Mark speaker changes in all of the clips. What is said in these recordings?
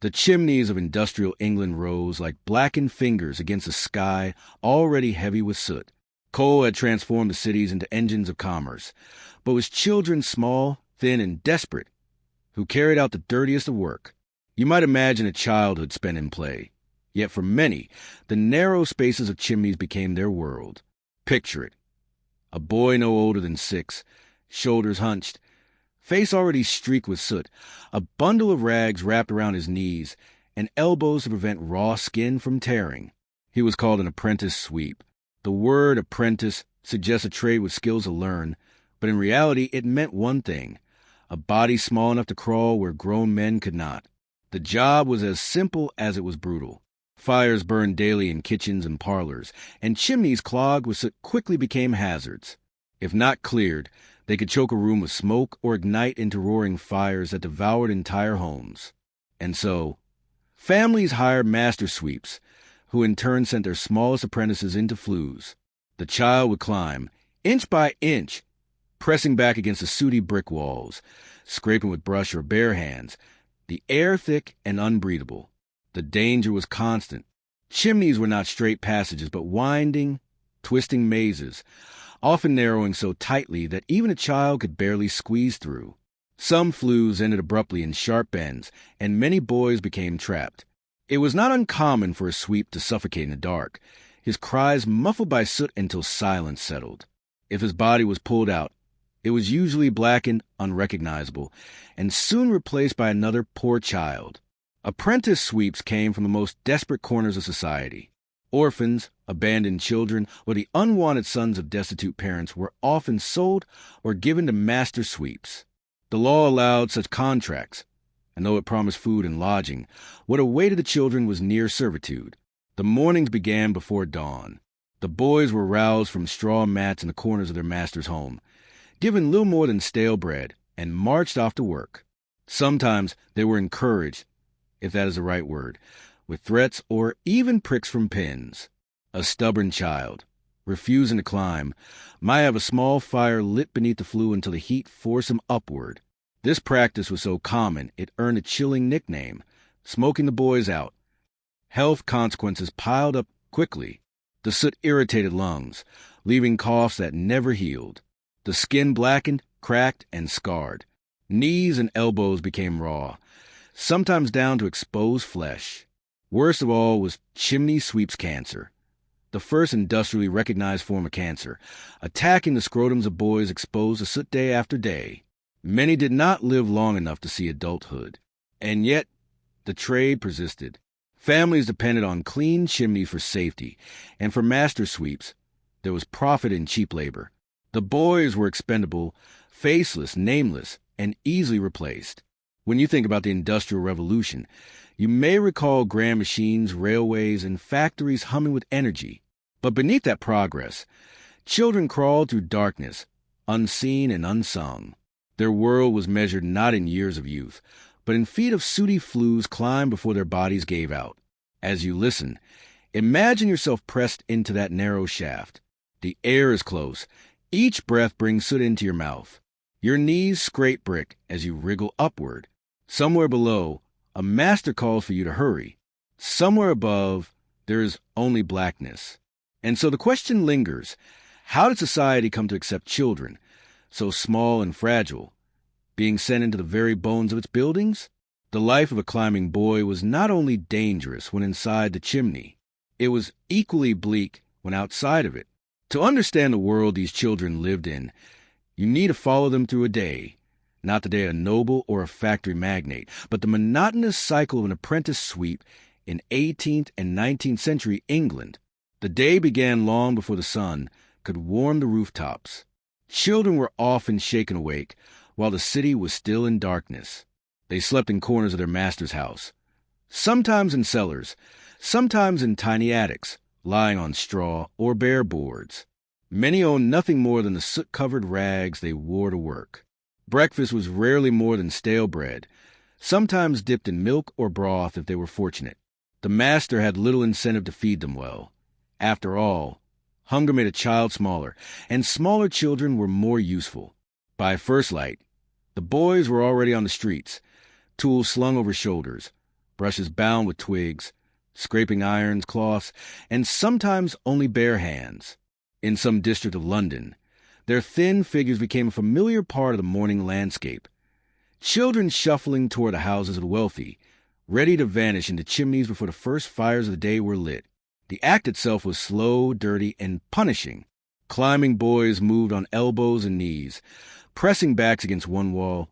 Speaker 1: The chimneys of industrial England rose like blackened fingers against a sky already heavy with soot. Coal had transformed the cities into engines of commerce, but with children small, thin, and desperate, who carried out the dirtiest of work. You might imagine a childhood spent in play. Yet for many, the narrow spaces of chimneys became their world. Picture it. A boy no older than 6, shoulders hunched, face already streaked with soot, a bundle of rags wrapped around his knees, and elbows to prevent raw skin from tearing. He was called an apprentice sweep. The word apprentice suggests a trade with skills to learn, but in reality it meant one thing: a body small enough to crawl where grown men could not. The job was as simple as it was brutal. Fires burned daily in kitchens and parlors, and chimneys clogged with soot quickly became hazards. If not cleared, they could choke a room with smoke or ignite into roaring fires that devoured entire homes. And so, families hired master sweeps, who in turn sent their smallest apprentices into flues. The child would climb, inch by inch, pressing back against the sooty brick walls, scraping with brush or bare hands, the air thick and unbreathable. The danger was constant. Chimneys were not straight passages, but winding, twisting mazes, often narrowing so tightly that even a child could barely squeeze through. Some flues ended abruptly in sharp bends, and many boys became trapped. It was not uncommon for a sweep to suffocate in the dark, his cries muffled by soot until silence settled. If his body was pulled out, it was usually blackened, unrecognizable, and soon replaced by another poor child. Apprentice sweeps came from the most desperate corners of society. Orphans, abandoned children, or the unwanted sons of destitute parents were often sold or given to master sweeps. The law allowed such contracts, and though it promised food and lodging, what awaited the children was near servitude. The mornings began before dawn. The boys were roused from straw mats in the corners of their master's home, given little more than stale bread, and marched off to work. Sometimes they were encouraged, if that is the right word, with threats or even pricks from pins. A stubborn child, refusing to climb, might have a small fire lit beneath the flue until the heat forced him upward. This practice was so common it earned a chilling nickname: smoking the boys out. Health consequences piled up quickly. The soot irritated lungs, leaving coughs that never healed. The skin blackened, cracked, and scarred. Knees and elbows became raw, sometimes down to exposed flesh. Worst of all was chimney sweeps cancer, the first industrially recognized form of cancer, attacking the scrotums of boys exposed to soot day after day. Many did not live long enough to see adulthood. And yet, the trade persisted. Families depended on clean chimneys for safety, and for master sweeps, there was profit in cheap labor. The boys were expendable, faceless, nameless, and easily replaced. When you think about the Industrial Revolution, you may recall grand machines, railways, and factories humming with energy. But beneath that progress, children crawled through darkness, unseen and unsung. Their world was measured not in years of youth, but in feet of sooty flues climbed before their bodies gave out. As you listen, imagine yourself pressed into that narrow shaft. The air is close. Each breath brings soot into your mouth. Your knees scrape brick as you wriggle upward. Somewhere below, a master calls for you to hurry. Somewhere above, there is only blackness. And so the question lingers: how did society come to accept children, so small and fragile, being sent into the very bones of its buildings? The life of a climbing boy was not only dangerous when inside the chimney, it was equally bleak when outside of it. To understand the world these children lived in, you need to follow them through a day, not the day of a noble or a factory magnate, but the monotonous cycle of an apprentice sweep in 18th and 19th century England. The day began long before the sun could warm the rooftops. Children were often shaken awake while the city was still in darkness. They slept in corners of their master's house, sometimes in cellars, sometimes in tiny attics, lying on straw or bare boards. Many owned nothing more than the soot-covered rags they wore to work. Breakfast was rarely more than stale bread, sometimes dipped in milk or broth if they were fortunate. The master had little incentive to feed them well. After all, hunger made a child smaller, and smaller children were more useful. By first light, the boys were already on the streets, tools slung over shoulders, brushes bound with twigs, scraping irons, cloths, and sometimes only bare hands. In some district of London, their thin figures became a familiar part of the morning landscape. Children shuffling toward the houses of the wealthy, ready to vanish into chimneys before the first fires of the day were lit. The act itself was slow, dirty, and punishing. Climbing boys moved on elbows and knees, pressing backs against one wall,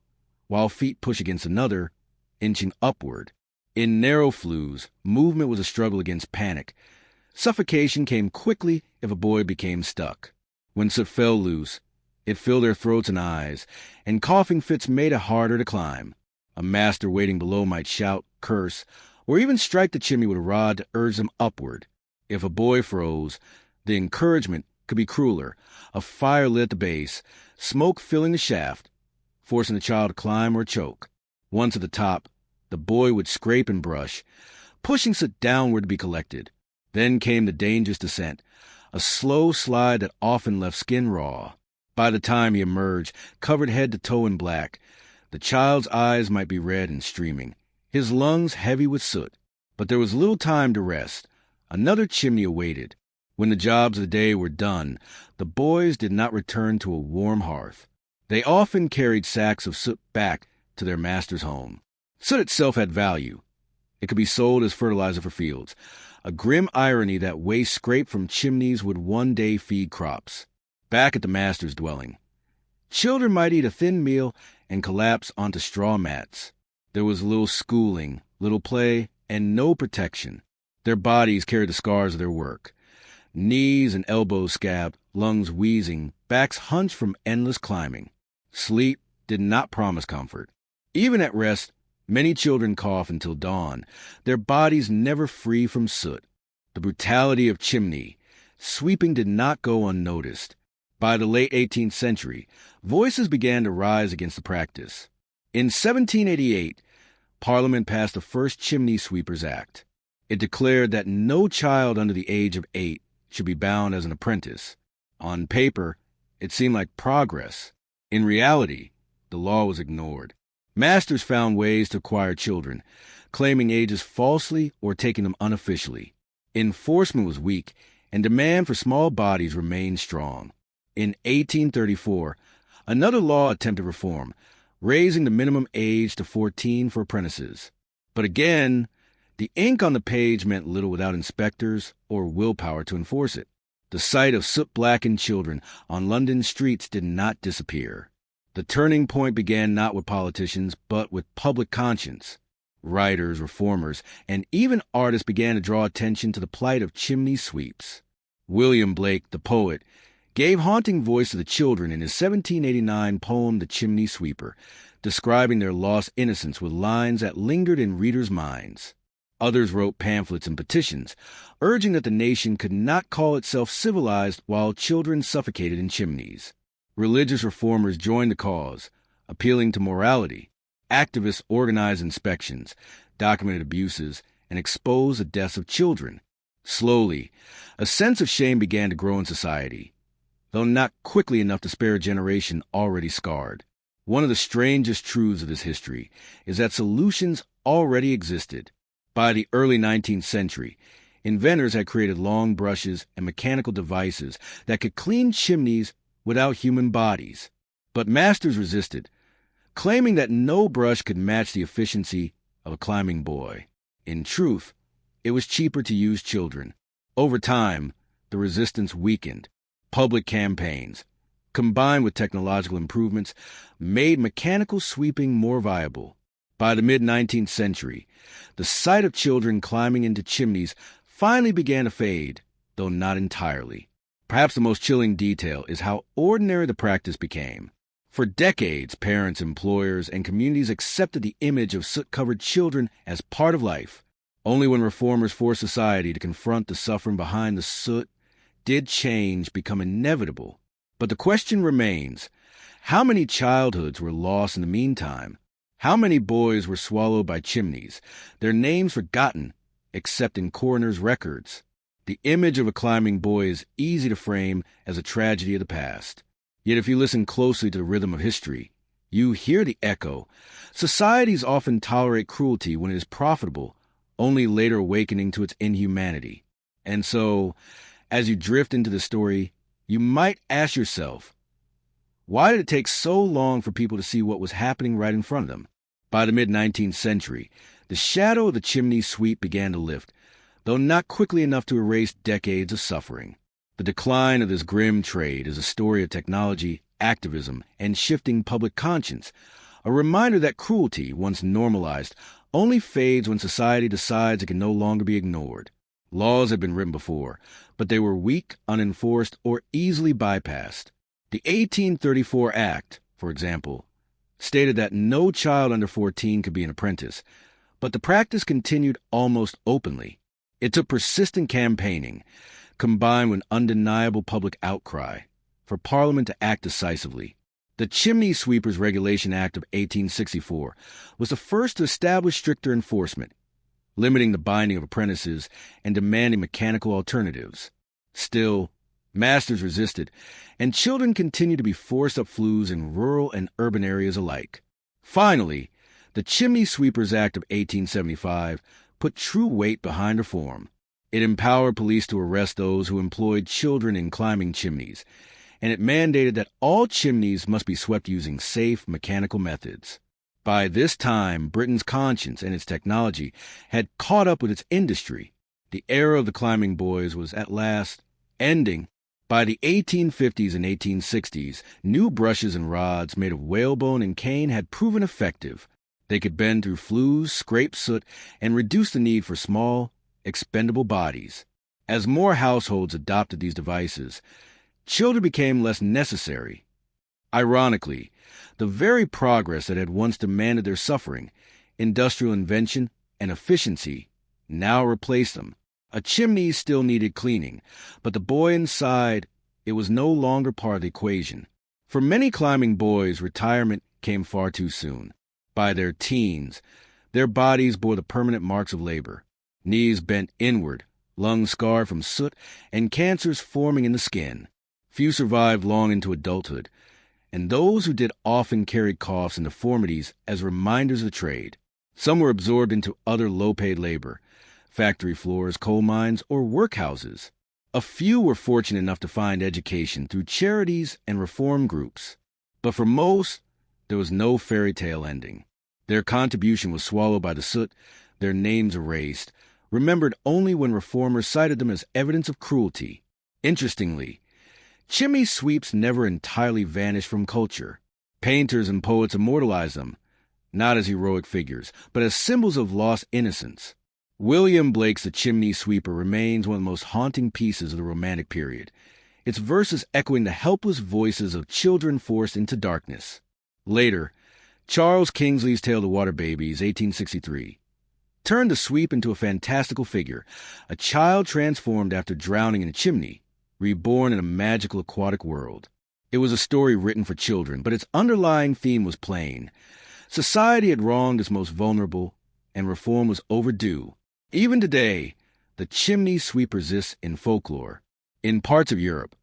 Speaker 1: while feet pushed against another, inching upward. In narrow flues, movement was a struggle against panic. Suffocation came quickly if a boy became stuck. When soot fell loose, it filled their throats and eyes, and coughing fits made it harder to climb. A master waiting below might shout, curse, or even strike the chimney with a rod to urge them upward. If a boy froze, the encouragement could be crueler. A fire lit at the base, smoke filling the shaft, forcing the child to climb or choke. Once at the top, the boy would scrape and brush, pushing soot downward to be collected. Then came the dangerous descent, a slow slide that often left skin raw. By the time he emerged, covered head to toe in black, the child's eyes might be red and streaming, his lungs heavy with soot. But there was little time to rest. Another chimney awaited. When the jobs of the day were done, the boys did not return to a warm hearth. They often carried sacks of soot back to their master's home. Soot itself had value. It could be sold as fertilizer for fields, a grim irony that waste scraped from chimneys would one day feed crops. Back at the master's dwelling, children might eat a thin meal and collapse onto straw mats. There was little schooling, little play, and no protection. Their bodies carried the scars of their work. Knees and elbows scabbed, lungs wheezing, backs hunched from endless climbing. Sleep did not promise comfort. Even at rest, many children cough until dawn, their bodies never free from soot. The brutality of chimney sweeping did not go unnoticed. By the late 18th century, voices began to rise against the practice. In 1788, Parliament passed the first Chimney Sweepers Act. It declared that no child under the age of 8 should be bound as an apprentice. On paper, it seemed like progress. In reality, the law was ignored. Masters found ways to acquire children, claiming ages falsely or taking them unofficially. Enforcement was weak, and demand for small bodies remained strong. In 1834, another law attempted reform, raising the minimum age to 14 for apprentices. But again, the ink on the page meant little without inspectors or willpower to enforce it. The sight of soot-blackened children on London streets did not disappear. The turning point began not with politicians, but with public conscience. Writers, reformers, and even artists began to draw attention to the plight of chimney sweeps. William Blake, the poet, gave haunting voice to the children in his 1789 poem The Chimney Sweeper, describing their lost innocence with lines that lingered in readers' minds. Others wrote pamphlets and petitions, urging that the nation could not call itself civilized while children suffocated in chimneys. Religious reformers joined the cause, appealing to morality. Activists organized inspections, documented abuses, and exposed the deaths of children. Slowly, a sense of shame began to grow in society, though not quickly enough to spare a generation already scarred. One of the strangest truths of this history is that solutions already existed. By the early 19th century, inventors had created long brushes and mechanical devices that could clean chimneys without human bodies. But masters resisted, claiming that no brush could match the efficiency of a climbing boy. In truth, it was cheaper to use children. Over time, the resistance weakened. Public campaigns, combined with technological improvements, made mechanical sweeping more viable. By the mid-19th century, the sight of children climbing into chimneys finally began to fade, though not entirely. Perhaps the most chilling detail is how ordinary the practice became. For decades, parents, employers, and communities accepted the image of soot-covered children as part of life. Only when reformers forced society to confront the suffering behind the soot did change become inevitable. But the question remains, how many childhoods were lost in the meantime? How many boys were swallowed by chimneys, their names forgotten except in coroners' records? The image of a climbing boy is easy to frame as a tragedy of the past. Yet if you listen closely to the rhythm of history, you hear the echo. Societies often tolerate cruelty when it is profitable, only later awakening to its inhumanity. And so, as you drift into the story, you might ask yourself, why did it take so long for people to see what was happening right in front of them? By the mid-19th century, the shadow of the chimney sweep began to lift, though not quickly enough to erase decades of suffering. The decline of this grim trade is a story of technology, activism, and shifting public conscience, a reminder that cruelty, once normalized, only fades when society decides it can no longer be ignored. Laws had been written before, but they were weak, unenforced, or easily bypassed. The 1834 Act, for example, stated that no child under 14 could be an apprentice, but the practice continued almost openly. It took persistent campaigning, combined with undeniable public outcry, for Parliament to act decisively. The Chimney Sweepers Regulation Act of 1864 was the first to establish stricter enforcement, limiting the binding of apprentices and demanding mechanical alternatives. Still, masters resisted, and children continued to be forced up flues in rural and urban areas alike. Finally, the Chimney Sweepers Act of 1875 put true weight behind reform. It empowered police to arrest those who employed children in climbing chimneys, and it mandated that all chimneys must be swept using safe mechanical methods. By this time, Britain's conscience and its technology had caught up with its industry. The era of the climbing boys was at last ending. By the 1850s and 1860s, new brushes and rods made of whalebone and cane had proven effective. They could bend through flues, scrape soot, and reduce the need for small, expendable bodies. As more households adopted these devices, children became less necessary. Ironically, the very progress that had once demanded their suffering, industrial invention and efficiency, now replaced them. A chimney still needed cleaning, but the boy inside, it was no longer part of the equation. For many climbing boys, retirement came far too soon. By their teens, their bodies bore the permanent marks of labor. Knees bent inward, lungs scarred from soot, and cancers forming in the skin. Few survived long into adulthood, and those who did often carried coughs and deformities as reminders of the trade. Some were absorbed into other low-paid labor, factory floors, coal mines, or workhouses. A few were fortunate enough to find education through charities and reform groups. But for most, there was no fairy tale ending. Their contribution was swallowed by the soot, their names erased, remembered only when reformers cited them as evidence of cruelty. Interestingly, chimney sweeps never entirely vanished from culture. Painters and poets immortalized them, not as heroic figures, but as symbols of lost innocence. William Blake's The Chimney Sweeper remains one of the most haunting pieces of the Romantic period, its verses echoing the helpless voices of children forced into darkness. Later, Charles Kingsley's Tale of the Water Babies, 1863, turned the sweep into a fantastical figure, a child transformed after drowning in a chimney, reborn in a magical aquatic world. It was a story written for children, but its underlying theme was plain. Society had wronged its most vulnerable, and reform was overdue. Even today, the chimney sweep persists in folklore. In parts of Europe,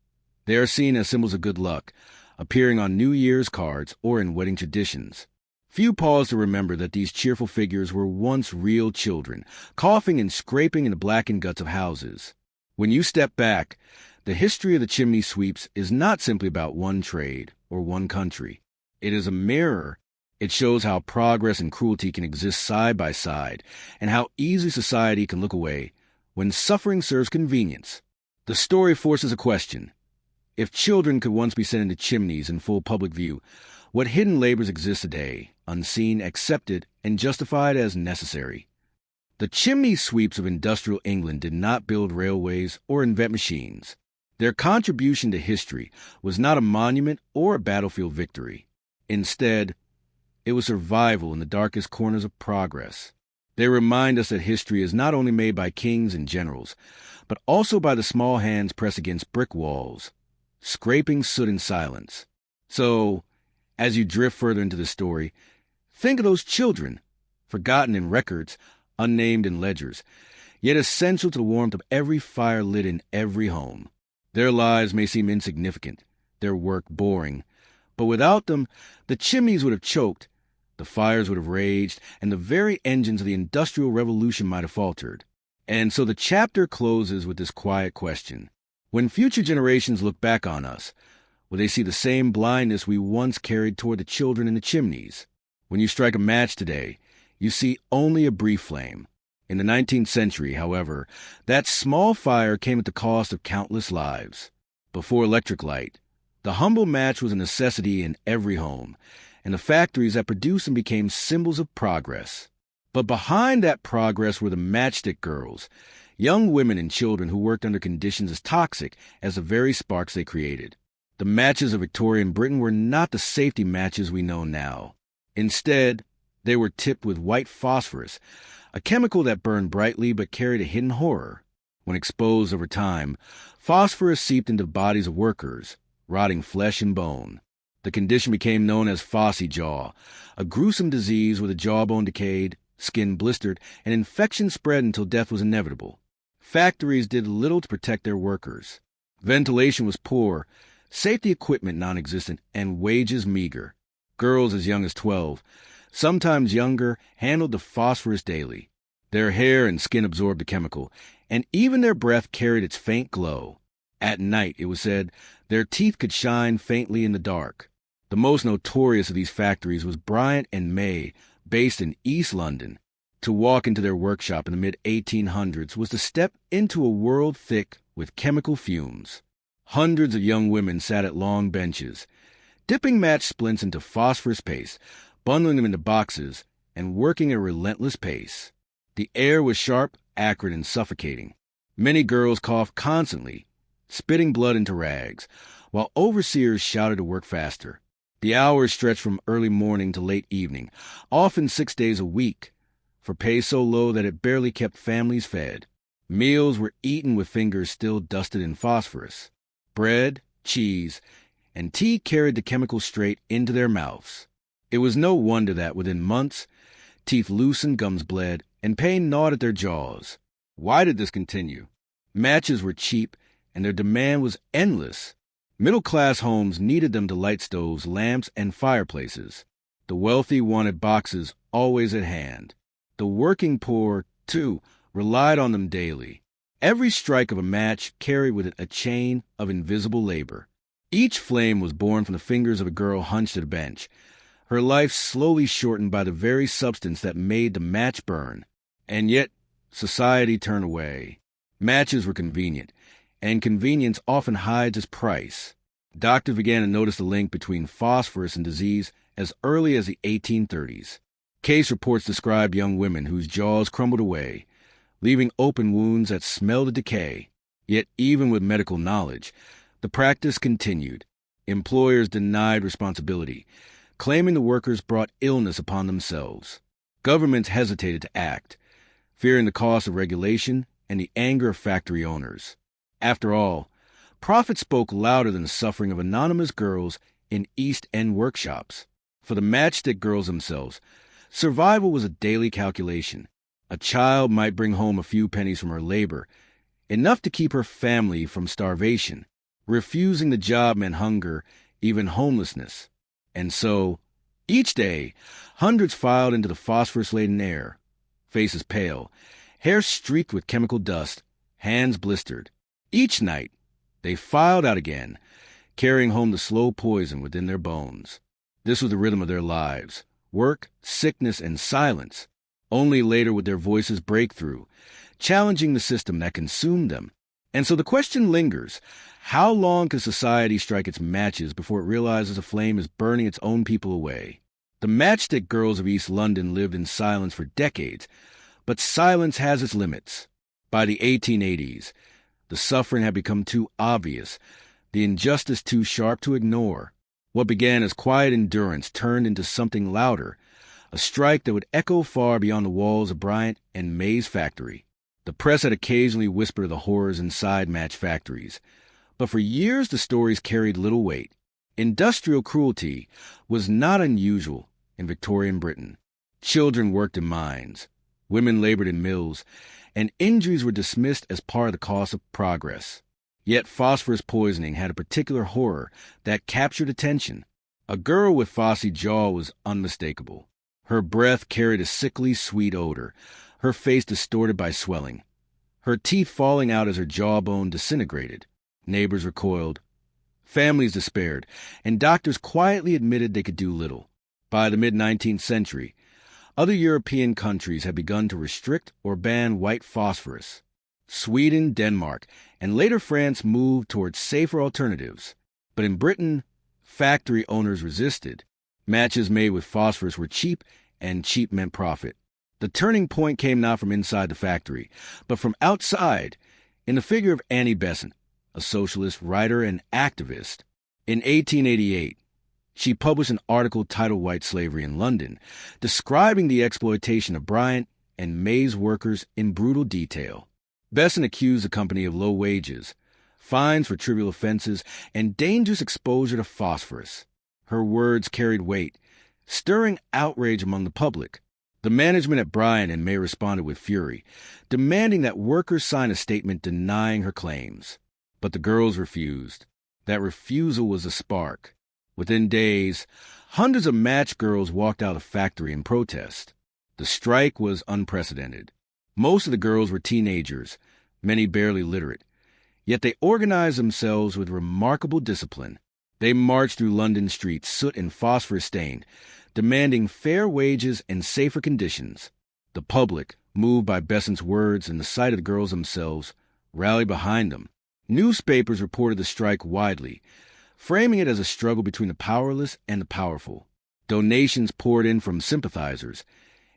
Speaker 1: they are seen as symbols of good luck, appearing on New Year's cards or in wedding traditions. Few pause to remember that these cheerful figures were once real children, coughing and scraping in the blackened guts of houses. When you step back, the history of the chimney sweeps is not simply about one trade or one country. It is a mirror. It shows how progress and cruelty can exist side by side, and how easily society can look away when suffering serves convenience. The story forces a question. If children could once be sent into chimneys in full public view, what hidden labors exist today, unseen, accepted, and justified as necessary? The chimney sweeps of industrial England did not build railways or invent machines. Their contribution to history was not a monument or a battlefield victory. Instead, it was survival in the darkest corners of progress. They remind us that history is not only made by kings and generals, but also by the small hands pressed against brick walls, scraping soot in silence. So, as you drift further into the story, think of those children, forgotten in records, unnamed in ledgers, yet essential to the warmth of every fire lit in every home. Their lives may seem insignificant, their work boring, but without them, the chimneys would have choked, The fires would have raged, and the very engines of the Industrial Revolution might have faltered. And so the chapter closes with this quiet question. When future generations look back on us, will they see the same blindness we once carried toward the children in the chimneys? When you strike a match today, you see only a brief flame. In the 19th century, however, that small fire came at the cost of countless lives. Before electric light, the humble match was a necessity in every home, and the factories that produced them became symbols of progress. But behind that progress were the matchstick girls, young women and children who worked under conditions as toxic as the very sparks they created. The matches of Victorian Britain were not the safety matches we know now. Instead, they were tipped with white phosphorus, a chemical that burned brightly but carried a hidden horror. When exposed over time, phosphorus seeped into the bodies of workers, rotting flesh and bone. The condition became known as phossy jaw, a gruesome disease where the jawbone decayed, skin blistered, and infection spread until death was inevitable. Factories did little to protect their workers. Ventilation was poor, safety equipment non-existent, and wages meager. Girls as young as 12, sometimes younger, handled the phosphorus daily. Their hair and skin absorbed the chemical, and even their breath carried its faint glow. At night, it was said, their teeth could shine faintly in the dark. The most notorious of these factories was Bryant and May, based in East London. To walk into their workshop in the mid-1800s was to step into a world thick with chemical fumes. Hundreds of young women sat at long benches, dipping match splints into phosphorus paste, bundling them into boxes, and working at a relentless pace. The air was sharp, acrid, and suffocating. Many girls coughed constantly, spitting blood into rags, while overseers shouted to work faster. The hours stretched from early morning to late evening, often 6 days a week, for pay so low that it barely kept families fed. Meals were eaten with fingers still dusted in phosphorus. Bread, cheese, and tea carried the chemical straight into their mouths. It was no wonder that within months, teeth loosened, gums bled, and pain gnawed at their jaws. Why did this continue? Matches were cheap, and their demand was endless. Middle-class homes needed them to light stoves, lamps, and fireplaces. The wealthy wanted boxes always at hand. The working poor, too, relied on them daily. Every strike of a match carried with it a chain of invisible labor. Each flame was born from the fingers of a girl hunched at a bench, her life slowly shortened by the very substance that made the match burn. And yet, society turned away. Matches were convenient, and convenience often hides its price. Doctors began to notice the link between phosphorus and disease as early as the 1830s. Case reports described young women whose jaws crumbled away, leaving open wounds that smelled of decay. Yet even with medical knowledge, the practice continued. Employers denied responsibility, claiming the workers brought illness upon themselves. Governments hesitated to act, fearing the cost of regulation and the anger of factory owners. After all, profit spoke louder than the suffering of anonymous girls in East End workshops. For the matchstick girls themselves, survival was a daily calculation. A child might bring home a few pennies from her labor, enough to keep her family from starvation. Refusing the job meant hunger, even homelessness. And so, each day, hundreds filed into the phosphorus-laden air, faces pale, hair streaked with chemical dust, hands blistered. Each night, they filed out again, carrying home the slow poison within their bones. This was the rhythm of their lives: work, sickness, and silence. Only later would their voices break through, challenging the system that consumed them. And so the question lingers: how long can society strike its matches before it realizes a flame is burning its own people away? The matchstick girls of East London lived in silence for decades, but silence has its limits. By the 1880s, the suffering had become too obvious, the injustice too sharp to ignore. What began as quiet endurance turned into something louder, a strike that would echo far beyond the walls of Bryant and May's factory. The press had occasionally whispered of the horrors inside match factories, but for years the stories carried little weight. Industrial cruelty was not unusual in Victorian Britain. Children worked in mines, women labored in mills, and injuries were dismissed as part of the cost of progress. Yet phosphorus poisoning had a particular horror that captured attention. A girl with phossy jaw was unmistakable. Her breath carried a sickly, sweet odor, her face distorted by swelling, her teeth falling out as her jawbone disintegrated. Neighbors recoiled, families despaired, and doctors quietly admitted they could do little. By the mid-19th century, other European countries had begun to restrict or ban white phosphorus. Sweden, Denmark, and later France moved towards safer alternatives. But in Britain, factory owners resisted. Matches made with phosphorus were cheap, and cheap meant profit. The turning point came not from inside the factory, but from outside, in the figure of Annie Besant, a socialist writer and activist. In 1888, she published an article titled White Slavery in London, describing the exploitation of Bryant and May's workers in brutal detail. Besant accused the company of low wages, fines for trivial offenses, and dangerous exposure to phosphorus. Her words carried weight, stirring outrage among the public. The management at Bryant and May responded with fury, demanding that workers sign a statement denying her claims. But the girls refused. That refusal was a spark. Within days, hundreds of match girls walked out of the factory in protest. The strike was unprecedented. Most of the girls were teenagers, many barely literate. Yet they organized themselves with remarkable discipline. They marched through London streets, soot and phosphorus-stained, demanding fair wages and safer conditions. The public, moved by Besant's words and the sight of the girls themselves, rallied behind them. Newspapers reported the strike widely, framing it as a struggle between the powerless and the powerful. Donations poured in from sympathizers,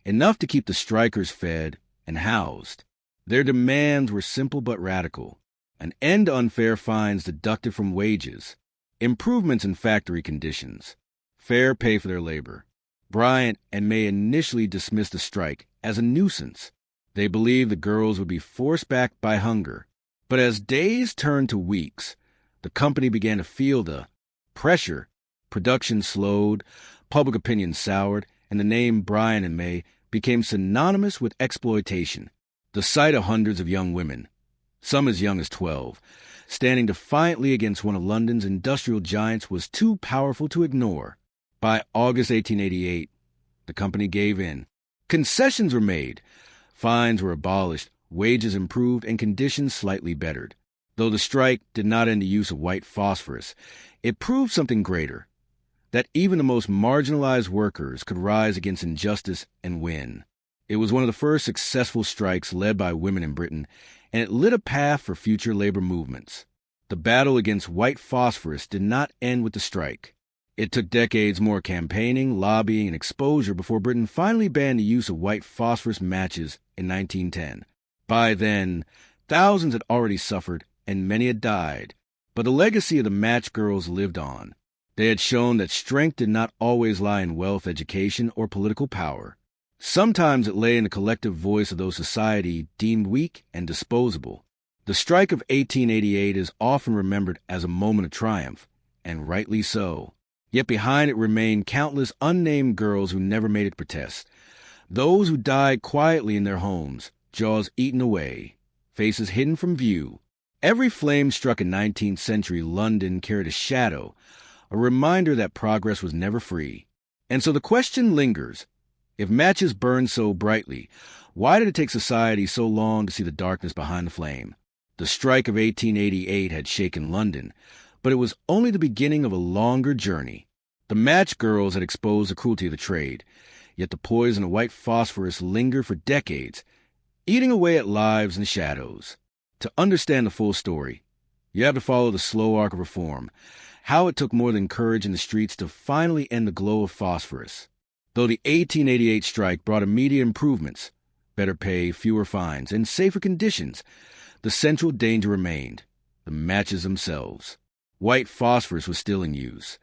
Speaker 1: enough to keep the strikers fed and housed. Their demands were simple but radical: an end to unfair fines deducted from wages, improvements in factory conditions, fair pay for their labor. Bryant and May initially dismissed the strike as a nuisance. They believed the girls would be forced back by hunger. But as days turned to weeks, the company began to feel the pressure. Production slowed, public opinion soured, and the name Bryant and May became synonymous with exploitation. The sight of hundreds of young women, some as young as 12, standing defiantly against one of London's industrial giants was too powerful to ignore. By August 1888, the company gave in. Concessions were made, fines were abolished, wages improved, and conditions slightly bettered. Though the strike did not end the use of white phosphorus, it proved something greater: that even the most marginalized workers could rise against injustice and win. It was one of the first successful strikes led by women in Britain, and it lit a path for future labor movements. The battle against white phosphorus did not end with the strike. It took decades more campaigning, lobbying, and exposure before Britain finally banned the use of white phosphorus matches in 1910. By then, thousands had already suffered, and many had died. But the legacy of the match girls lived on. They had shown that strength did not always lie in wealth, education, or political power. Sometimes it lay in the collective voice of those society deemed weak and disposable. The strike of 1888 is often remembered as a moment of triumph, and rightly so. Yet behind it remained countless unnamed girls who never made it to protest. Those who died quietly in their homes, jaws eaten away, faces hidden from view. Every flame struck in 19th century London carried a shadow, a reminder that progress was never free. And so the question lingers: if matches burned so brightly, why did it take society so long to see the darkness behind the flame? The strike of 1888 had shaken London, but it was only the beginning of a longer journey. The match girls had exposed the cruelty of the trade, yet the poison of white phosphorus lingered for decades, eating away at lives in the shadows. To understand the full story, you have to follow the slow arc of reform, how it took more than courage in the streets to finally end the glow of phosphorus. Though the 1888 strike brought immediate improvements, better pay, fewer fines, and safer conditions, the central danger remained: the matches themselves. White phosphorus was still in use,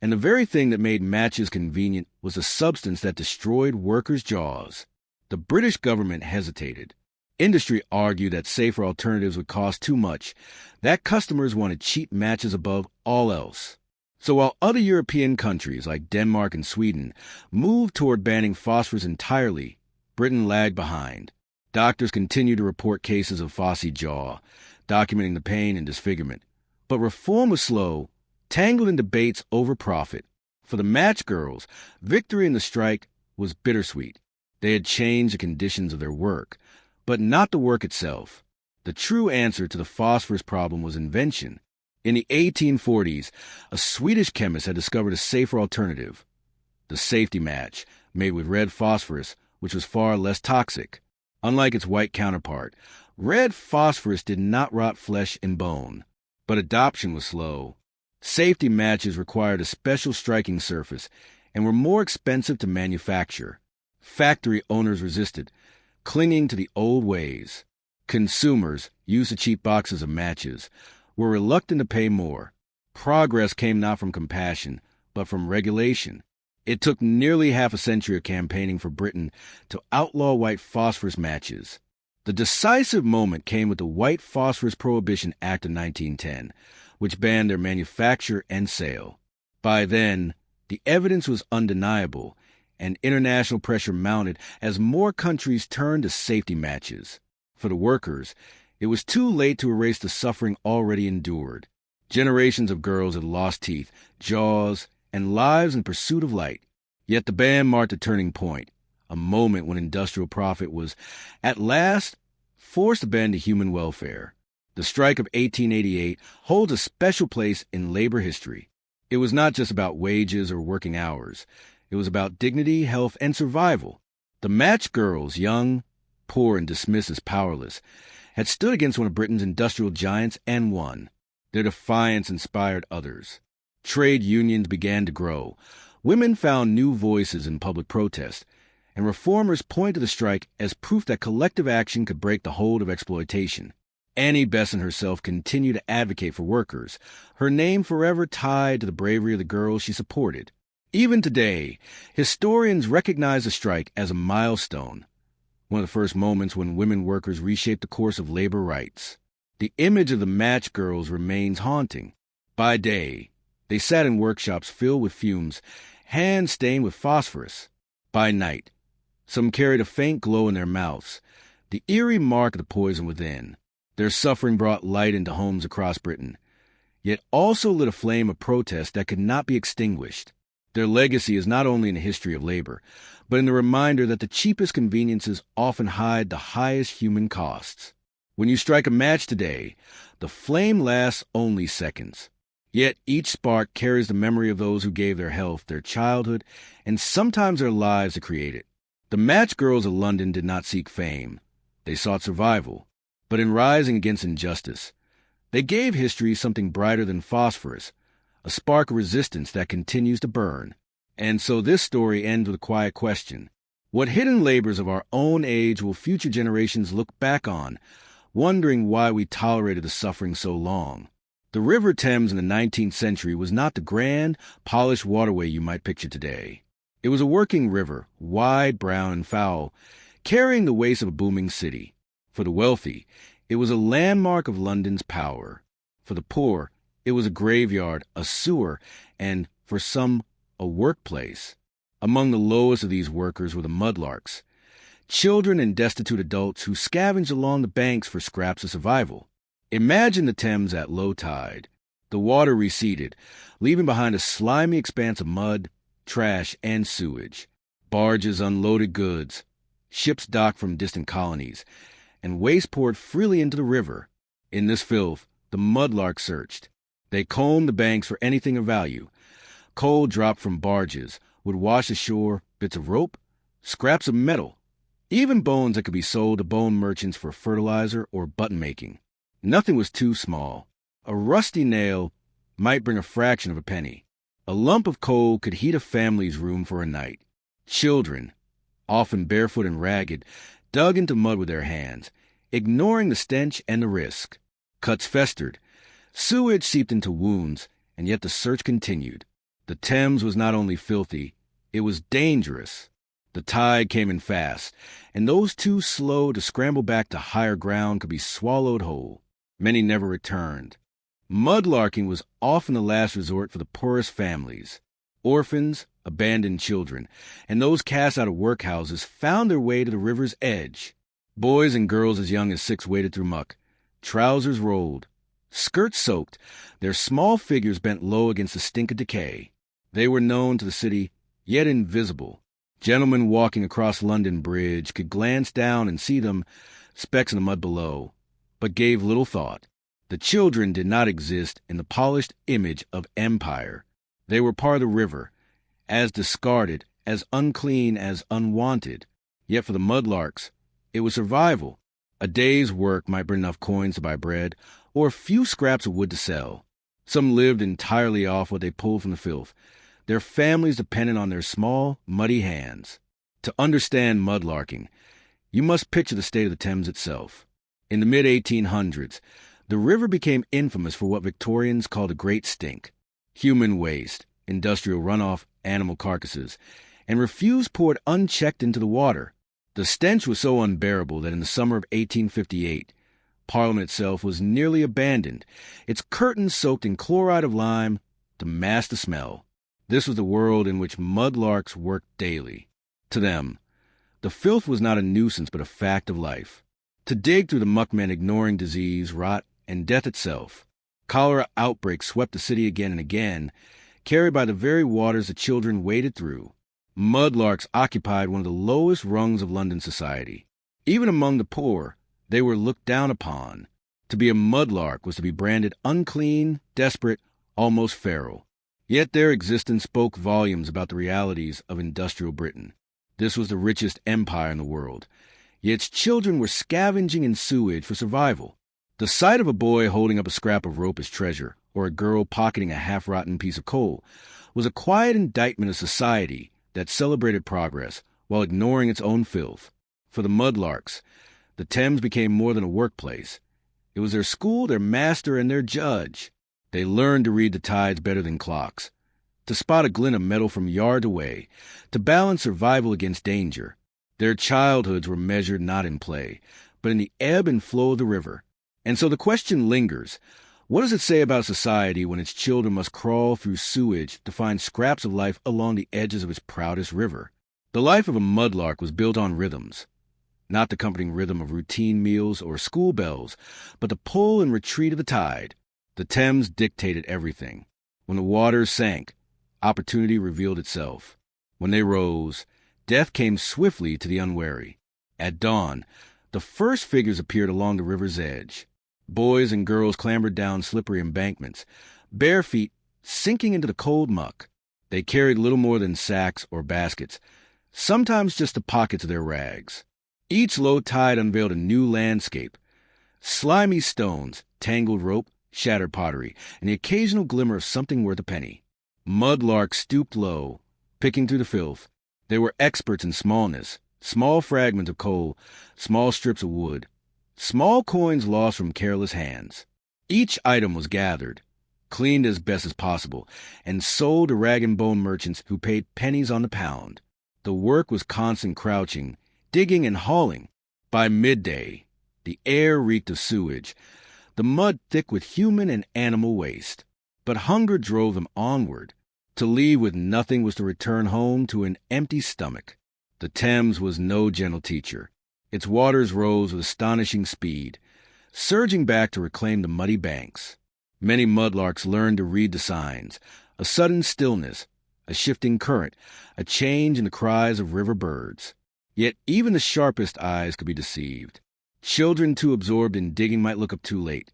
Speaker 1: and the very thing that made matches convenient was a substance that destroyed workers' jaws. The British government hesitated. Industry argued that safer alternatives would cost too much, that customers wanted cheap matches above all else. So while other European countries like Denmark and Sweden moved toward banning phosphorus entirely, Britain lagged behind. Doctors continued to report cases of phossy jaw, documenting the pain and disfigurement. But reform was slow, tangled in debates over profit. For the match girls, victory in the strike was bittersweet. They had changed the conditions of their work, but not the work itself. The true answer to the phosphorus problem was invention. In the 1840s, a Swedish chemist had discovered a safer alternative, the safety match, made with red phosphorus, which was far less toxic. Unlike its white counterpart, red phosphorus did not rot flesh and bone, but adoption was slow. Safety matches required a special striking surface and were more expensive to manufacture. Factory owners resisted, clinging to the old ways. Consumers, used to cheap boxes of matches, were reluctant to pay more. Progress came not from compassion, but from regulation. It took nearly half a century of campaigning for Britain to outlaw white phosphorus matches. The decisive moment came with the White Phosphorus Prohibition Act of 1910, which banned their manufacture and sale. By then, the evidence was undeniable, and international pressure mounted as more countries turned to safety matches. For the workers, it was too late to erase the suffering already endured. Generations of girls had lost teeth, jaws, and lives in pursuit of light. Yet the ban marked a turning point, a moment when industrial profit was, at last, forced to bend to human welfare. The strike of 1888 holds a special place in labor history. It was not just about wages or working hours. It was about dignity, health, and survival. The match girls, young, poor, and dismissed as powerless, had stood against one of Britain's industrial giants and won. Their defiance inspired others. Trade unions began to grow. Women found new voices in public protest, and reformers pointed to the strike as proof that collective action could break the hold of exploitation. Annie Besant herself continued to advocate for workers, her name forever tied to the bravery of the girls she supported. Even today, historians recognize the strike as a milestone, one of the first moments when women workers reshaped the course of labor rights. The image of the match girls remains haunting. By day, they sat in workshops filled with fumes, hands stained with phosphorus. By night, some carried a faint glow in their mouths, the eerie mark of the poison within. Their suffering brought light into homes across Britain, yet also lit a flame of protest that could not be extinguished. Their legacy is not only in the history of labor, but in the reminder that the cheapest conveniences often hide the highest human costs. When you strike a match today, the flame lasts only seconds. Yet each spark carries the memory of those who gave their health, their childhood, and sometimes their lives to create it. The match girls of London did not seek fame. They sought survival. But in rising against injustice, they gave history something brighter than phosphorus, a spark of resistance that continues to burn. And so this story ends with a quiet question. What hidden labors of our own age will future generations look back on, wondering why we tolerated the suffering so long? The River Thames in the 19th century was not the grand, polished waterway you might picture today. It was a working river, wide, brown, and foul, carrying the waste of a booming city. For the wealthy, it was a landmark of London's power. For the poor, it was a graveyard, a sewer, and, for some, a workplace. Among the lowest of these workers were the mudlarks, children and destitute adults who scavenged along the banks for scraps of survival. Imagine the Thames at low tide. The water receded, leaving behind a slimy expanse of mud, trash, and sewage. Barges unloaded goods, ships docked from distant colonies, and waste poured freely into the river. In this filth, the mudlark searched. They combed the banks for anything of value. Coal dropped from barges would wash ashore bits of rope, scraps of metal, even bones that could be sold to bone merchants for fertilizer or button-making. Nothing was too small. A rusty nail might bring a fraction of a penny. A lump of coal could heat a family's room for a night. Children, often barefoot and ragged, dug into mud with their hands, ignoring the stench and the risk. Cuts festered. Sewage seeped into wounds, and yet the search continued. The Thames was not only filthy, it was dangerous. The tide came in fast, and those too slow to scramble back to higher ground could be swallowed whole. Many never returned. Mudlarking was often the last resort for the poorest families. Orphans, abandoned children, and those cast out of workhouses found their way to the river's edge. Boys and girls as young as 6 waded through muck, trousers rolled, skirts soaked, their small figures bent low against the stink of decay. They were known to the city, yet invisible. Gentlemen walking across London Bridge could glance down and see them, specks in the mud below, but gave little thought. The children did not exist in the polished image of empire. They were part of the river, as discarded, as unclean, as unwanted. Yet for the mudlarks, it was survival. A day's work might bring enough coins to buy bread, or a few scraps of wood to sell. Some lived entirely off what they pulled from the filth. Their families depended on their small, muddy hands. To understand mudlarking, you must picture the state of the Thames itself. In the mid-1800s, the river became infamous for what Victorians called a great stink. Human waste, industrial runoff, animal carcasses, and refuse poured unchecked into the water. The stench was so unbearable that in the summer of 1858, Parliament itself was nearly abandoned, its curtains soaked in chloride of lime to mask the smell. This was the world in which mudlarks worked daily. To them, the filth was not a nuisance but a fact of life. To dig through the muck meant ignoring disease, rot, and death itself. Cholera outbreaks swept the city again and again, carried by the very waters the children waded through. Mudlarks occupied one of the lowest rungs of London society. Even among the poor, they were looked down upon. To be a mudlark was to be branded unclean, desperate, almost feral. Yet their existence spoke volumes about the realities of industrial Britain. This was the richest empire in the world, yet its children were scavenging in sewage for survival. The sight of a boy holding up a scrap of rope as treasure, or a girl pocketing a half-rotten piece of coal, was a quiet indictment of society that celebrated progress while ignoring its own filth. For the mudlarks, the Thames became more than a workplace. It was their school, their master, and their judge. They learned to read the tides better than clocks, to spot a glint of metal from yards away, to balance survival against danger. Their childhoods were measured not in play, but in the ebb and flow of the river. And so the question lingers, what does it say about society when its children must crawl through sewage to find scraps of life along the edges of its proudest river? The life of a mudlark was built on rhythms, not the comforting rhythm of routine meals or school bells, but the pull and retreat of the tide. The Thames dictated everything. When the waters sank, opportunity revealed itself. When they rose, death came swiftly to the unwary. At dawn, the first figures appeared along the river's edge. Boys and girls clambered down slippery embankments, bare feet sinking into the cold muck. They carried little more than sacks or baskets, sometimes just the pockets of their rags. Each low tide unveiled a new landscape. Slimy stones, tangled rope, shattered pottery, and the occasional glimmer of something worth a penny. Mudlarks stooped low, picking through the filth. They were experts in smallness, small fragments of coal, small strips of wood, small coins lost from careless hands. Each item was gathered, cleaned as best as possible, and sold to rag-and-bone merchants who paid pennies on the pound. The work was constant crouching, digging and hauling. By midday, the air reeked of sewage, the mud thick with human and animal waste. But hunger drove them onward. To leave with nothing was to return home to an empty stomach. The Thames was no gentle teacher. Its waters rose with astonishing speed, surging back to reclaim the muddy banks. Many mudlarks learned to read the signs, a sudden stillness, a shifting current, a change in the cries of river birds. Yet even the sharpest eyes could be deceived. Children too absorbed in digging might look up too late.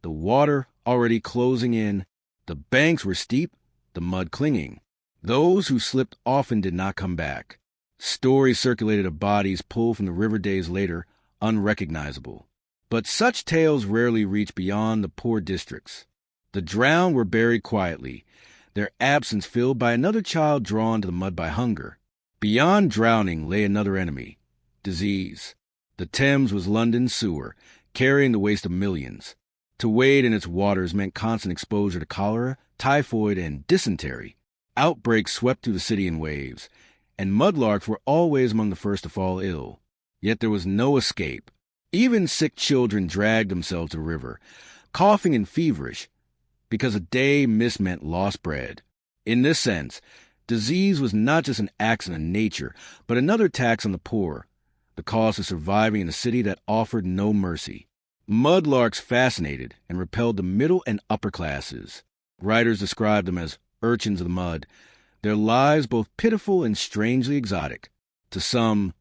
Speaker 1: The water already closing in, the banks were steep, the mud clinging. Those who slipped often did not come back. Stories circulated of bodies pulled from the river days later, unrecognizable. But such tales rarely reached beyond the poor districts. The drowned were buried quietly, their absence filled by another child drawn to the mud by hunger. Beyond drowning lay another enemy, disease. The Thames was London's sewer, carrying the waste of millions. To wade in its waters meant constant exposure to cholera, typhoid, and dysentery. Outbreaks swept through the city in waves, and mudlarks were always among the first to fall ill. Yet there was no escape. Even sick children dragged themselves to the river, coughing and feverish, because a day missed meant lost bread. In this sense, disease was not just an accident of nature, but another tax on the poor, the cost of surviving in a city that offered no mercy. Mudlarks fascinated and repelled the middle and upper classes. Writers described them as urchins of the mud, their lives both pitiful and strangely exotic. To some,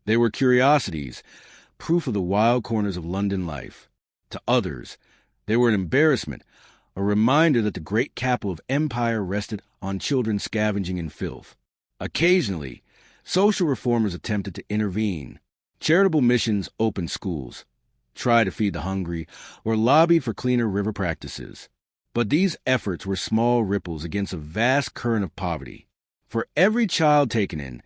Speaker 1: they were curiosities, proof of the wild corners of London life. To others, they were an embarrassment, a reminder that the great capital of empire rested on children scavenging in filth. Occasionally, social reformers attempted to intervene. Charitable missions opened schools, tried to feed the hungry, or lobbied for cleaner river practices. But these efforts were small ripples against a vast current of poverty. For every child taken in,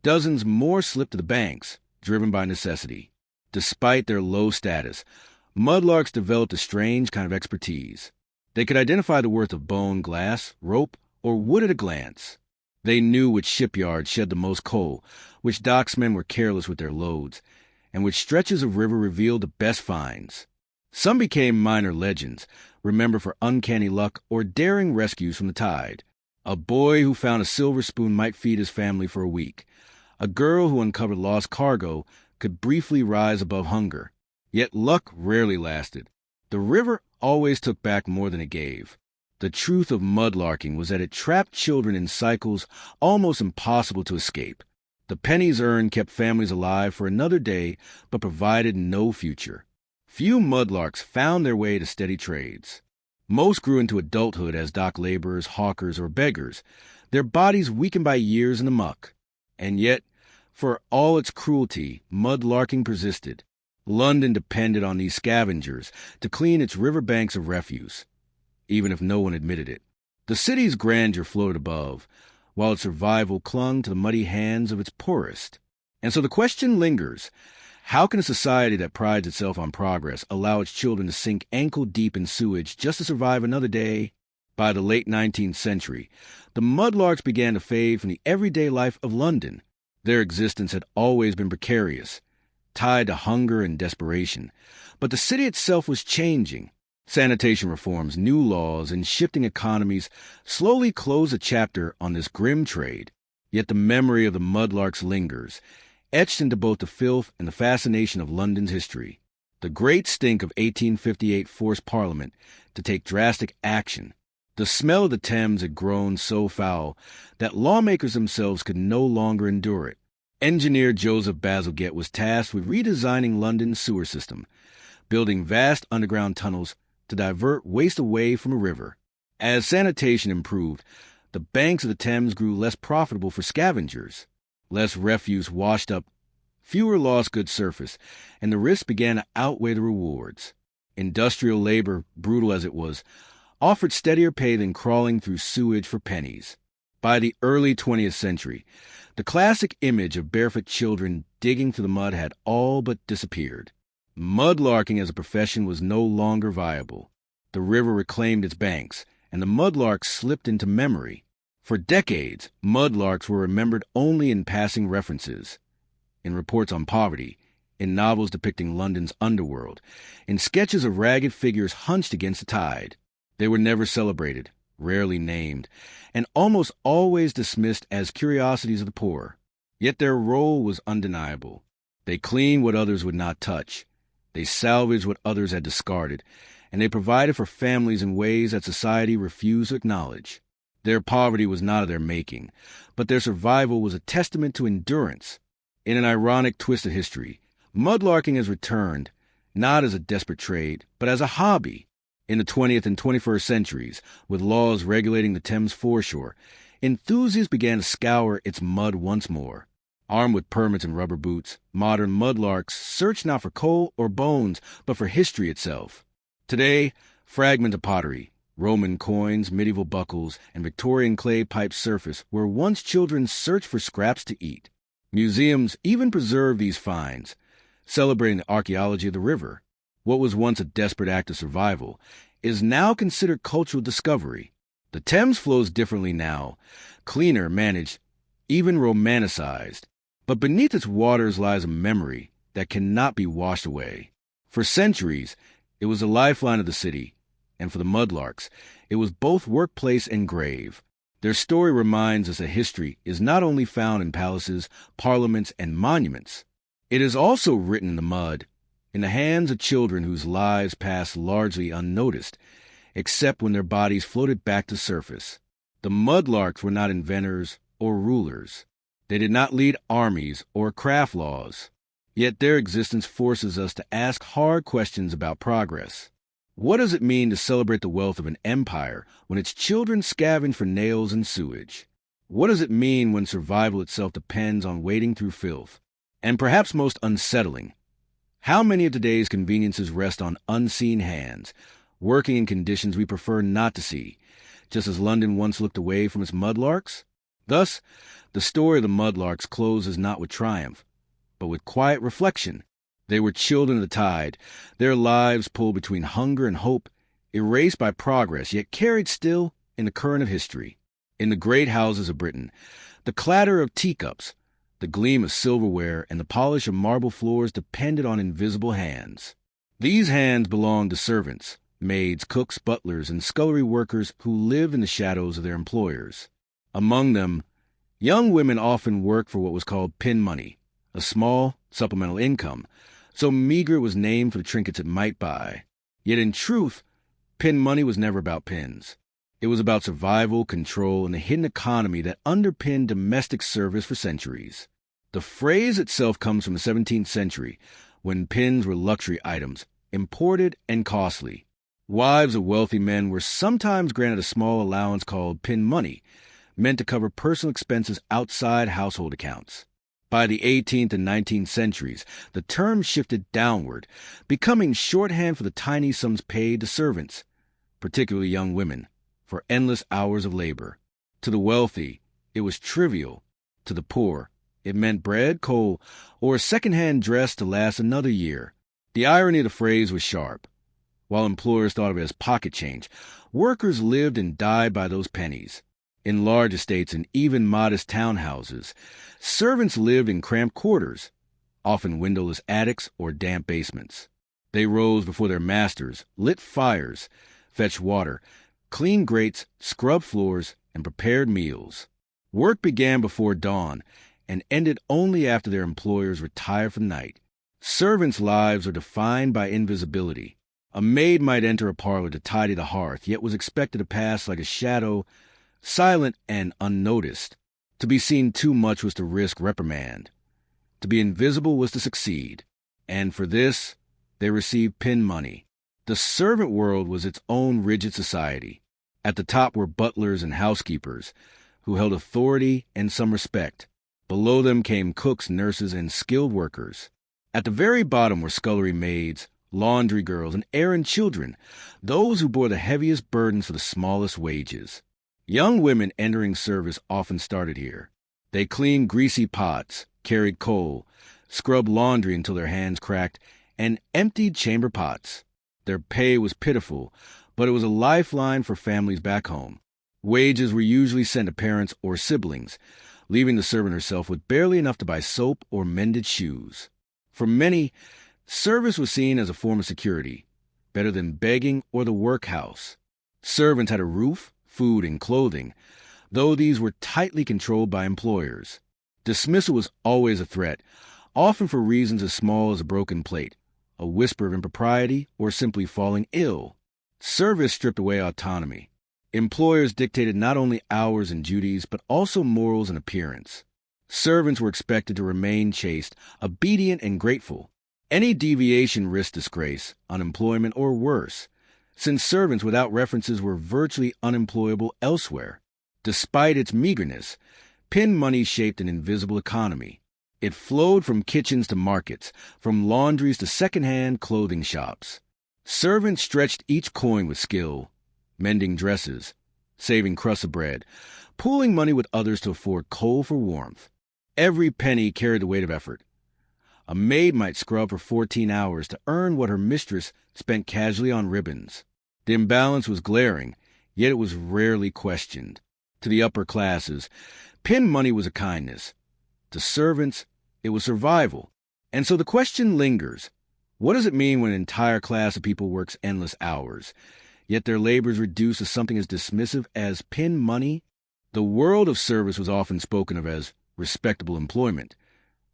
Speaker 1: dozens more slipped to the banks, driven by necessity. Despite their low status, mudlarks developed a strange kind of expertise. They could identify the worth of bone, glass, rope, or wood at a glance. They knew which shipyards shed the most coal, which docksmen were careless with their loads, and which stretches of river revealed the best finds. Some became minor legends, remembered for uncanny luck or daring rescues from the tide. A boy who found a silver spoon might feed his family for a week. A girl who uncovered lost cargo could briefly rise above hunger. Yet luck rarely lasted. The river always took back more than it gave. The truth of mudlarking was that it trapped children in cycles almost impossible to escape. The pennies earned kept families alive for another day, but provided no future. Few mudlarks found their way to steady trades. Most grew into adulthood as dock laborers, hawkers, or beggars, their bodies weakened by years in the muck. And yet, for all its cruelty, mudlarking persisted. London depended on these scavengers to clean its riverbanks of refuse, even if no one admitted it. The city's grandeur floated above, while its survival clung to the muddy hands of its poorest. And so the question lingers, how can a society that prides itself on progress allow its children to sink ankle-deep in sewage just to survive another day? By the late 19th century, the mudlarks began to fade from the everyday life of London. Their existence had always been precarious, tied to hunger and desperation. But the city itself was changing. Sanitation reforms, new laws, and shifting economies slowly closed a chapter on this grim trade. Yet the memory of the mudlarks lingers, etched into both the filth and the fascination of London's history. The Great Stink of 1858 forced Parliament to take drastic action. The smell of the Thames had grown so foul that lawmakers themselves could no longer endure it. Engineer Joseph Bazalgette was tasked with redesigning London's sewer system, building vast underground tunnels to divert waste away from a river. As sanitation improved, the banks of the Thames grew less profitable for scavengers. Less refuse washed up, fewer lost good surface, and the risks began to outweigh the rewards. Industrial labor, brutal as it was, offered steadier pay than crawling through sewage for pennies. By the early 20th century, the classic image of barefoot children digging through the mud had all but disappeared. Mudlarking as a profession was no longer viable. The river reclaimed its banks, and the mudlarks slipped into memory. For decades, mudlarks were remembered only in passing references, in reports on poverty, in novels depicting London's underworld, in sketches of ragged figures hunched against the tide. They were never celebrated, rarely named, and almost always dismissed as curiosities of the poor. Yet their role was undeniable. They cleaned what others would not touch. They salvaged what others had discarded, and they provided for families in ways that society refused to acknowledge. Their poverty was not of their making, but their survival was a testament to endurance. In an ironic twist of history, mudlarking has returned, not as a desperate trade, but as a hobby. In the 20th and 21st centuries, with laws regulating the Thames foreshore, enthusiasts began to scour its mud once more. Armed with permits and rubber boots, modern mudlarks search not for coal or bones, but for history itself. Today, fragments of pottery, Roman coins, medieval buckles, and Victorian clay pipes surface where once children searched for scraps to eat. Museums even preserve these finds, celebrating the archaeology of the river. What was once a desperate act of survival is now considered cultural discovery. The Thames flows differently now, cleaner, managed, even romanticized. But beneath its waters lies a memory that cannot be washed away. For centuries, it was the lifeline of the city, and for the mudlarks, it was both workplace and grave. Their story reminds us that history is not only found in palaces, parliaments, and monuments. It is also written in the mud, in the hands of children whose lives passed largely unnoticed, except when their bodies floated back to surface. The mudlarks were not inventors or rulers. They did not lead armies or craft laws. Yet their existence forces us to ask hard questions about progress. What does it mean to celebrate the wealth of an empire when its children scavenge for nails and sewage? What does it mean when survival itself depends on wading through filth? And perhaps most unsettling, how many of today's conveniences rest on unseen hands, working in conditions we prefer not to see, just as London once looked away from its mudlarks? Thus, the story of the mudlarks closes not with triumph, but with quiet reflection. They were children of the tide, their lives pulled between hunger and hope, erased by progress, yet carried still in the current of history. In the great houses of Britain, the clatter of teacups, the gleam of silverware, and the polish of marble floors depended on invisible hands. These hands belonged to servants, maids, cooks, butlers, and scullery workers who lived in the shadows of their employers. Among them, young women often worked for what was called pin money, a small supplemental income, so meager it was named for the trinkets it might buy. Yet in truth, pin money was never about pins. It was about survival, control, and the hidden economy that underpinned domestic service for centuries. The phrase itself comes from the 17th century, when pins were luxury items, imported and costly. Wives of wealthy men were sometimes granted a small allowance called pin money, meant to cover personal expenses outside household accounts. By the 18th and 19th centuries, the term shifted downward, becoming shorthand for the tiny sums paid to servants, particularly young women, for endless hours of labor. To the wealthy, it was trivial. To the poor, it meant bread, coal, or a second-hand dress to last another year. The irony of the phrase was sharp. While employers thought of it as pocket change, workers lived and died by those pennies. In large estates and even modest townhouses, servants lived in cramped quarters, often windowless attics or damp basements. They rose before their masters, lit fires, fetched water, cleaned grates, scrubbed floors, and prepared meals. Work began before dawn and ended only after their employers retired for the night. Servants' lives are defined by invisibility. A maid might enter a parlor to tidy the hearth, yet was expected to pass like a shadow, silent and unnoticed. To be seen too much was to risk reprimand. To be invisible was to succeed. And for this, they received pin money. The servant world was its own rigid society. At the top were butlers and housekeepers, who held authority and some respect. Below them came cooks, nurses, and skilled workers. At the very bottom were scullery maids, laundry girls, and errand children, those who bore the heaviest burdens for the smallest wages. Young women entering service often started here. They cleaned greasy pots, carried coal, scrubbed laundry until their hands cracked, and emptied chamber pots. Their pay was pitiful, but it was a lifeline for families back home. Wages were usually sent to parents or siblings, leaving the servant herself with barely enough to buy soap or mended shoes. For many, service was seen as a form of security, better than begging or the workhouse. Servants had a roof, food, and clothing, though these were tightly controlled by employers. Dismissal was always a threat, often for reasons as small as a broken plate, a whisper of impropriety, or simply falling ill. Service stripped away autonomy. Employers dictated not only hours and duties, but also morals and appearance. Servants were expected to remain chaste, obedient, and grateful. Any deviation risked disgrace, unemployment, or worse, since servants without references were virtually unemployable elsewhere. Despite its meagerness, pin money shaped an invisible economy. It flowed from kitchens to markets, from laundries to second-hand clothing shops. Servants stretched each coin with skill, mending dresses, saving crusts of bread, pooling money with others to afford coal for warmth. Every penny carried the weight of effort. A maid might scrub for 14 hours to earn what her mistress spent casually on ribbons. The imbalance was glaring, yet it was rarely questioned. To the upper classes, pin money was a kindness. To servants, it was survival. And so the question lingers. What does it mean when an entire class of people works endless hours, yet their labor is reduced to something as dismissive as pin money? The world of service was often spoken of as respectable employment,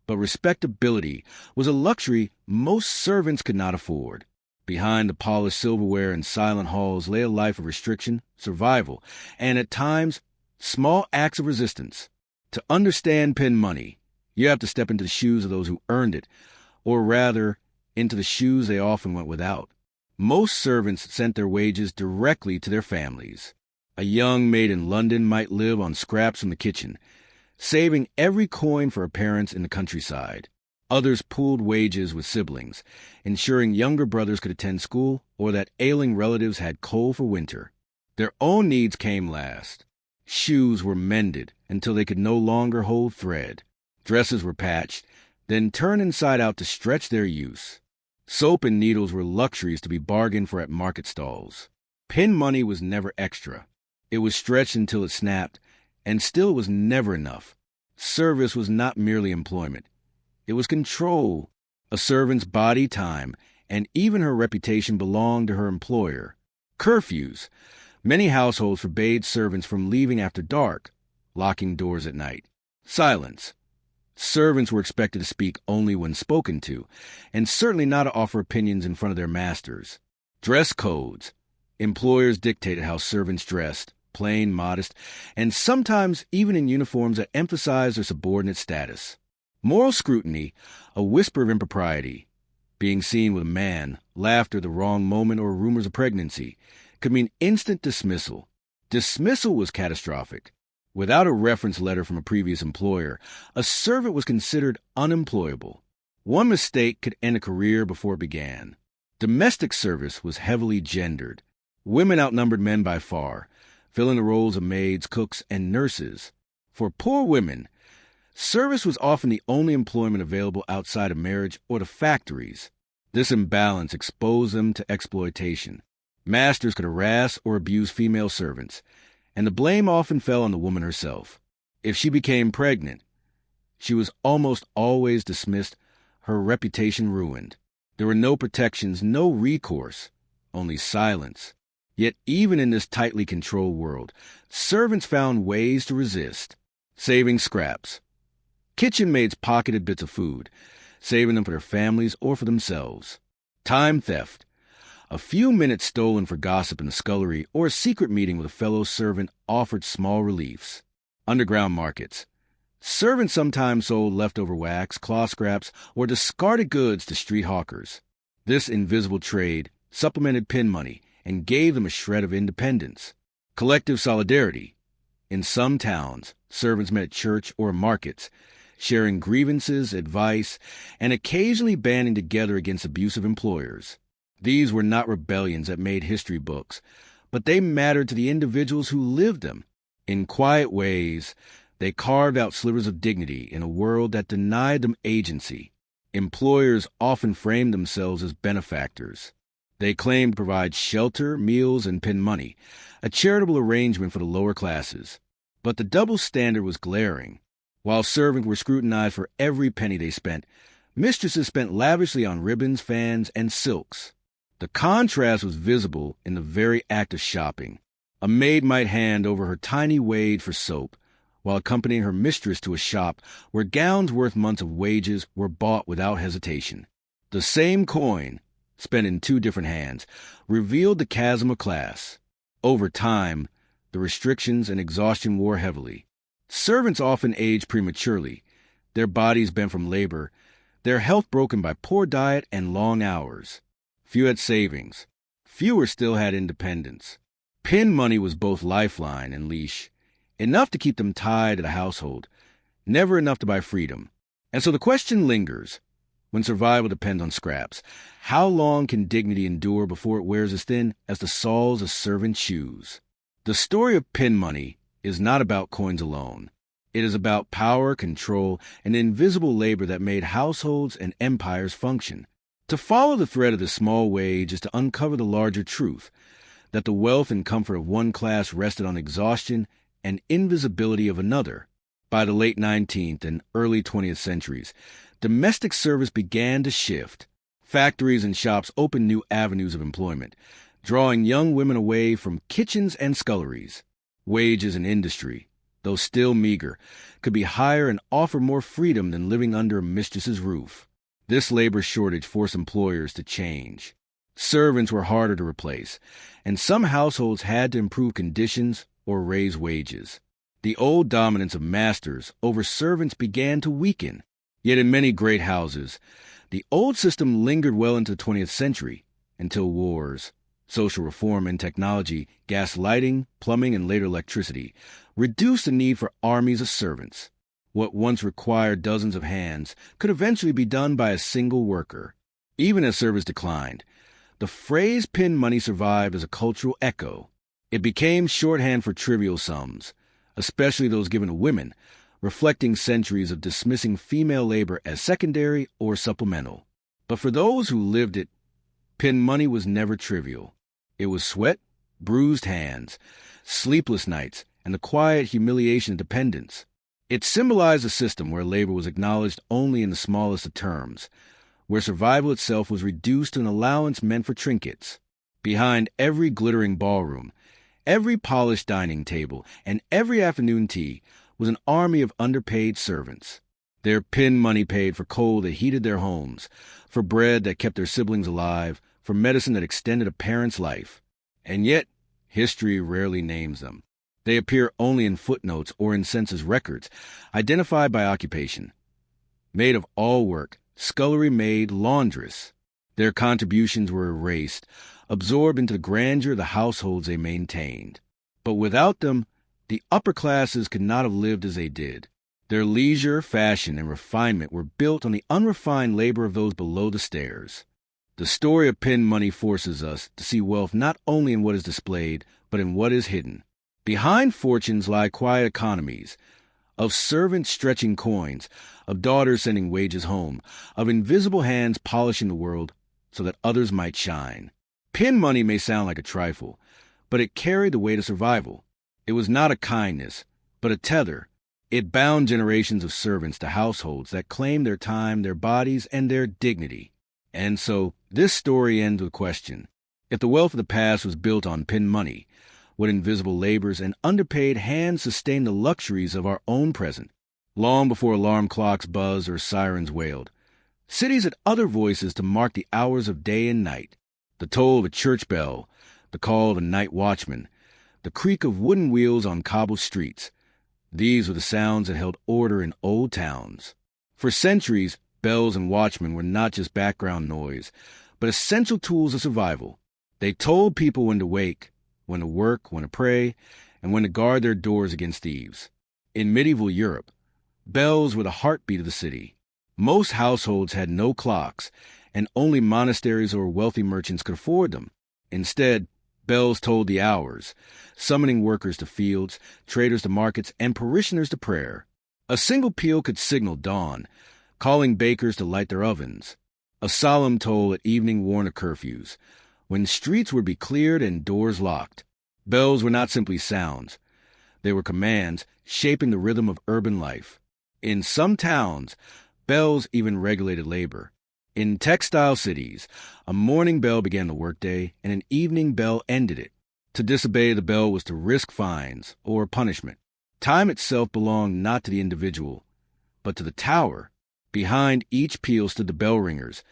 Speaker 1: but respectability was a luxury most servants could not afford. Behind the polished silverware and silent halls lay a life of restriction, survival, and at times Small acts of resistance. To understand pin money, you have to step into the shoes of those who earned it, or rather, into the shoes they often went without. Most servants sent their wages directly to their families. A young maid in London might live on scraps from the kitchen, saving every coin for her parents in the countryside. Others pooled wages with siblings, ensuring younger brothers could attend school or that ailing relatives had coal for winter. Their own needs came last. Shoes were mended until they could no longer hold thread. Dresses were patched, then turned inside out to stretch their use. Soap and needles were luxuries to be bargained for at market stalls. Pin money was never extra. It was stretched until it snapped, and still it was never enough. Service was not merely employment. It was control. A servant's body, time, and even her reputation belonged to her employer. Curfews. Many households forbade servants from leaving after dark, locking doors at night. Silence. Servants were expected to speak only when spoken to, and certainly not to offer opinions in front of their masters. Dress codes. Employers dictated how servants dressed, plain, modest, and sometimes even in uniforms that emphasized their subordinate status. Moral scrutiny, a whisper of impropriety. Being seen with a man, laughter at the wrong moment, or rumors of pregnancy could mean instant dismissal. Dismissal was catastrophic. Without a reference letter from a previous employer, a servant was considered unemployable. One mistake could end a career before it began. Domestic service was heavily gendered. Women outnumbered men by far, filling the roles of maids, cooks, and nurses. For poor women, service was often the only employment available outside of marriage or the factories. This imbalance exposed them to exploitation. Masters could harass or abuse female servants, and the blame often fell on the woman herself. If she became pregnant, she was almost always dismissed, her reputation ruined. There were no protections, no recourse, only silence. Yet even in this tightly controlled world, servants found ways to resist. Saving scraps. Kitchen maids pocketed bits of food, saving them for their families or for themselves. Time theft. A few minutes stolen for gossip in the scullery or a secret meeting with a fellow servant offered small reliefs. Underground markets. Servants sometimes sold leftover wax, cloth scraps, or discarded goods to street hawkers. This invisible trade supplemented pin money and gave them a shred of independence. Collective solidarity. In some towns, servants met at church or markets, sharing grievances, advice, and occasionally banding together against abusive employers. These were not rebellions that made history books, but they mattered to the individuals who lived them. In quiet ways, they carved out slivers of dignity in a world that denied them agency. Employers often framed themselves as benefactors. They claimed to provide shelter, meals, and pin money, a charitable arrangement for the lower classes. But the double standard was glaring. While servants were scrutinized for every penny they spent, mistresses spent lavishly on ribbons, fans, and silks. The contrast was visible in the very act of shopping. A maid might hand over her tiny wage for soap, while accompanying her mistress to a shop where gowns worth months of wages were bought without hesitation. The same coin, spent in two different hands, revealed the chasm of class. Over time, the restrictions and exhaustion wore heavily. Servants often aged prematurely, their bodies bent from labor, their health broken by poor diet and long hours. Few had savings. Fewer still had independence. Pin money was both lifeline and leash, enough to keep them tied to the household, never enough to buy freedom. And so the question lingers, when survival depends on scraps, how long can dignity endure before it wears as thin as the soles of servant shoes? The story of pin money is not about coins alone. It is about power, control, and invisible labor that made households and empires function. To follow the thread of the small wage is to uncover the larger truth, that the wealth and comfort of one class rested on exhaustion and invisibility of another. By the late 19th and early 20th centuries, domestic service began to shift. Factories and shops opened new avenues of employment, drawing young women away from kitchens and sculleries. Wages in industry, though still meager, could be higher and offer more freedom than living under a mistress's roof. This labor shortage forced employers to change. Servants were harder to replace, and some households had to improve conditions or raise wages. The old dominance of masters over servants began to weaken. Yet in many great houses, the old system lingered well into the 20th century, until wars, social reform and technology, gas lighting, plumbing, and later electricity, reduced the need for armies of servants. What once required dozens of hands could eventually be done by a single worker. Even as service declined, the phrase pin money survived as a cultural echo. It became shorthand for trivial sums, especially those given to women, reflecting centuries of dismissing female labor as secondary or supplemental. But for those who lived it, pin money was never trivial. It was sweat, bruised hands, sleepless nights, and the quiet humiliation of dependence. It symbolized a system where labor was acknowledged only in the smallest of terms, where survival itself was reduced to an allowance meant for trinkets. Behind every glittering ballroom, every polished dining table, and every afternoon tea was an army of underpaid servants. Their pin money paid for coal that heated their homes, for bread that kept their siblings alive, for medicine that extended a parent's life. And yet, history rarely names them. They appear only in footnotes or in census records, identified by occupation. Maid of all work, scullery maid, laundress. Their contributions were erased, absorbed into the grandeur of the households they maintained. But without them, the upper classes could not have lived as they did. Their leisure, fashion, and refinement were built on the unrefined labor of those below the stairs. The story of pin money forces us to see wealth not only in what is displayed, but in what is hidden. Behind fortunes lie quiet economies, of servants stretching coins, of daughters sending wages home, of invisible hands polishing the world so that others might shine. Pin money may sound like a trifle, but it carried the weight of survival. It was not a kindness, but a tether. It bound generations of servants to households that claimed their time, their bodies, and their dignity. And so, this story ends with a question. If the wealth of the past was built on pin money, what invisible labors and underpaid hands sustain the luxuries of our own present? Long before alarm clocks buzzed or sirens wailed, cities had other voices to mark the hours of day and night. The toll of a church bell, the call of a night watchman, the creak of wooden wheels on cobbled streets. These were the sounds that held order in old towns. For centuries, bells and watchmen were not just background noise, but essential tools of survival. They told people when to wake, when to work, when to pray, and when to guard their doors against thieves. In medieval Europe, bells were the heartbeat of the city. Most households had no clocks, and only monasteries or wealthy merchants could afford them. Instead, bells told the hours, summoning workers to fields, traders to markets, and parishioners to prayer. A single peal could signal dawn, calling bakers to light their ovens. A solemn toll at evening warned of curfews, when streets would be cleared and doors locked. Bells were not simply sounds. They were commands shaping the rhythm of urban life. In some towns, bells even regulated labor. In textile cities, a morning bell began the workday and an evening bell ended it. To disobey the bell was to risk fines or punishment. Time itself belonged not to the individual, but to the tower. Behind each peal stood the bell ringers,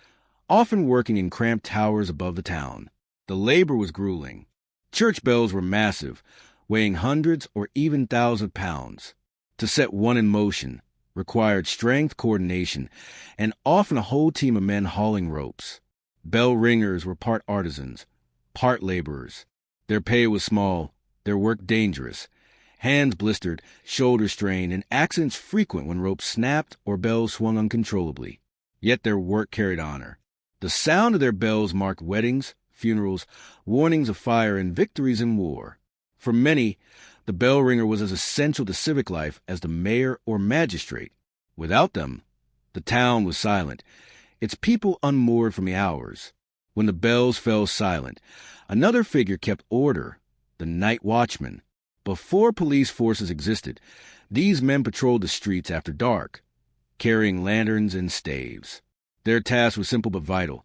Speaker 1: often working in cramped towers above the town. The labor was grueling. Church bells were massive, weighing hundreds or even thousands of pounds. To set one in motion required strength, coordination, and often a whole team of men hauling ropes. Bell ringers were part artisans, part laborers. Their pay was small, their work dangerous. Hands blistered, shoulders strained, and accidents frequent when ropes snapped or bells swung uncontrollably. Yet their work carried honor. The sound of their bells marked weddings, funerals, warnings of fire, and victories in war. For many, the bell ringer was as essential to civic life as the mayor or magistrate. Without them, the town was silent, its people unmoored from the hours. When the bells fell silent, another figure kept order, the night watchman. Before police forces existed, these men patrolled the streets after dark, carrying lanterns and staves. Their task was simple but vital: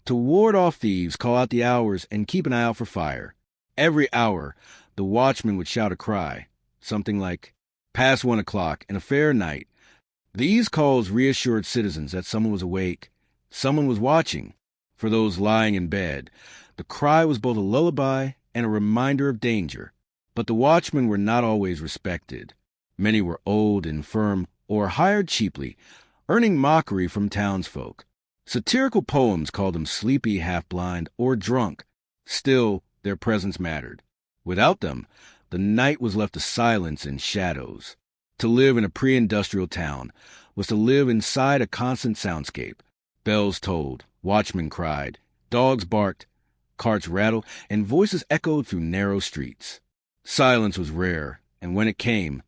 Speaker 1: to ward off thieves, call out the hours, and keep an eye out for fire. Every hour, the watchman would shout a cry, something like, "Past 1 o'clock, and a fair night." These calls reassured citizens that someone was awake, someone was watching. For those lying in bed, the cry was both a lullaby and a reminder of danger. But the watchmen were not always respected. Many were old, infirm, or hired cheaply, earning mockery from townsfolk. Satirical poems called them sleepy, half-blind, or drunk. Still, their presence mattered. Without them, the night was left to silence and shadows. To live in a pre-industrial town was to live inside a constant soundscape. Bells tolled, watchmen cried, dogs barked, carts rattled, and voices echoed through narrow streets. Silence was rare, and when it came,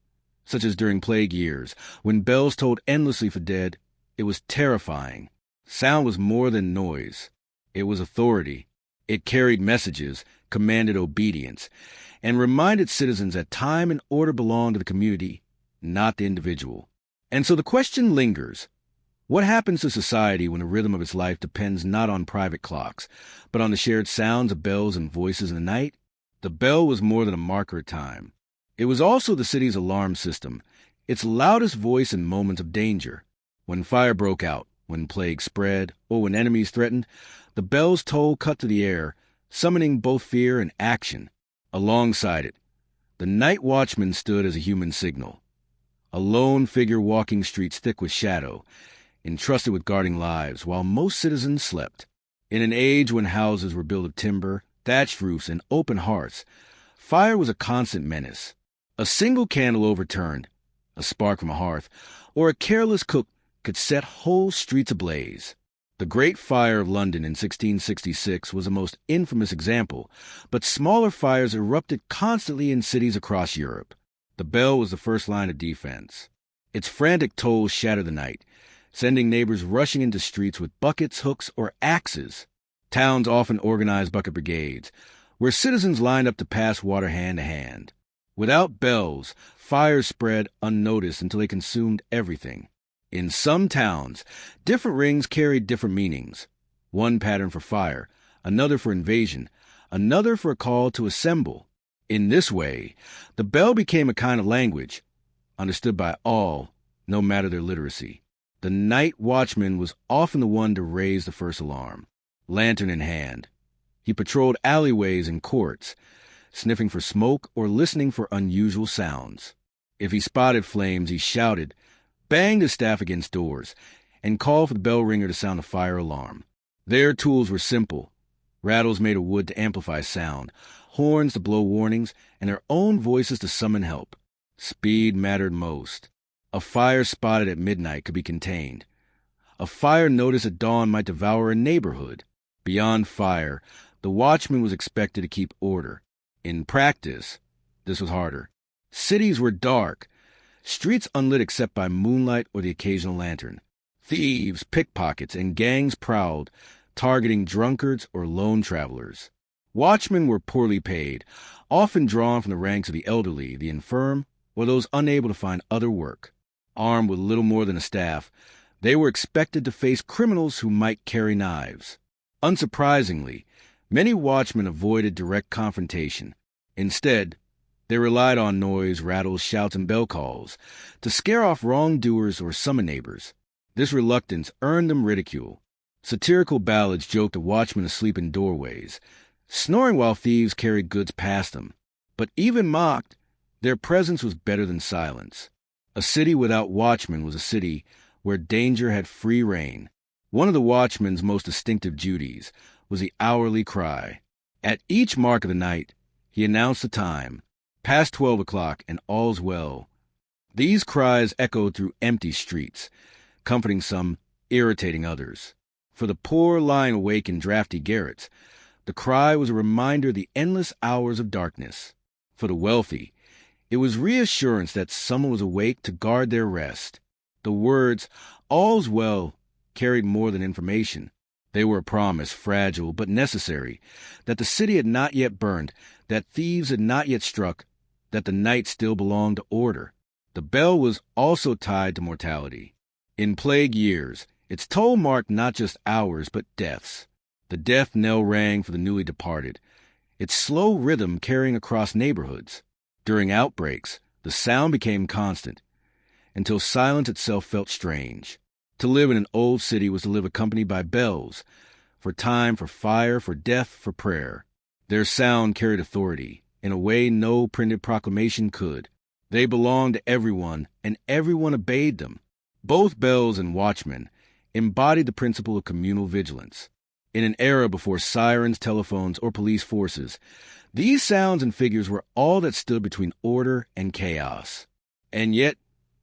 Speaker 1: such as during plague years, when bells tolled endlessly for dead, it was terrifying. Sound was more than noise. It was authority. It carried messages, commanded obedience, and reminded citizens that time and order belonged to the community, not the individual. And so the question lingers. What happens to society when the rhythm of its life depends not on private clocks, but on the shared sounds of bells and voices in the night? The bell was more than a marker of time. It was also the city's alarm system, its loudest voice in moments of danger. When fire broke out, when plague spread, or when enemies threatened, the bell's toll cut to the air, summoning both fear and action. Alongside it, the night watchman stood as a human signal, a lone figure walking streets thick with shadow, entrusted with guarding lives while most citizens slept. In an age when houses were built of timber, thatched roofs, and open hearths, fire was a constant menace. A single candle overturned, a spark from a hearth, or a careless cook could set whole streets ablaze. The Great Fire of London in 1666 was a most infamous example, but smaller fires erupted constantly in cities across Europe. The bell was the first line of defense. Its frantic toll shattered the night, sending neighbors rushing into streets with buckets, hooks, or axes. Towns often organized bucket brigades, where citizens lined up to pass water hand to hand. Without bells, fires spread unnoticed until they consumed everything. In some towns, different rings carried different meanings. One pattern for fire, another for invasion, another for a call to assemble. In this way, the bell became a kind of language, understood by all, no matter their literacy. The night watchman was often the one to raise the first alarm, lantern in hand. He patrolled alleyways and courts, sniffing for smoke or listening for unusual sounds. If he spotted flames, he shouted, banged his staff against doors, and called for the bell ringer to sound a fire alarm. Their tools were simple: rattles made of wood to amplify sound, horns to blow warnings, and their own voices to summon help. Speed mattered most. A fire spotted at midnight could be contained. A fire noticed at dawn might devour a neighborhood. Beyond fire, the watchman was expected to keep order. In practice, this was harder. Cities were dark, streets unlit except by moonlight or the occasional lantern. Thieves, pickpockets, and gangs prowled, targeting drunkards or lone travelers. Watchmen were poorly paid, often drawn from the ranks of the elderly, the infirm, or those unable to find other work. Armed with little more than a staff, they were expected to face criminals who might carry knives. Unsurprisingly, many watchmen avoided direct confrontation. Instead, they relied on noise, rattles, shouts, and bell calls to scare off wrongdoers or summon neighbors. This reluctance earned them ridicule. Satirical ballads joked of watchmen asleep in doorways, snoring while thieves carried goods past them. But even mocked, their presence was better than silence. A city without watchmen was a city where danger had free reign. One of the watchman's most distinctive duties was the hourly cry. At each mark of the night, he announced the time, past 12 o'clock, and all's well. These cries echoed through empty streets, comforting some, irritating others. For the poor lying awake in drafty garrets, the cry was a reminder of the endless hours of darkness. For the wealthy, it was reassurance that someone was awake to guard their rest. The words, all's well, carried more than information. They were a promise, fragile but necessary, that the city had not yet burned, that thieves had not yet struck, that the night still belonged to order. The bell was also tied to mortality. In plague years, its toll marked not just hours but deaths. The death knell rang for the newly departed, its slow rhythm carrying across neighborhoods. During outbreaks, the sound became constant, until silence itself felt strange. To live in an old city was to live accompanied by bells, for time, for fire, for death, for prayer. Their sound carried authority, in a way no printed proclamation could. They belonged to everyone, and everyone obeyed them. Both bells and watchmen embodied the principle of communal vigilance. In an era before sirens, telephones, or police forces, these sounds and figures were all that stood between order and chaos. And yet,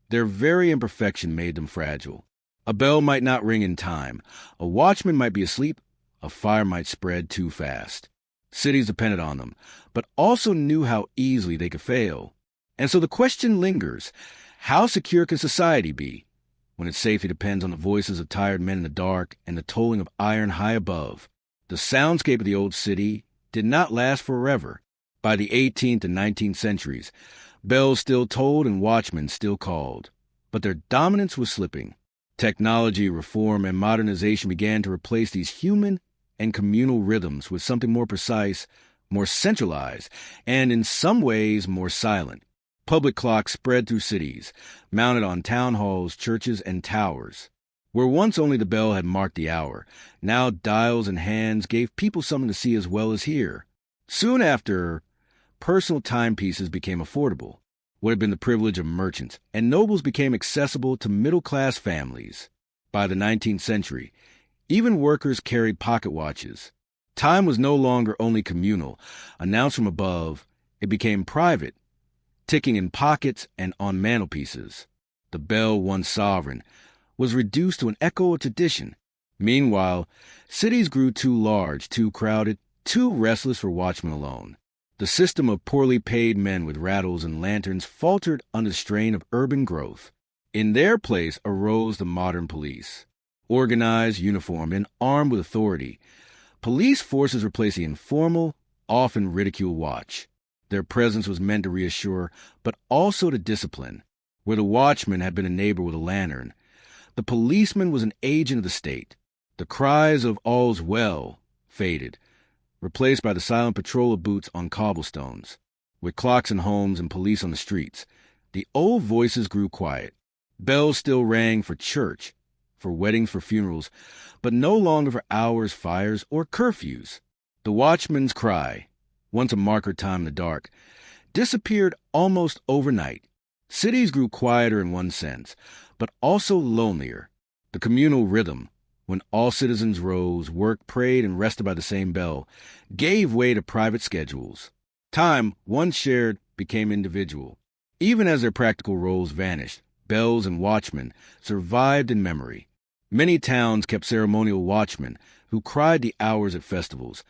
Speaker 1: their very imperfection made them fragile. A bell might not ring in time, a watchman might be asleep, a fire might spread too fast. Cities depended on them, but also knew how easily they could fail. And so the question lingers, how secure can society be when its safety depends on the voices of tired men in the dark and the tolling of iron high above? The soundscape of the old city did not last forever. By the 18th and 19th centuries, bells still tolled and watchmen still called. But their dominance was slipping. Technology, reform, and modernization began to replace these human and communal rhythms with something more precise, more centralized, and in some ways more silent. Public clocks spread through cities, mounted on town halls, churches, and towers. Where once only the bell had marked the hour, now dials and hands gave people something to see as well as hear. Soon after, personal timepieces became affordable. What had been the privilege of merchants and nobles became accessible to middle-class families. By the 19th century, even workers carried pocket watches. Time was no longer only communal, announced from above. It became private, ticking in pockets and on mantelpieces. The bell, once sovereign, was reduced to an echo of tradition. Meanwhile, cities grew too large, too crowded, too restless for watchmen alone. The system of poorly paid men with rattles and lanterns faltered under the strain of urban growth. In their place arose the modern police. Organized, uniformed, and armed with authority, police forces replaced the informal, often ridiculed watch. Their presence was meant to reassure, but also to discipline. Where the watchman had been a neighbor with a lantern, the policeman was an agent of the state. The cries of "all's well" faded, replaced by the silent patrol of boots on cobblestones. With clocks in homes and police on the streets, the old voices grew quiet. Bells still rang for church, for weddings, for funerals, but no longer for hours, fires, or curfews. The watchman's cry, once a marker time in the dark, disappeared almost overnight. Cities grew quieter in one sense, but also lonelier. The communal rhythm, when all citizens rose, worked, prayed, and rested by the same bell, gave way to private schedules. Time, once shared, became individual. Even as their practical roles vanished, bells and watchmen survived in memory. Many towns kept ceremonial watchmen who cried the hours at festivals,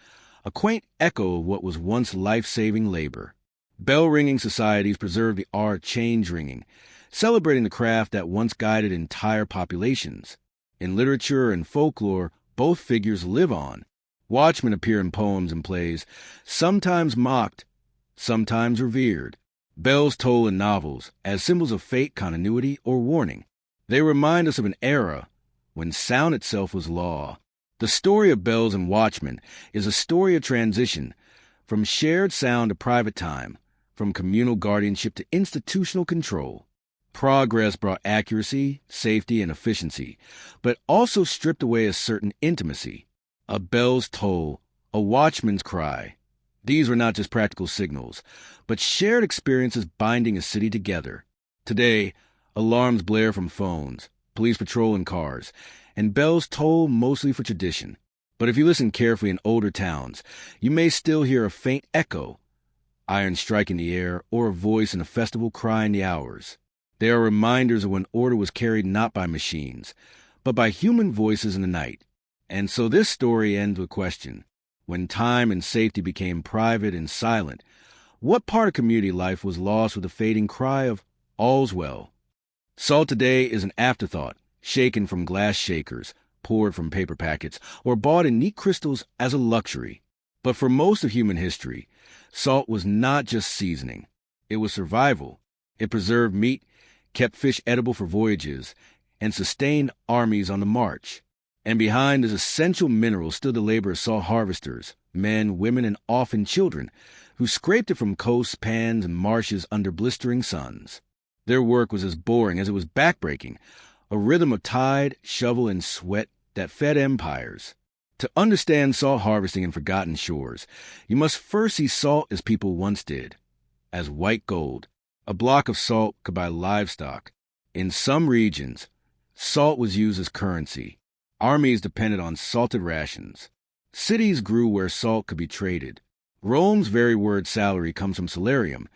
Speaker 1: a quaint echo of what was once life-saving labor. Bell-ringing societies preserved the art of change-ringing, celebrating the craft that once guided entire populations. In literature and folklore, both figures live on. Watchmen appear in poems and plays, sometimes mocked, sometimes revered. Bells toll in novels as symbols of fate, continuity, or warning. They remind us of an era when sound itself was law. The story of bells and watchmen is a story of transition, from shared sound to private time, from communal guardianship to institutional control. Progress brought accuracy, safety, and efficiency, but also stripped away a certain intimacy. A bell's toll, a watchman's cry. These were not just practical signals, but shared experiences binding a city together. Today, alarms blare from phones, police patrol in cars, and bells toll mostly for tradition. But if you listen carefully in older towns, you may still hear a faint echo, iron striking the air, or a voice in a festival crying the hours. They are reminders of when order was carried not by machines, but by human voices in the night. And so this story ends with a question. When time and safety became private and silent, what part of community life was lost with the fading cry of "all's well"? Salt today is an afterthought, shaken from glass shakers, poured from paper packets, or bought in neat crystals as a luxury. But for most of human history, salt was not just seasoning. It was survival. It preserved meat, kept fish edible for voyages, and sustained armies on the march. And behind this essential mineral stood the labor of salt harvesters, men, women, and often children, who scraped it from coasts, pans, and marshes under blistering suns. Their work was as boring as it was backbreaking, a rhythm of tide, shovel, and sweat that fed empires. To understand salt harvesting in forgotten shores, you must first see salt as people once did, as white gold, A block of salt could buy livestock. In some regions, salt was used as currency. Armies depended on salted rations. Cities grew where salt could be traded. Rome's very word salary comes from salarium,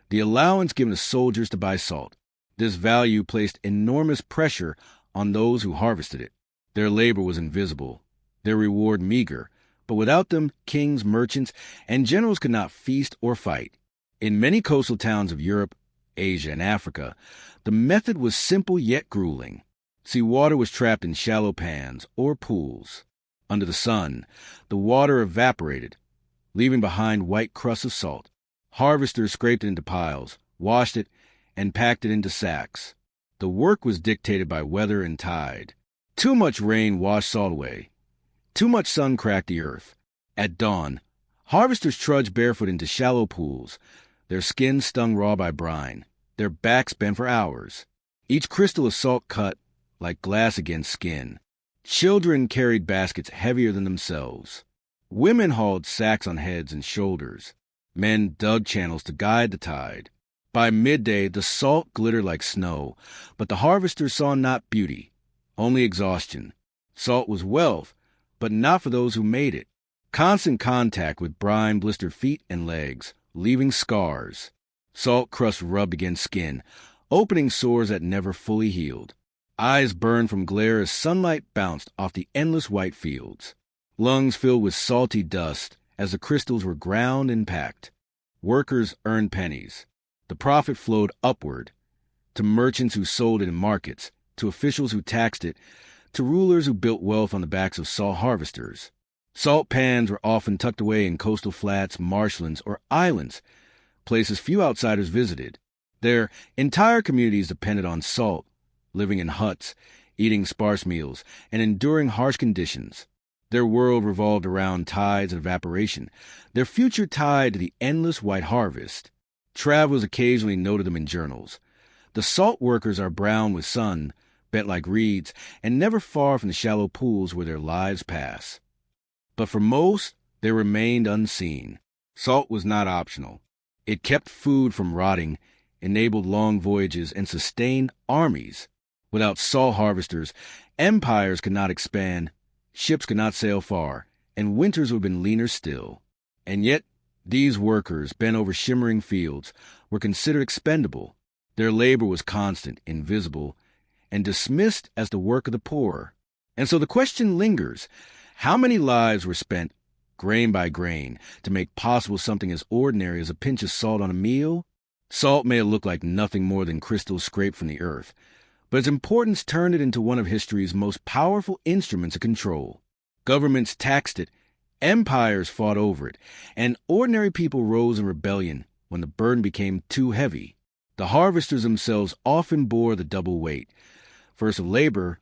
Speaker 1: the allowance given to soldiers to buy salt. This value placed enormous pressure on those who harvested it. Their labor was invisible, their reward meager, but without them, kings, merchants, and generals could not feast or fight. In many coastal towns of Europe, Asia, and Africa, the method was simple yet grueling. See, water was trapped in shallow pans or pools. Under the sun, the water evaporated, leaving behind white crusts of salt. Harvesters scraped it into piles, washed it, and packed it into sacks. The work was dictated by weather and tide. Too much rain washed salt away. Too much sun cracked the earth. At dawn, harvesters trudged barefoot into shallow pools, their skins stung raw by brine, their backs bent for hours. Each crystal of salt cut like glass against skin. Children carried baskets heavier than themselves. Women hauled sacks on heads and shoulders. Men dug channels to guide the tide. By midday, the salt glittered like snow, but the harvesters saw not beauty, only exhaustion. Salt was wealth, but not for those who made it. Constant contact with brine blistered feet and legs, leaving scars. Salt crust rubbed against skin, opening sores that never fully healed. Eyes burned from glare as sunlight bounced off the endless white fields. Lungs filled with salty dust as the crystals were ground and packed. Workers earned pennies. The profit flowed upward, to merchants who sold it in markets, to officials who taxed it, to rulers who built wealth on the backs of salt harvesters. Salt pans were often tucked away in coastal flats, marshlands, or islands, places few outsiders visited. Their entire communities depended on salt, living in huts, eating sparse meals, and enduring harsh conditions. Their world revolved around tides and evaporation, their future tied to the endless white harvest. Travelers occasionally noted them in journals. The salt workers are brown with sun, bent like reeds, and never far from the shallow pools where their lives pass. But for most, they remained unseen. Salt was not optional. It kept food from rotting, enabled long voyages, and sustained armies. Without salt harvesters, empires could not expand, ships could not sail far, and winters would have been leaner still. And yet, these workers, bent over shimmering fields, were considered expendable. Their labor was constant, invisible, and dismissed as the work of the poor. And so the question lingers, how many lives were spent, grain by grain, to make possible something as ordinary as a pinch of salt on a meal? Salt may have looked like nothing more than crystals scraped from the earth, but its importance turned it into one of history's most powerful instruments of control. Governments taxed it, empires fought over it, and ordinary people rose in rebellion when the burden became too heavy. The harvesters themselves often bore the double weight, first of labor,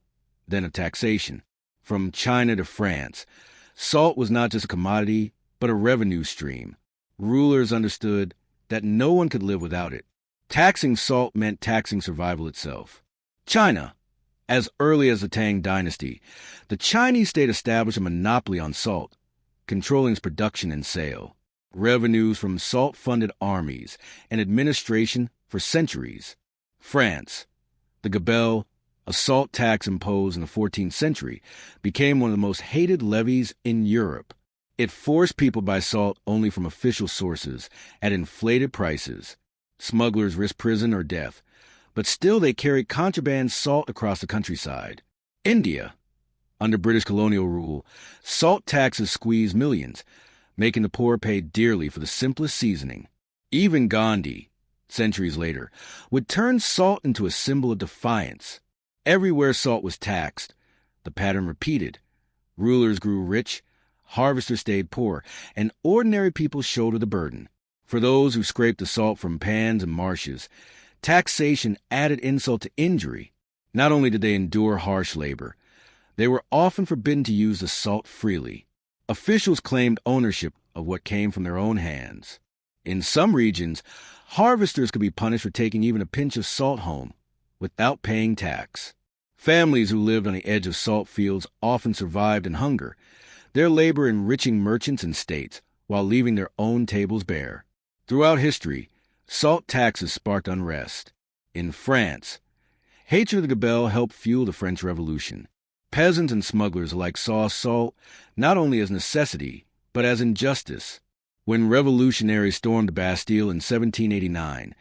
Speaker 1: then of taxation. From China to France, salt was not just a commodity, but a revenue stream. Rulers understood that no one could live without it. Taxing salt meant taxing survival itself. China. As early as the Tang dynasty, the Chinese state established a monopoly on salt, controlling its production and sale. Revenues from salt funded armies and administration for centuries. France. The gabelle, a salt tax imposed in the 14th century, became one of the most hated levies in Europe. It forced people to buy salt only from official sources at inflated prices. Smugglers risked prison or death, but still they carried contraband salt across the countryside. India. Under British colonial rule, salt taxes squeezed millions, making the poor pay dearly for the simplest seasoning. Even Gandhi, centuries later, would turn salt into a symbol of defiance. Everywhere salt was taxed, the pattern repeated. Rulers grew rich, harvesters stayed poor, and ordinary people shouldered the burden. For those who scraped the salt from pans and marshes, taxation added insult to injury. Not only did they endure harsh labor, they were often forbidden to use the salt freely. Officials claimed ownership of what came from their own hands. In some regions, harvesters could be punished for taking even a pinch of salt home without paying tax. Families who lived on the edge of salt fields often survived in hunger, their labor enriching merchants and states while leaving their own tables bare. Throughout history, Salt taxes sparked unrest. In France, hatred of the gabelle helped fuel the French Revolution. Peasants and smugglers alike saw salt not only as necessity, but as injustice. When revolutionaries stormed the Bastille in 1789,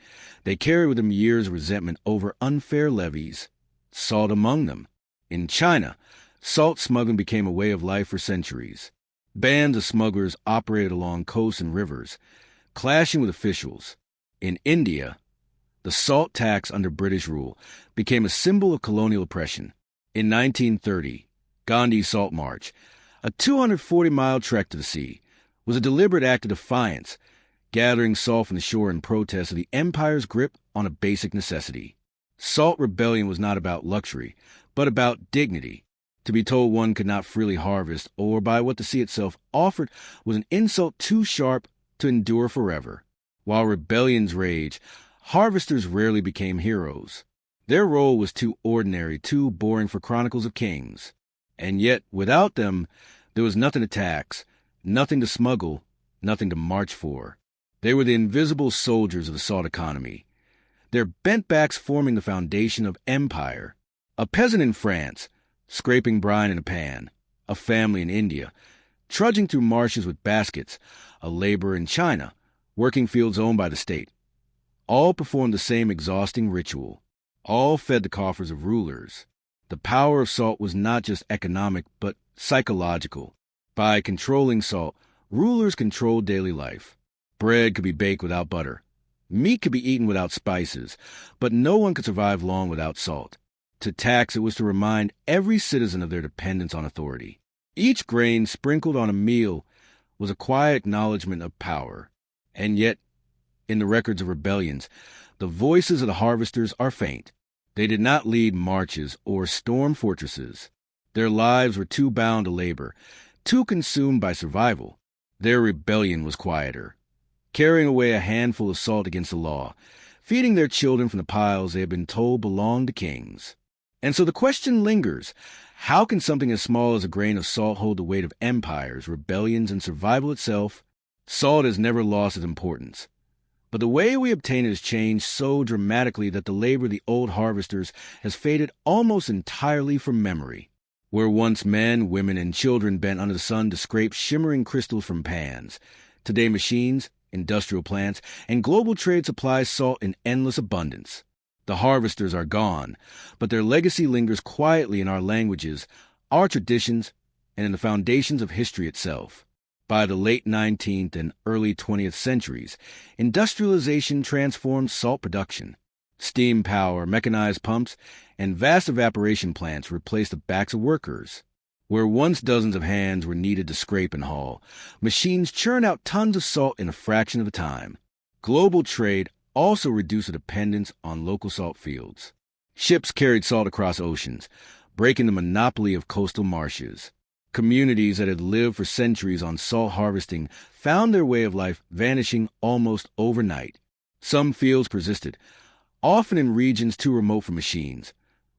Speaker 1: they carried with them years of resentment over unfair levies, salt among them. In China, salt smuggling became a way of life for centuries. Bands of smugglers operated along coasts and rivers, clashing with officials. In India, the salt tax under British rule became a symbol of colonial oppression. In 1930, Gandhi's Salt March, a 240-mile trek to the sea, was a deliberate act of defiance, gathering salt from the shore in protest of the empire's grip on a basic necessity. Salt rebellion was not about luxury, but about dignity. To be told one could not freely harvest or buy what the sea itself offered was an insult too sharp to endure forever. While rebellions raged, harvesters rarely became heroes. Their role was too ordinary, too boring for chronicles of kings. And yet, without them, there was nothing to tax, nothing to smuggle, nothing to march for. They were the invisible soldiers of the salt economy, their bent backs forming the foundation of empire. A peasant in France, scraping brine in a pan, a family in India, trudging through marshes with baskets, a laborer in China, working fields owned by the state. All performed the same exhausting ritual. All fed the coffers of rulers. The power of salt was not just economic, but psychological. By controlling salt, rulers controlled daily life. Bread could be baked without butter. Meat could be eaten without spices, but no one could survive long without salt. To tax it was to remind every citizen of their dependence on authority. Each grain sprinkled on a meal was a quiet acknowledgement of power. And yet, in the records of rebellions, the voices of the harvesters are faint. They did not lead marches or storm fortresses. Their lives were too bound to labor, too consumed by survival. Their rebellion was quieter, carrying away a handful of salt against the law, feeding their children from the piles they had been told belonged to kings. And so the question lingers, how can something as small as a grain of salt hold the weight of empires, rebellions, and survival itself? Salt has never lost its importance. But the way we obtain it has changed so dramatically that the labor of the old harvesters has faded almost entirely from memory. Where once men, women, and children bent under the sun to scrape shimmering crystals from pans, today machines, industrial plants, and global trade supply salt in endless abundance. The harvesters are gone, but their legacy lingers quietly in our languages, our traditions, and in the foundations of history itself. By the late 19th and early 20th centuries, industrialization transformed salt production. Steam power, mechanized pumps, and vast evaporation plants replaced the backs of workers. Where once dozens of hands were needed to scrape and haul, machines churn out tons of salt in a fraction of the time. Global trade also reduced the dependence on local salt fields. Ships carried salt across oceans, breaking the monopoly of coastal marshes. Communities that had lived for centuries on salt harvesting found their way of life vanishing almost overnight. Some fields persisted, often in regions too remote for machines,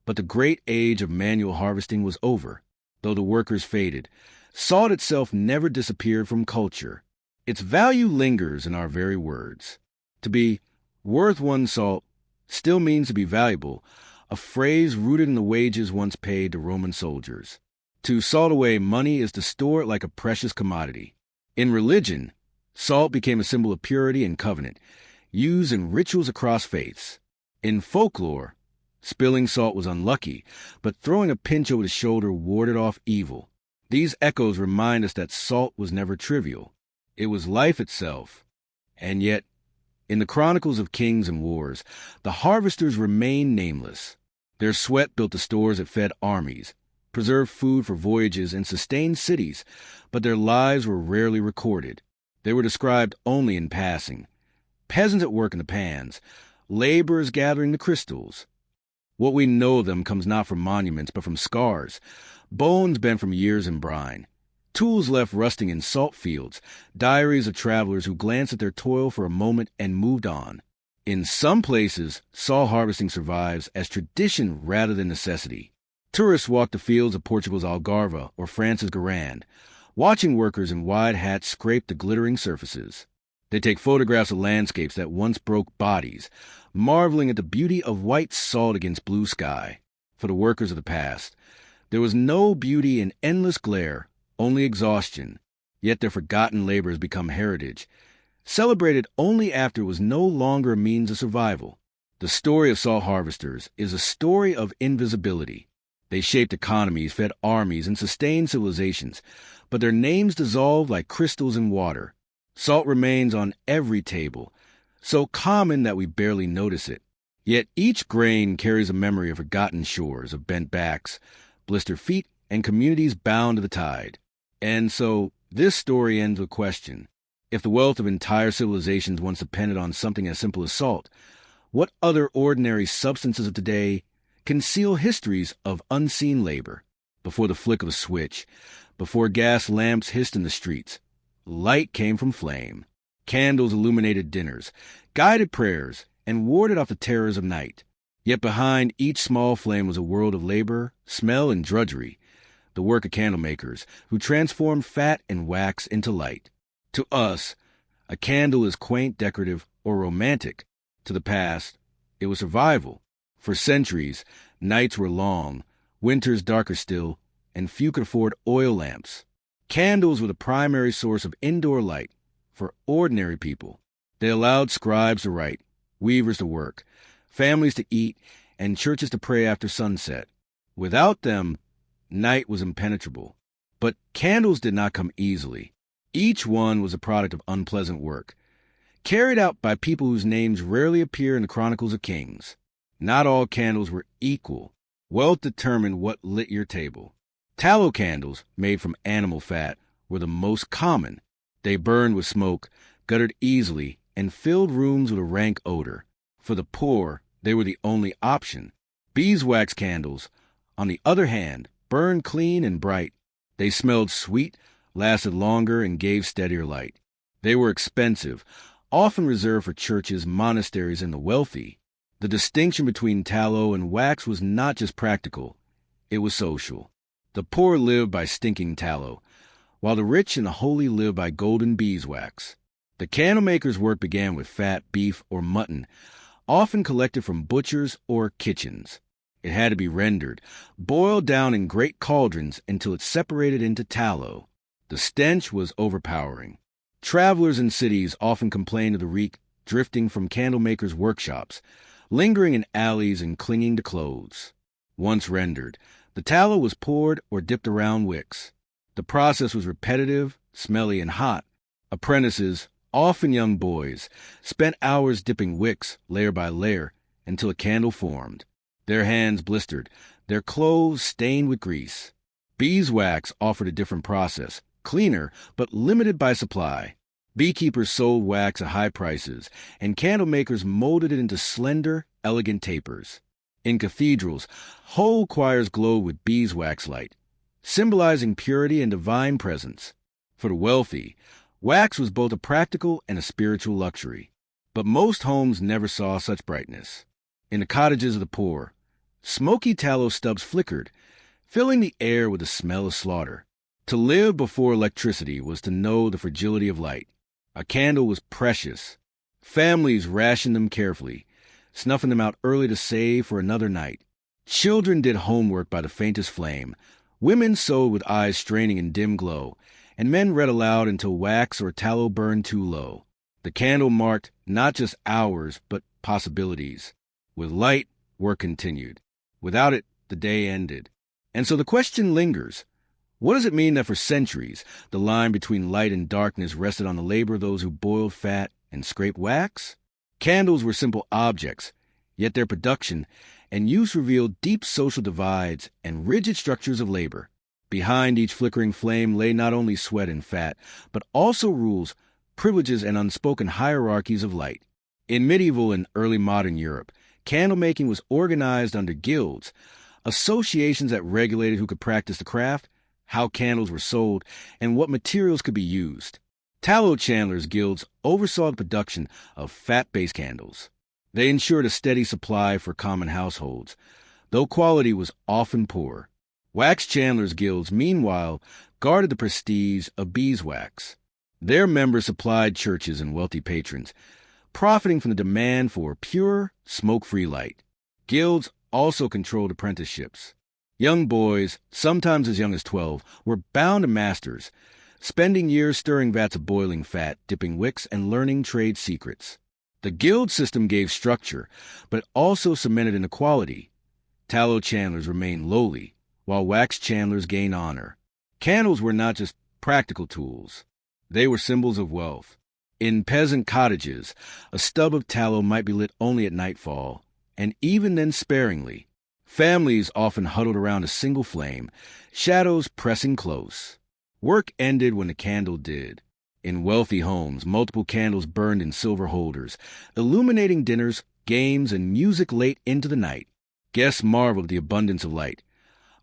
Speaker 1: but the great age of manual harvesting was over. Though the workers faded, salt itself never disappeared from culture. Its value lingers in our very words. To be worth one salt still means to be valuable, a phrase rooted in the wages once paid to Roman soldiers. To salt away money is to store it like a precious commodity. In religion, salt became a symbol of purity and covenant, used in rituals across faiths. In folklore, spilling salt was unlucky, but throwing a pinch over the shoulder warded off evil. These echoes remind us that salt was never trivial. It was life itself. And yet, in the chronicles of kings and wars, the harvesters remain nameless. Their sweat built the stores that fed armies, preserved food for voyages, and sustained cities, but their lives were rarely recorded. They were described only in passing. Peasants at work in the pans, laborers gathering the crystals. What we know of them comes not from monuments, but from scars, bones bent from years in brine, tools left rusting in salt fields, diaries of travelers who glanced at their toil for a moment and moved on. In some places, salt harvesting survives as tradition rather than necessity. Tourists walk the fields of Portugal's Algarve or France's Guérande, watching workers in wide hats scrape the glittering surfaces. They take photographs of landscapes that once broke bodies, marveling at the beauty of white salt against blue sky. For the workers of the past, there was no beauty in endless glare, only exhaustion, yet their forgotten labor has become heritage, celebrated only after it was no longer a means of survival. The story of salt harvesters is a story of invisibility. They shaped economies, fed armies, and sustained civilizations, but their names dissolved like crystals in water. Salt remains on every table, so common that we barely notice it. Yet each grain carries a memory of forgotten shores, of bent backs, blistered feet, and communities bound to the tide. And so, this story ends with a question. If the wealth of entire civilizations once depended on something as simple as salt, what other ordinary substances of today conceal histories of unseen labor? Before the flick of a switch, before gas lamps hissed in the streets, light came from flame. Candles illuminated dinners, guided prayers, and warded off the terrors of night. Yet behind each small flame was a world of labor, smell, and drudgery, the work of candle makers who transformed fat and wax into light. To us, a candle is quaint, decorative, or romantic. To the past, it was survival. For centuries, nights were long, winters darker still, and few could afford oil lamps. Candles were the primary source of indoor light for ordinary people. They allowed scribes to write, weavers to work, families to eat, and churches to pray after sunset. Without them, night was impenetrable. But candles did not come easily. Each one was a product of unpleasant work, carried out by people whose names rarely appear in the Chronicles of Kings. Not all candles were equal. Wealth determined what lit your table. Tallow candles, made from animal fat, were the most common. They burned with smoke, guttered easily, and filled rooms with a rank odor. For the poor, they were the only option. Beeswax candles, on the other hand, burned clean and bright. They smelled sweet, lasted longer, and gave steadier light. They were expensive, often reserved for churches, monasteries, and the wealthy. The distinction between tallow and wax was not just practical, it was social. The poor lived by stinking tallow, while the rich and the holy lived by golden beeswax. The candlemaker's work began with fat, beef, or mutton, often collected from butchers or kitchens. It had to be rendered, boiled down in great cauldrons until it separated into tallow. The stench was overpowering. Travelers in cities often complained of the reek drifting from candlemakers' workshops, lingering in alleys and clinging to clothes. Once rendered, the tallow was poured or dipped around wicks. The process was repetitive, smelly, and hot. Apprentices, often young boys, spent hours dipping wicks, layer by layer, until a candle formed. Their hands blistered, their clothes stained with grease. Beeswax offered a different process, cleaner, but limited by supply. Beekeepers sold wax at high prices, and candlemakers molded it into slender, elegant tapers. In cathedrals, whole choirs glowed with beeswax light, symbolizing purity and divine presence. For the wealthy, wax was both a practical and a spiritual luxury. But most homes never saw such brightness. In the cottages of the poor, smoky tallow stubs flickered, filling the air with the smell of slaughter. To live before electricity was to know the fragility of light. A candle was precious. Families rationed them carefully, snuffing them out early to save for another night. Children did homework by the faintest flame. Women sewed with eyes straining in dim glow, and men read aloud until wax or tallow burned too low. The candle marked not just hours, but possibilities. With light, work continued. Without it, the day ended. And so the question lingers. What does it mean that for centuries, the line between light and darkness rested on the labor of those who boiled fat and scraped wax? Candles were simple objects, yet their production and use revealed deep social divides and rigid structures of labor. Behind each flickering flame lay not only sweat and fat, but also rules, privileges, and unspoken hierarchies of light. In medieval and early modern Europe, candlemaking was organized under guilds, associations that regulated who could practice the craft, how candles were sold, and what materials could be used. Tallow chandlers' guilds oversaw the production of fat-based candles. They ensured a steady supply for common households, though quality was often poor. Wax chandlers' guilds, meanwhile, guarded the prestige of beeswax. Their members supplied churches and wealthy patrons, profiting from the demand for pure, smoke-free light. Guilds also controlled apprenticeships. Young boys, sometimes as young as 12, were bound to masters, spending years stirring vats of boiling fat, dipping wicks, and learning trade secrets. The guild system gave structure, but also cemented inequality. Tallow chandlers remained lowly, while wax chandlers gained honor. Candles were not just practical tools. They were symbols of wealth. In peasant cottages, a stub of tallow might be lit only at nightfall, and even then sparingly. Families often huddled around a single flame, shadows pressing close. Work ended when the candle did. In wealthy homes, multiple candles burned in silver holders, illuminating dinners, games, and music late into the night. Guests marveled at the abundance of light,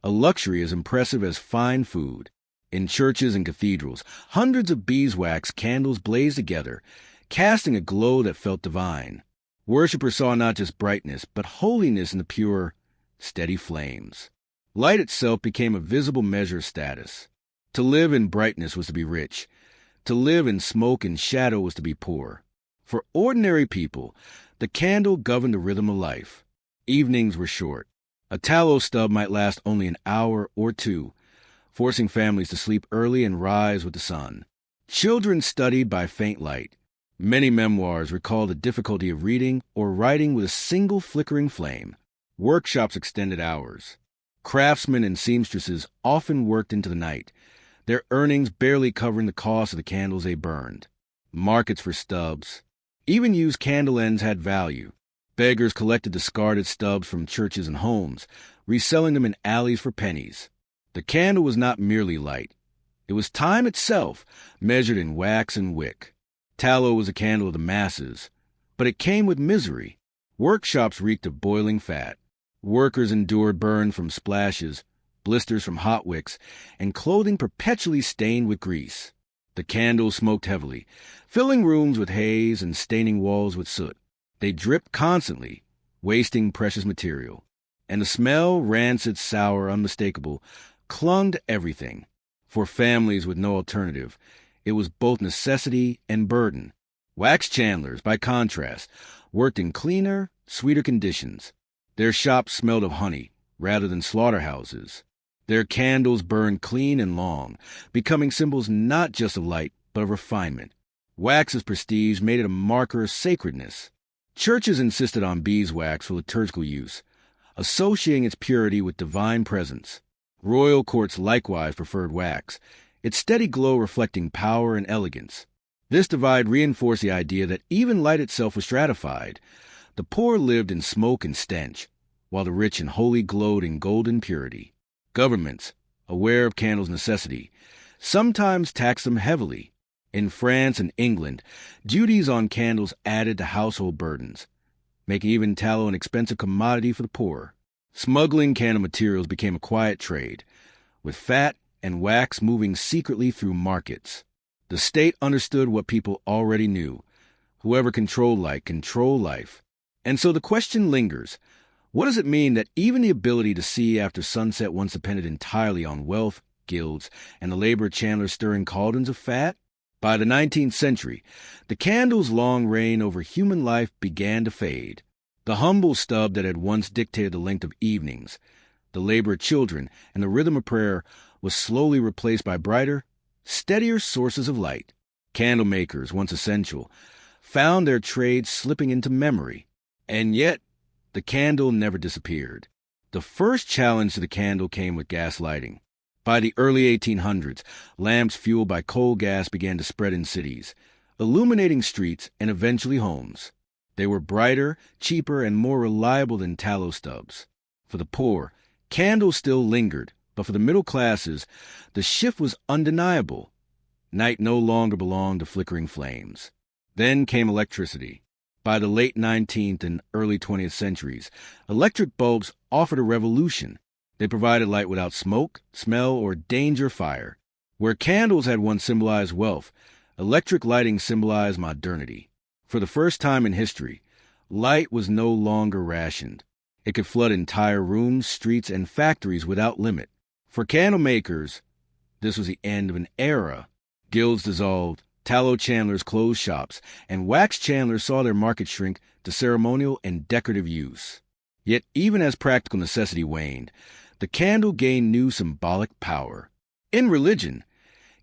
Speaker 1: a luxury as impressive as fine food. In churches and cathedrals, hundreds of beeswax candles blazed together, casting a glow that felt divine. Worshippers saw not just brightness, but holiness in the pure, steady flames. Light itself became a visible measure of status. To live in brightness was to be rich. To live in smoke and shadow was to be poor. For ordinary people, the candle governed the rhythm of life. Evenings were short. A tallow stub might last only an hour or two, forcing families to sleep early and rise with the sun. Children studied by faint light. Many memoirs recall the difficulty of reading or writing with a single flickering flame. Workshops extended hours. Craftsmen and seamstresses often worked into the night, their earnings barely covering the cost of the candles they burned. Markets for stubs. Even used candle ends had value. Beggars collected discarded stubs from churches and homes, reselling them in alleys for pennies. The candle was not merely light. It was time itself, measured in wax and wick. Tallow was a candle of the masses, but it came with misery. Workshops reeked of boiling fat. Workers endured burn from splashes, blisters from hot wicks, and clothing perpetually stained with grease. The candles smoked heavily, filling rooms with haze and staining walls with soot. They dripped constantly, wasting precious material. And the smell, rancid, sour, unmistakable, clung to everything. For families with no alternative, it was both necessity and burden. Wax chandlers, by contrast, worked in cleaner, sweeter conditions. Their shops smelled of honey rather than slaughterhouses. Their candles burned clean and long, becoming symbols not just of light, but of refinement. Wax's prestige made it a marker of sacredness. Churches insisted on beeswax for liturgical use, associating its purity with divine presence. Royal courts likewise preferred wax, its steady glow reflecting power and elegance. This divide reinforced the idea that even light itself was stratified. The poor lived in smoke and stench, while the rich and holy glowed in golden purity. Governments, aware of candles' necessity, sometimes taxed them heavily. In France and England, duties on candles added to household burdens, making even tallow an expensive commodity for the poor. Smuggling candle materials became a quiet trade, with fat and wax moving secretly through markets. The state understood what people already knew. Whoever controlled light controlled life. And so the question lingers. What does it mean that even the ability to see after sunset once depended entirely on wealth, guilds, and the labor chandlers stirring cauldrons of fat? By the 19th century, the candle's long reign over human life began to fade. The humble stub that had once dictated the length of evenings, the labor of children, and the rhythm of prayer was slowly replaced by brighter, steadier sources of light. Candle makers, once essential, found their trade slipping into memory. And yet, the candle never disappeared. The first challenge to the candle came with gas lighting. By the early 1800s, lamps fueled by coal gas began to spread in cities, illuminating streets and eventually homes. They were brighter, cheaper, and more reliable than tallow stubs. For the poor, candles still lingered, but for the middle classes, the shift was undeniable. Night no longer belonged to flickering flames. Then came electricity. By the late 19th and early 20th centuries, electric bulbs offered a revolution. They provided light without smoke, smell, or danger of fire. Where candles had once symbolized wealth, electric lighting symbolized modernity. For the first time in history, light was no longer rationed. It could flood entire rooms, streets, and factories without limit. For candle makers, this was the end of an era. Guilds dissolved, Tallow chandlers closed shops, and wax chandlers saw their market shrink to ceremonial and decorative use. Yet even as practical necessity waned, the candle gained new symbolic power. In religion,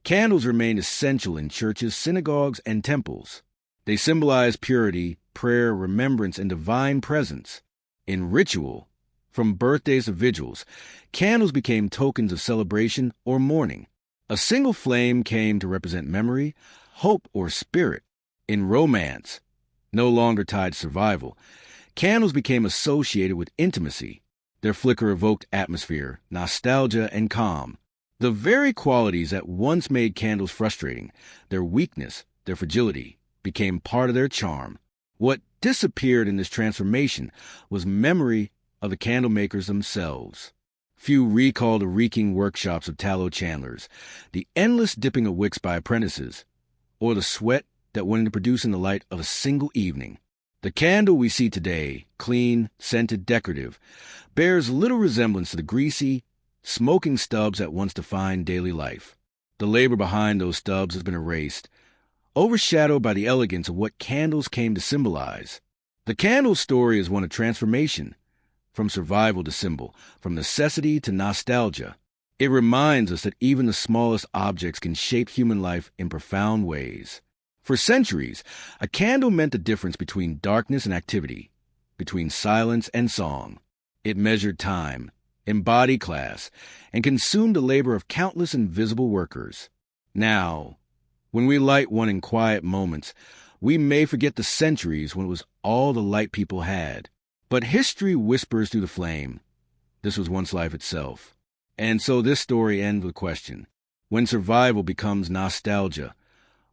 Speaker 1: candles remained essential in churches, synagogues, and temples. They symbolized purity, prayer, remembrance, and divine presence. In ritual, from birthdays to vigils, candles became tokens of celebration or mourning. A single flame came to represent memory, hope, or spirit. In romance, no longer tied to survival, candles became associated with intimacy. Their flicker evoked atmosphere, nostalgia, and calm. The very qualities that once made candles frustrating, their weakness, their fragility, became part of their charm. What disappeared in this transformation was memory of the candle makers themselves. Few recall the reeking workshops of tallow chandlers, the endless dipping of wicks by apprentices, or the sweat that went into producing the light of a single evening. The candle we see today, clean, scented, decorative, bears little resemblance to the greasy, smoking stubs that once defined daily life. The labor behind those stubs has been erased, overshadowed by the elegance of what candles came to symbolize. The candle story is one of transformation, from survival to symbol, from necessity to nostalgia. It reminds us that even the smallest objects can shape human life in profound ways. For centuries, a candle meant the difference between darkness and activity, between silence and song. It measured time, embodied class, and consumed the labor of countless invisible workers. Now, when we light one in quiet moments, we may forget the centuries when it was all the light people had. But history whispers through the flame. This was once life itself. And so this story ends with a question. When survival becomes nostalgia,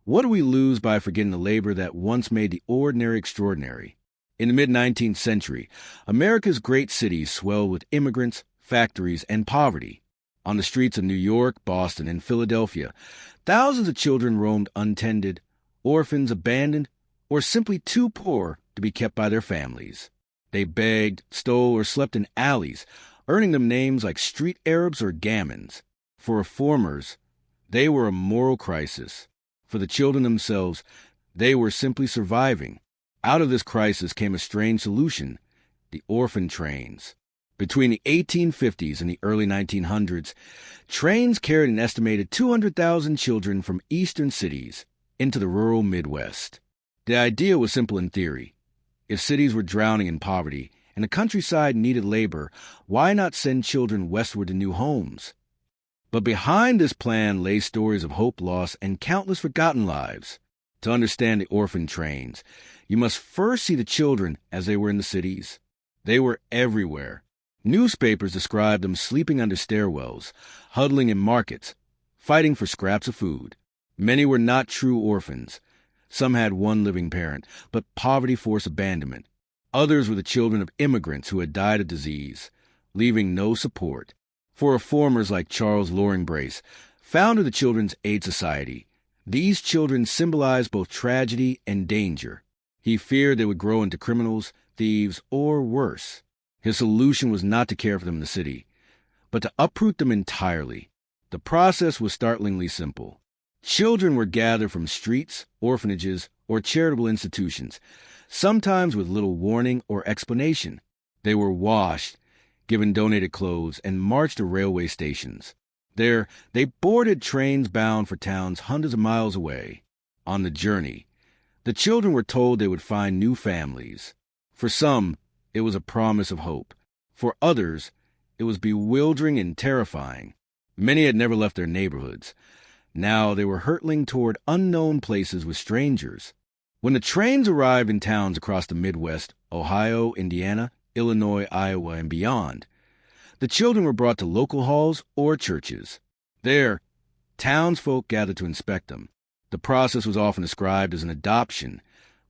Speaker 1: what do we lose by forgetting the labor that once made the ordinary extraordinary? In the mid-19th century, America's great cities swelled with immigrants, factories, and poverty. On the streets of New York, Boston, and Philadelphia, thousands of children roamed untended, orphans abandoned, or simply too poor to be kept by their families. They begged, stole, or slept in alleys, earning them names like street Arabs or gamins. For reformers, they were a moral crisis. For the children themselves, they were simply surviving. Out of this crisis came a strange solution: the orphan trains. Between the 1850s and the early 1900s, trains carried an estimated 200,000 children from eastern cities into the rural Midwest. The idea was simple in theory. If cities were drowning in poverty and the countryside needed labor, why not send children westward to new homes? But behind this plan lay stories of hope, loss, and countless forgotten lives. To understand the orphan trains, you must first see the children as they were in the cities. They were everywhere. Newspapers described them sleeping under stairwells, huddling in markets, fighting for scraps of food. Many were not true orphans. Some had one living parent, but poverty forced abandonment. Others were the children of immigrants who had died of disease, leaving no support. For reformers like Charles Loring Brace, founder of the Children's Aid Society, these children symbolized both tragedy and danger. He feared they would grow into criminals, thieves, or worse. His solution was not to care for them in the city, but to uproot them entirely. The process was startlingly simple. Children were gathered from streets, orphanages, or charitable institutions, sometimes with little warning or explanation. They were washed, given donated clothes, and marched to railway stations. There, they boarded trains bound for towns hundreds of miles away. On the journey, the children were told they would find new families. For some, it was a promise of hope. For others, it was bewildering and terrifying. Many had never left their neighborhoods. Now they were hurtling toward unknown places with strangers. When the trains arrived in towns across the Midwest, Ohio, Indiana, Illinois, Iowa, and beyond, the children were brought to local halls or churches. There, townsfolk gathered to inspect them. The process was often described as an adoption,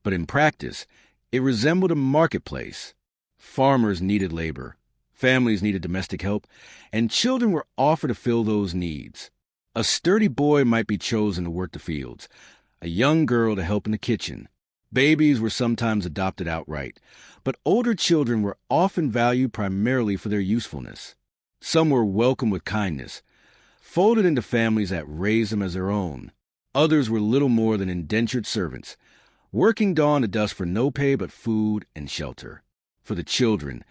Speaker 1: but in practice, it resembled a marketplace. Farmers needed labor, families needed domestic help, and children were offered to fill those needs. A sturdy boy might be chosen to work the fields, a young girl to help in the kitchen. Babies were sometimes adopted outright, but older children were often valued primarily for their usefulness. Some were welcomed with kindness, folded into families that raised them as their own. Others were little more than indentured servants, working dawn to dusk for no pay but food and shelter. For the children,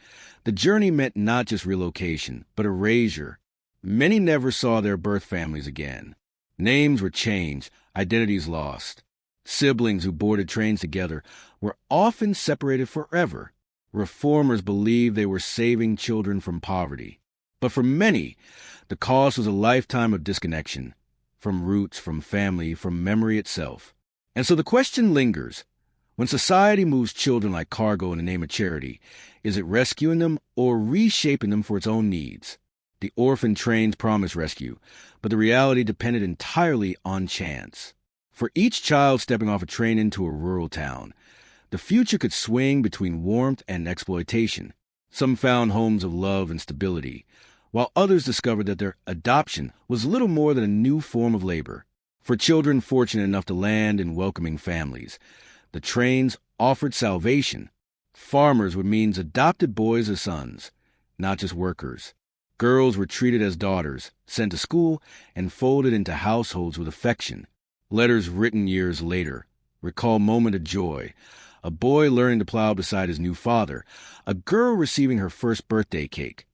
Speaker 1: the journey meant not just relocation, but erasure. Many never saw their birth families again. Names were changed, identities lost. Siblings who boarded trains together were often separated forever. Reformers believed they were saving children from poverty. But for many, the cost was a lifetime of disconnection, from roots, from family, from memory itself. And so the question lingers. When society moves children like cargo in the name of charity, is it rescuing them or reshaping them for its own needs? The orphan trains promised rescue, but the reality depended entirely on chance. For each child stepping off a train into a rural town, the future could swing between warmth and exploitation. Some found homes of love and stability, while others discovered that their adoption was little more than a new form of labor. For children fortunate enough to land in welcoming families, the trains offered salvation. Farmers would mean adopted boys as sons, not just workers. Girls were treated as daughters, sent to school, and folded into households with affection. Letters written years later recall moment of joy. A boy learning to plow beside his new father, a girl receiving her first birthday cake.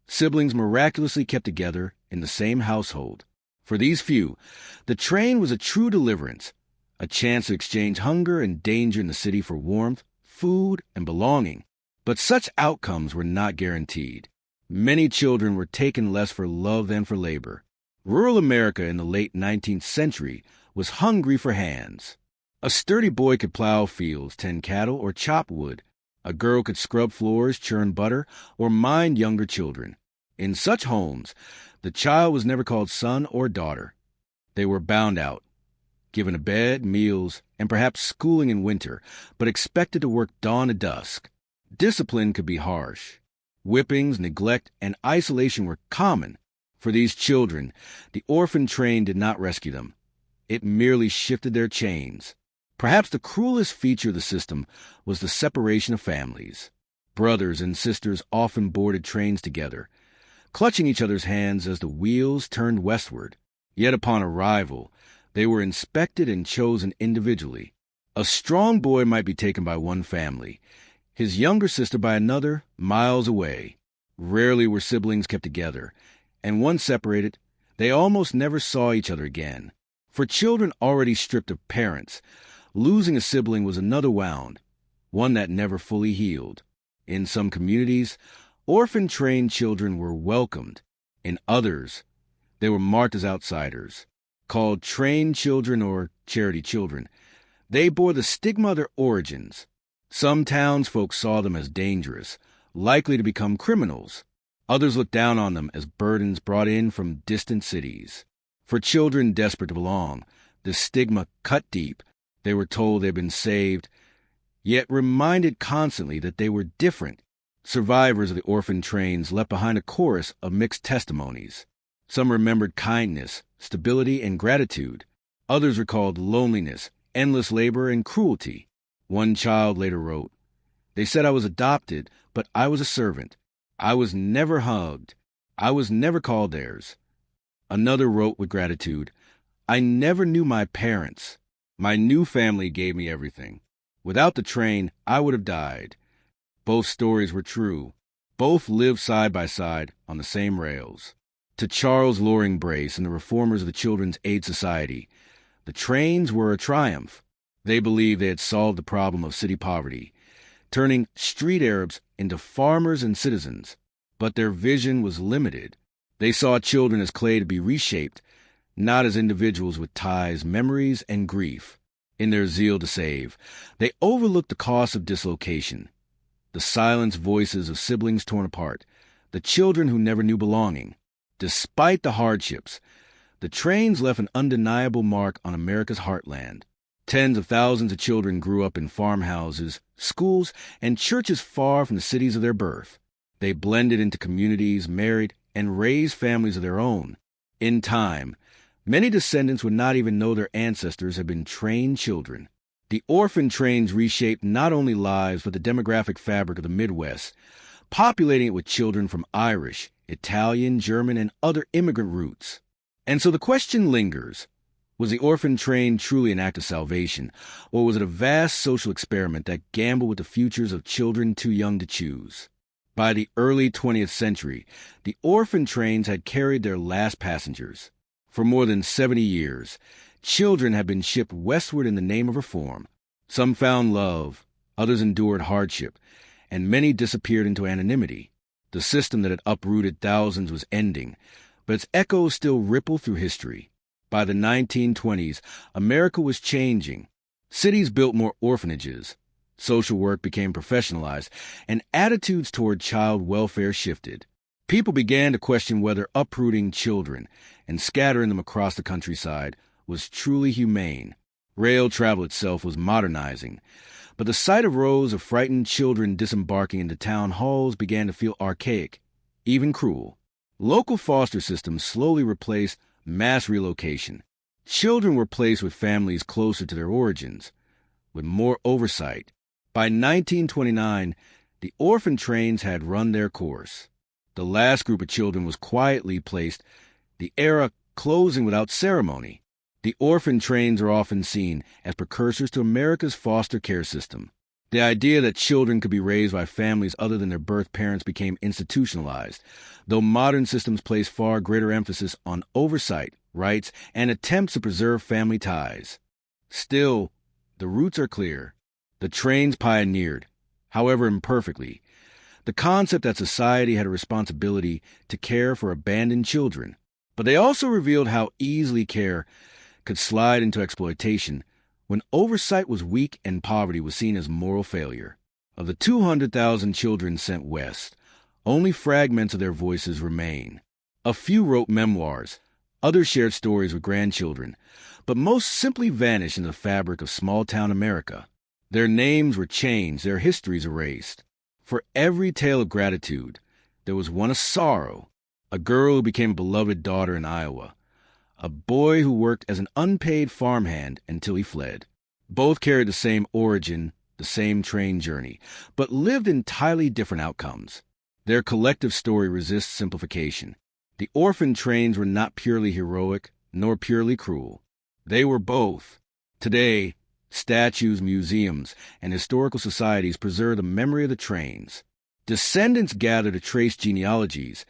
Speaker 1: Siblings miraculously kept together in the same household. For these few, the train was a true deliverance, a chance to exchange hunger and danger in the city for warmth, food, and belonging. But such outcomes were not guaranteed. Many children were taken less for love than for labor. Rural America in the late 19th century was hungry for hands. A sturdy boy could plow fields, tend cattle, or chop wood. A girl could scrub floors, churn butter, or mind younger children. In such homes, the child was never called son or daughter. They were bound out, given a bed, meals, and perhaps schooling in winter, but expected to work dawn to dusk. Discipline could be harsh. Whippings, neglect, and isolation were common. For these children, the orphan train did not rescue them. It merely shifted their chains. Perhaps the cruelest feature of the system was the separation of families. Brothers and sisters often boarded trains together, clutching each other's hands as the wheels turned westward. Yet upon arrival, they were inspected and chosen individually. A strong boy might be taken by one family, his younger sister by another, miles away. Rarely were siblings kept together, and once separated, they almost never saw each other again. For children already stripped of parents, losing a sibling was another wound, one that never fully healed. In some communities, orphan-trained children were welcomed. In others, they were marked as outsiders. Called trained children or charity children, they bore the stigma of their origins. Some townsfolk saw them as dangerous, likely to become criminals. Others looked down on them as burdens brought in from distant cities. For children desperate to belong, the stigma cut deep. They were told they'd been saved, yet reminded constantly that they were different. Survivors of the orphan trains left behind a chorus of mixed testimonies. Some remembered kindness, stability, and gratitude. Others recalled loneliness, endless labor, and cruelty. One child later wrote, "They said I was adopted, but I was a servant. I was never hugged. I was never called theirs." Another wrote with gratitude, "I never knew my parents. My new family gave me everything. Without the train, I would have died." Both stories were true. Both lived side by side on the same rails. To Charles Loring Brace and the reformers of the Children's Aid Society, the trains were a triumph. They believed they had solved the problem of city poverty, turning street Arabs into farmers and citizens. But their vision was limited. They saw children as clay to be reshaped, not as individuals with ties, memories, and grief. In their zeal to save, they overlooked the cost of dislocation, the silenced voices of siblings torn apart, the children who never knew belonging. Despite the hardships, the trains left an undeniable mark on America's heartland. Tens of thousands of children grew up in farmhouses, schools, and churches far from the cities of their birth. They blended into communities, married, and raised families of their own. In time, many descendants would not even know their ancestors had been trained children. The orphan trains reshaped not only lives but the demographic fabric of the Midwest, populating it with children from Irish, Italian, German, and other immigrant roots. And so the question lingers, Was the orphan train truly an act of salvation, or was it a vast social experiment that gambled with the futures of children too young to choose? By the early 20th century, the orphan trains had carried their last passengers. For more than 70 years, children had been shipped westward in the name of reform. Some found love, others endured hardship, and many disappeared into anonymity. The system that had uprooted thousands was ending, but its echoes still ripple through history. By the 1920s, America was changing. Cities built more orphanages. Social work became professionalized, and attitudes toward child welfare shifted. People began to question whether uprooting children and scattering them across the countryside was truly humane. Rail travel itself was modernizing, but the sight of rows of frightened children disembarking into town halls began to feel archaic, even cruel. Local foster systems slowly replaced mass relocation. Children were placed with families closer to their origins, with more oversight. By 1929, the orphan trains had run their course. The last group of children was quietly placed, the era closing without ceremony. The orphan trains are often seen as precursors to America's foster care system. The idea that children could be raised by families other than their birth parents became institutionalized, though modern systems place far greater emphasis on oversight, rights, and attempts to preserve family ties. Still, the roots are clear. The trains pioneered, however imperfectly, the concept that society had a responsibility to care for abandoned children. But they also revealed how easily care could slide into exploitation when oversight was weak and poverty was seen as moral failure. Of the 200,000 children sent west, only fragments of their voices remain. A few wrote memoirs, others shared stories with grandchildren, but most simply vanished in the fabric of small-town America. Their names were changed, their histories erased. For every tale of gratitude, there was one of sorrow. A girl who became a beloved daughter in Iowa. A boy who worked as an unpaid farmhand until he fled. Both carried the same origin, the same train journey, but lived entirely different outcomes. Their collective story resists simplification. The orphan trains were not purely heroic, nor purely cruel. They were both. Today, statues, museums, and historical societies preserve the memory of the trains. Descendants gather to trace genealogies,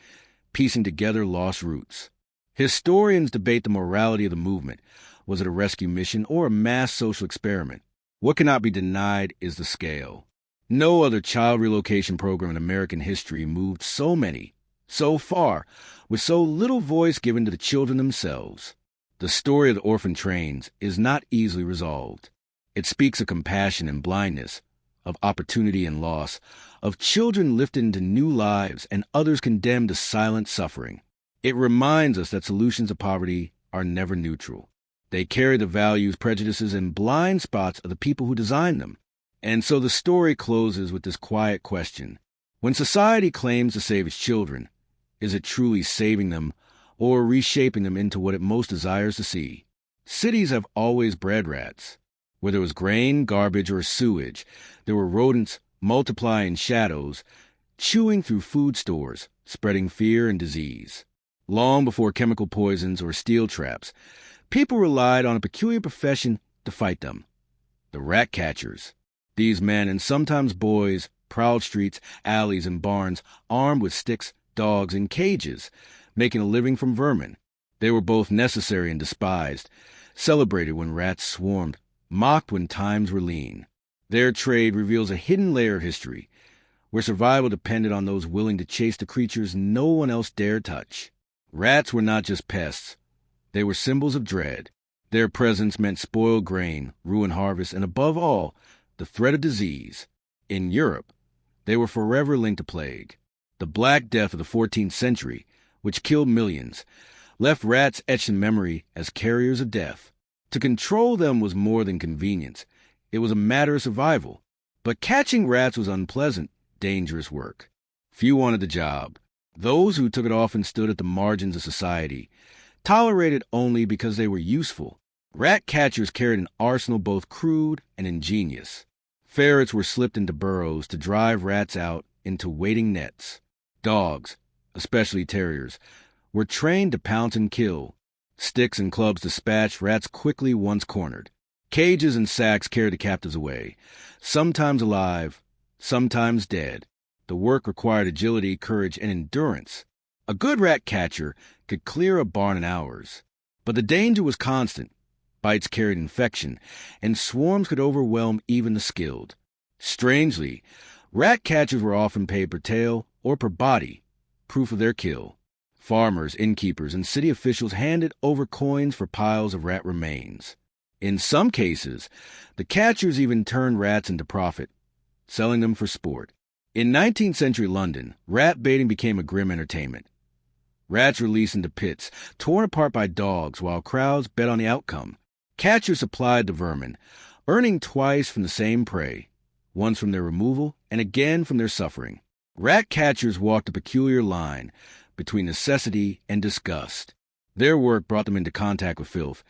Speaker 1: piecing together lost roots. Historians debate the morality of the movement. Was it a rescue mission or a mass social experiment? What cannot be denied is the scale. No other child relocation program in American history moved so many, so far, with so little voice given to the children themselves. The story of the orphan trains is not easily resolved. It speaks of compassion and blindness, of opportunity and loss, of children lifted into new lives and others condemned to silent suffering. It reminds us that solutions to poverty are never neutral. They carry the values, prejudices, and blind spots of the people who designed them. And so the story closes with this quiet question. When society claims to save its children, is it truly saving them or reshaping them into what it most desires to see? Cities have always bred rats. Where there was grain, garbage, or sewage, there were rodents multiplying in shadows, chewing through food stores, spreading fear and disease. Long before chemical poisons or steel traps, people relied on a peculiar profession to fight them. The rat catchers. These men, and sometimes boys, prowled streets, alleys, and barns, armed with sticks, dogs, and cages, making a living from vermin. They were both necessary and despised, celebrated when rats swarmed, mocked when times were lean. Their trade reveals a hidden layer of history, where survival depended on those willing to chase the creatures no one else dared touch. Rats were not just pests. They were symbols of dread. Their presence meant spoiled grain, ruined harvests, and above all, the threat of disease. In Europe, they were forever linked to plague. The Black Death of the 14th century, which killed millions, left rats etched in memory as carriers of death. To control them was more than convenience. It was a matter of survival. But catching rats was unpleasant, dangerous work. Few wanted the job. Those who took it often stood at the margins of society, tolerated only because they were useful. Rat catchers carried an arsenal both crude and ingenious. Ferrets were slipped into burrows to drive rats out into waiting nets. Dogs, especially terriers, were trained to pounce and kill. Sticks and clubs dispatched rats quickly once cornered. Cages and sacks carried the captives away, sometimes alive, sometimes dead. The work required agility, courage, and endurance. A good rat catcher could clear a barn in hours. But the danger was constant. Bites carried infection, and swarms could overwhelm even the skilled. Strangely, rat catchers were often paid per tail or per body, proof of their kill. Farmers, innkeepers, and city officials handed over coins for piles of rat remains. In some cases, the catchers even turned rats into profit, selling them for sport. In 19th century London, rat baiting became a grim entertainment. Rats released into pits, torn apart by dogs while crowds bet on the outcome. Catchers supplied the vermin, earning twice from the same prey, once from their removal and again from their suffering. Rat catchers walked a peculiar line between necessity and disgust. Their work brought them into contact with filth,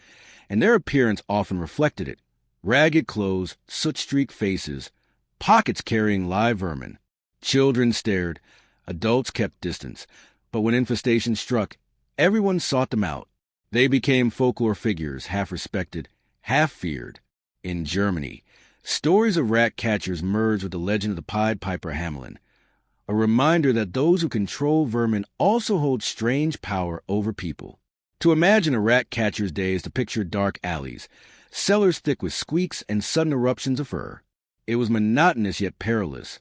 Speaker 1: and their appearance often reflected it. Ragged clothes, soot-streaked faces, pockets carrying live vermin. Children stared, adults kept distance, but when infestation struck, everyone sought them out. They became folklore figures, half respected, half feared. In Germany, stories of rat catchers merged with the legend of the Pied Piper Hamelin, a reminder that those who control vermin also hold strange power over people. To imagine a rat catcher's day is to picture dark alleys, cellars thick with squeaks and sudden eruptions of fur. It was monotonous yet perilous,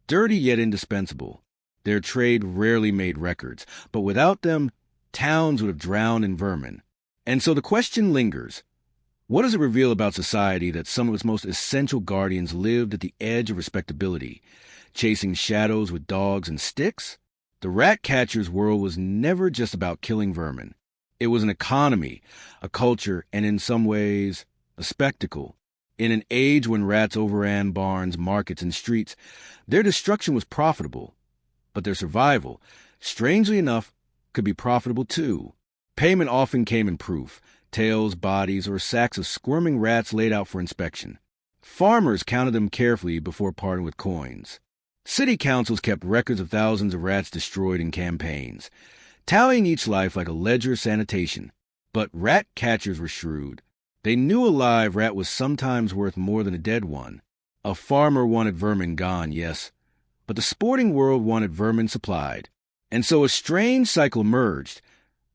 Speaker 1: dirty yet indispensable. Their trade rarely made records, but without them, towns would have drowned in vermin. And so the question lingers. What does it reveal about society that some of its most essential guardians lived at the edge of respectability, chasing shadows with dogs and sticks? The rat catcher's world was never just about killing vermin. It was an economy, a culture, and in some ways, a spectacle. In an age when rats overran barns, markets, and streets, their destruction was profitable. But their survival, strangely enough, could be profitable too. Payment often came in proof, tails, bodies, or sacks of squirming rats laid out for inspection. Farmers counted them carefully before parting with coins. City councils kept records of thousands of rats destroyed in campaigns, tallying each life like a ledger of sanitation. But rat catchers were shrewd. They knew a live rat was sometimes worth more than a dead one. A farmer wanted vermin gone, yes, but the sporting world wanted vermin supplied. And so a strange cycle emerged.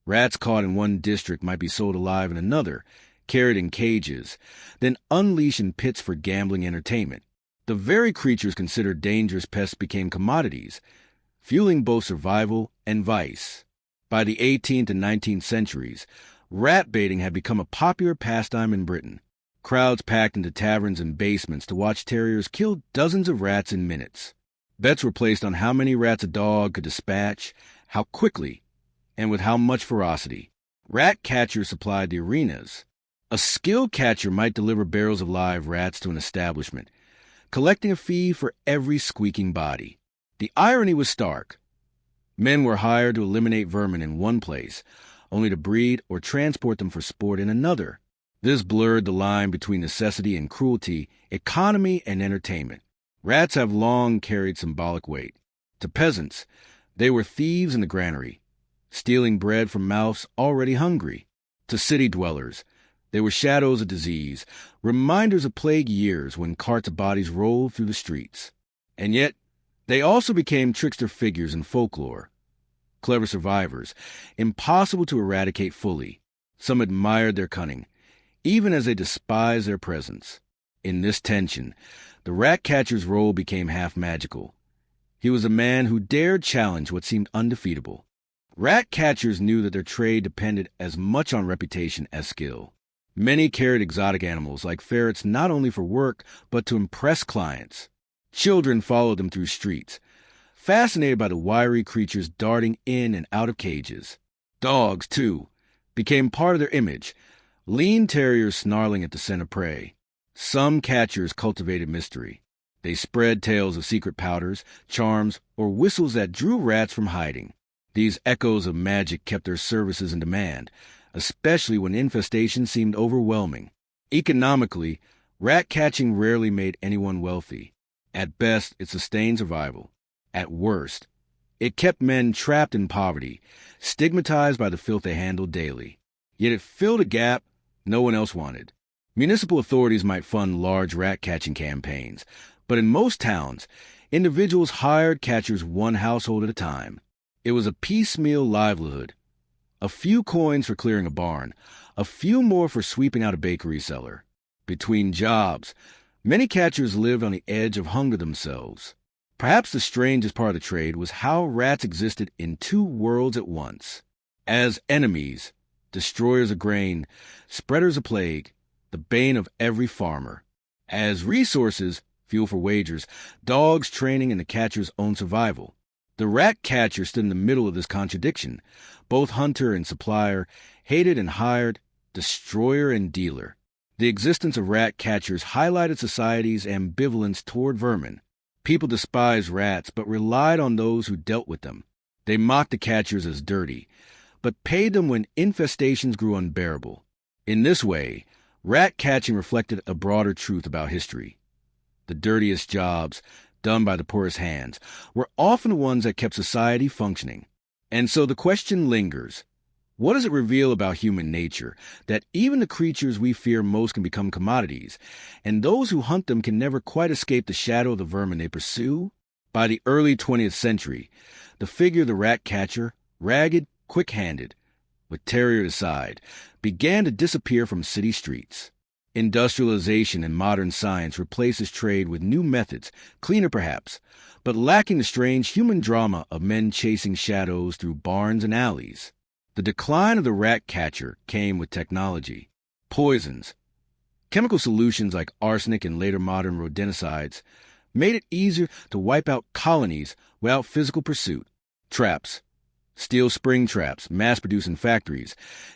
Speaker 1: Rats caught in one district might be sold alive in another, carried in cages, then unleashed in pits for gambling entertainment. The very creatures considered dangerous pests became commodities, fueling both survival and vice. By the 18th and 19th centuries, rat baiting had become a popular pastime in Britain. Crowds packed into taverns and basements to watch terriers kill dozens of rats in minutes. Bets were placed on how many rats a dog could dispatch, how quickly, and with how much ferocity. Rat catchers supplied the arenas. A skilled catcher might deliver barrels of live rats to an establishment, collecting a fee for every squeaking body. The irony was stark. Men were hired to eliminate vermin in one place, only to breed or transport them for sport in another. This blurred the line between necessity and cruelty, economy and entertainment. Rats have long carried symbolic weight. To peasants, they were thieves in the granary, stealing bread from mouths already hungry. To city dwellers, they were shadows of disease, reminders of plague years when carts of bodies rolled through the streets. And yet, they also became trickster figures in folklore. Clever survivors, impossible to eradicate fully. Some admired their cunning, even as they despised their presence. In this tension, the rat catcher's role became half magical. He was a man who dared challenge what seemed undefeatable. Rat catchers knew that their trade depended as much on reputation as skill. Many carried exotic animals like ferrets not only for work, but to impress clients. Children followed them through streets, fascinated by the wiry creatures darting in and out of cages. Dogs, too, became part of their image, lean terriers snarling at the scent of prey. Some catchers cultivated mystery. They spread tales of secret powders, charms, or whistles that drew rats from hiding. These echoes of magic kept their services in demand, especially when infestation seemed overwhelming. Economically, rat catching rarely made anyone wealthy. At best, it sustained survival. At worst, it kept men trapped in poverty, stigmatized by the filth they handled daily. Yet it filled a gap no one else wanted. Municipal authorities might fund large rat-catching campaigns, but in most towns, individuals hired catchers one household at a time. It was a piecemeal livelihood. A few coins for clearing a barn, a few more for sweeping out a bakery cellar. Between jobs, many catchers lived on the edge of hunger themselves. Perhaps the strangest part of the trade was how rats existed in two worlds at once. As enemies, destroyers of grain, spreaders of plague, the bane of every farmer. As resources, fuel for wagers, dogs training in the catcher's own survival. The rat catcher stood in the middle of this contradiction, both hunter and supplier, hated and hired, destroyer and dealer. The existence of rat catchers highlighted society's ambivalence toward vermin. People despised rats but relied on those who dealt with them. They mocked the catchers as dirty, but paid them when infestations grew unbearable. In this way, rat catching reflected a broader truth about history. The dirtiest jobs, done by the poorest hands, were often the ones that kept society functioning. And so the question lingers. What does it reveal about human nature, that even the creatures we fear most can become commodities, and those who hunt them can never quite escape the shadow of the vermin they pursue? By the early 20th century, the figure of the rat catcher, ragged, quick-handed, with terrier at his side, began to disappear from city streets. Industrialization and modern science replaced this trade with new methods, cleaner perhaps, but lacking the strange human drama of men chasing shadows through barns and alleys. The decline of the rat catcher came with technology. Poisons, chemical solutions like arsenic and later modern rodenticides, made it easier to wipe out colonies without physical pursuit. Traps, steel spring traps, mass-produced in factories,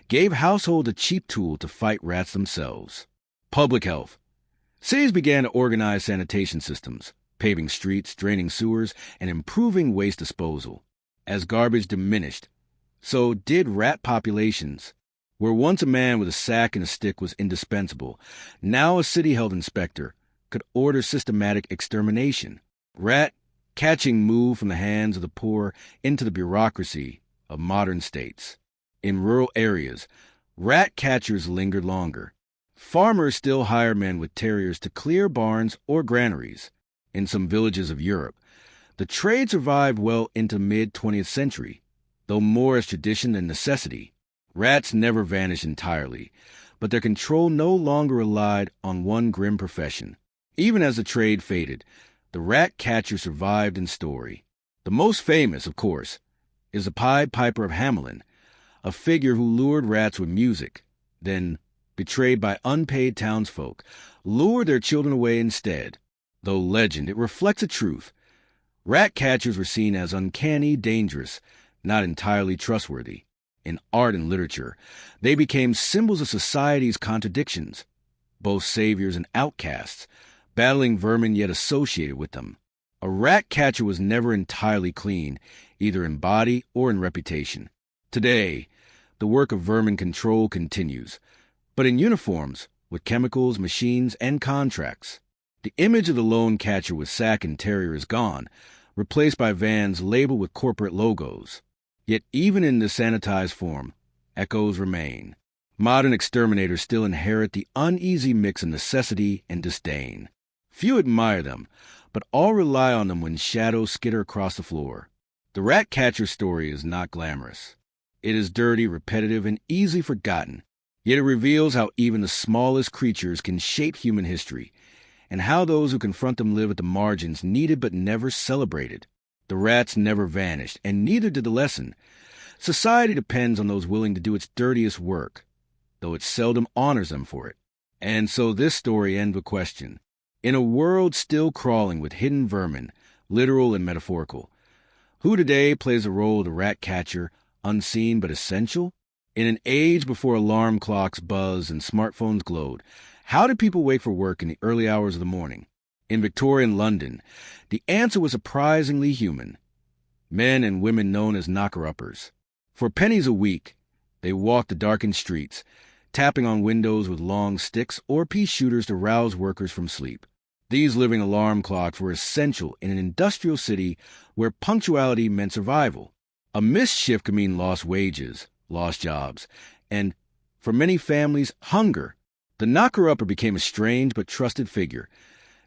Speaker 1: gave households a cheap tool to fight rats themselves. Public health. Cities began to organize sanitation systems, paving streets, draining sewers, and improving waste disposal. As garbage diminished, so did rat populations. Where once a man with a sack and a stick was indispensable, now a city health inspector could order systematic extermination. Rat catching moved from the hands of the poor into the bureaucracy of modern states. In rural areas, rat catchers lingered longer. Farmers still hired men with terriers to clear barns or granaries. In some villages of Europe, the trade survived well into mid-20th century, though more as tradition than necessity. Rats never vanished entirely, but their control no longer relied on one grim profession. Even as the trade faded, the rat catcher survived in story. The most famous, of course, is the Pied Piper of Hamelin, a figure who lured rats with music, then, betrayed by unpaid townsfolk, lured their children away instead. Though legend, it reflects a truth. Rat catchers were seen as uncanny, dangerous, not entirely trustworthy. In art and literature, they became symbols of society's contradictions, both saviors and outcasts, battling vermin yet associated with them. A rat catcher was never entirely clean, either in body or in reputation. Today, the work of vermin control continues, but in uniforms, with chemicals, machines, and contracts. The image of the lone catcher with sack and terrier is gone, replaced by vans labeled with corporate logos. Yet even in this sanitized form, echoes remain. Modern exterminators still inherit the uneasy mix of necessity and disdain. Few admire them, but all rely on them when shadows skitter across the floor. The rat catcher story is not glamorous. It is dirty, repetitive, and easily forgotten. Yet it reveals how even the smallest creatures can shape human history, and how those who confront them live at the margins, needed but never celebrated. The rats never vanished, and neither did the lesson. Society depends on those willing to do its dirtiest work, though it seldom honors them for it. And so this story ends with a question. In a world still crawling with hidden vermin, literal and metaphorical, who today plays the role of the rat catcher, unseen but essential? In an age before alarm clocks buzzed and smartphones glowed, how did people wait for work in the early hours of the morning? In Victorian London, the answer was surprisingly human. Men and women known as knocker-uppers. For pennies a week, they walked the darkened streets, tapping on windows with long sticks or pea shooters to rouse workers from sleep. These living alarm clocks were essential in an industrial city where punctuality meant survival. A missed shift could mean lost wages, lost jobs, and For many families, hunger. The knocker-upper became a strange but trusted figure,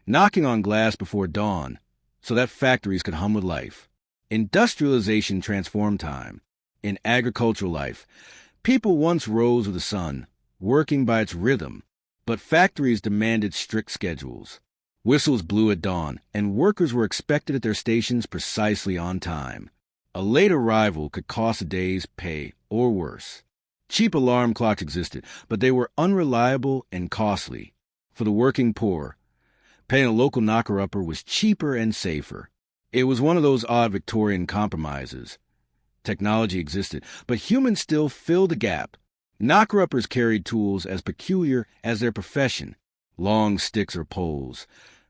Speaker 1: knocking on glass before dawn so that factories could hum with life. Industrialization transformed time. In agricultural life, people once rose with the sun, working by its rhythm, but factories demanded strict schedules. Whistles blew at dawn, and workers were expected at their stations precisely on time. A late arrival could cost a day's pay, or worse. Cheap alarm clocks existed, but they were unreliable and costly. For the working poor, paying a local knocker-upper was cheaper and safer. It was one of those odd Victorian compromises. Technology existed, but humans still filled the gap. Knocker-uppers carried tools as peculiar as their profession, long sticks or poles,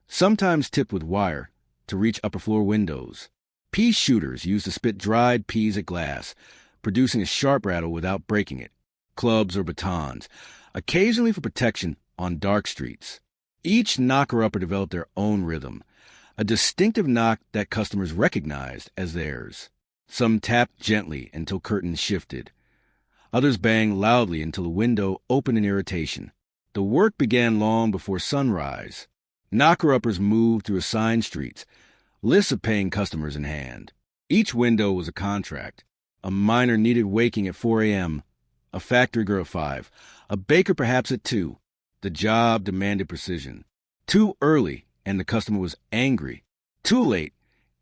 Speaker 1: sometimes tipped with wire, to reach upper-floor windows. Pea shooters used to spit dried peas at glass, producing a sharp rattle without breaking it. Clubs or batons, occasionally for protection on dark streets. Each knocker-upper developed their own rhythm, a distinctive knock that customers recognized as theirs. Some tapped gently until curtains shifted. Others banged loudly until the window opened in irritation. The work began long before sunrise. Knocker-uppers moved through assigned streets, lists of paying customers in hand. Each window was a contract. A miner needed waking at 4 a.m., a factory girl at 5, a baker perhaps at 2. The job demanded precision. Too early, and the customer was angry. Too late,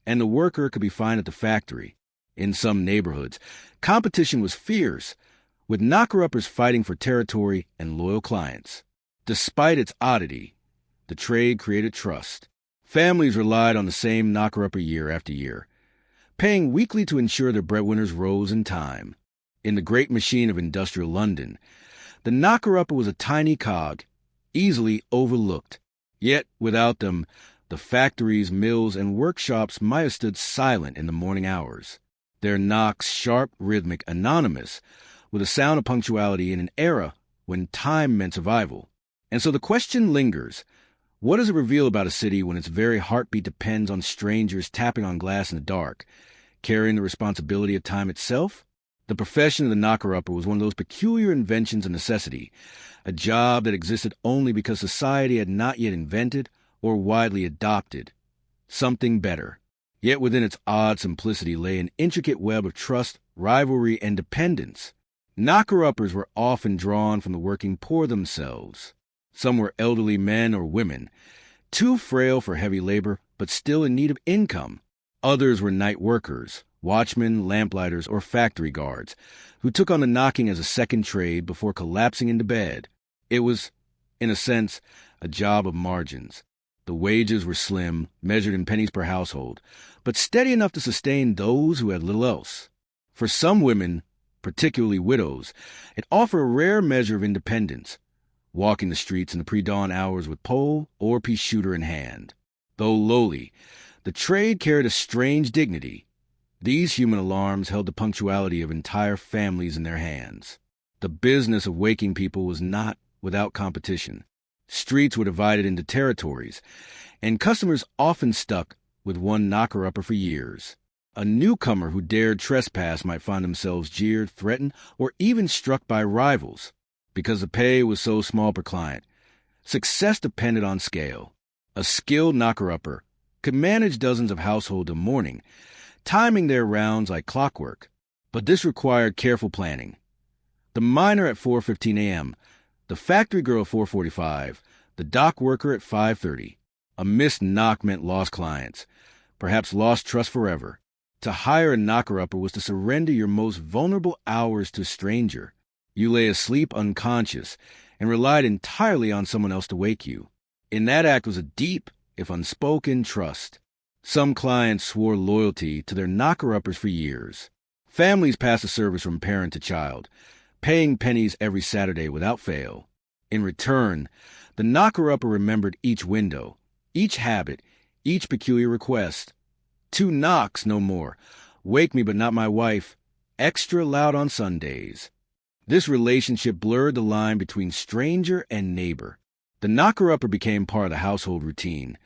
Speaker 1: and the worker could be fined at the factory. In some neighborhoods, competition was fierce, with knocker-uppers fighting for territory and loyal clients. Despite its oddity, the trade created trust. Families relied on the same knocker-upper year after year, paying weekly to ensure their breadwinners rose in time. In the great machine of industrial London, the knocker-upper was a tiny cog, easily overlooked. Yet, without them, the factories, mills, and workshops might have stood silent in the morning hours. Their knocks, sharp, rhythmic, anonymous, with a sound of punctuality in an era when time meant survival. And so the question lingers, what does it reveal about a city when its very heartbeat depends on strangers tapping on glass in the dark, carrying the responsibility of time itself? The profession of the knocker-upper was one of those peculiar inventions of necessity, a job that existed only because society had not yet invented or widely adopted something better. Yet within its odd simplicity lay an intricate web of trust, rivalry, and dependence. Knocker-uppers were often drawn from the working poor themselves. Some were elderly men or women, too frail for heavy labor, but still in need of income. Others were night workers, watchmen, lamplighters, or factory guards, who took on the knocking as a second trade before collapsing into bed. It was, in a sense, a job of margins. The wages were slim, measured in pennies per household, but steady enough to sustain those who had little else. For some women, particularly widows, it offered a rare measure of independence, walking the streets in the pre-dawn hours with pole or pea shooter in hand. Though lowly, the trade carried a strange dignity. These human alarms held the punctuality of entire families in their hands. The business of waking people was not without competition. Streets were divided into territories, and customers often stuck with one knocker-upper for years. A newcomer who dared trespass might find themselves jeered, threatened, or even struck by rivals. Because the pay was so small per client, success depended on scale. A skilled knocker-upper could manage dozens of households a morning, timing their rounds like clockwork. But this required careful planning. The miner at 4:15 a.m., the factory girl at 4:45, the dock worker at 5:30. A missed knock meant lost clients, perhaps lost trust forever. To hire a knocker-upper was to surrender your most vulnerable hours to a stranger. You lay asleep unconscious and relied entirely on someone else to wake you. In that act was a deep, if unspoken, trust. Some clients swore loyalty to their knocker-uppers for years. Families passed the service from parent to child, paying pennies every Saturday without fail. In return, the knocker-upper remembered each window, each habit, each peculiar request. 2 knocks, no more. Wake me but not my wife. Extra loud on Sundays. This relationship blurred the line between stranger and neighbor. The knocker-upper became part of the household routine,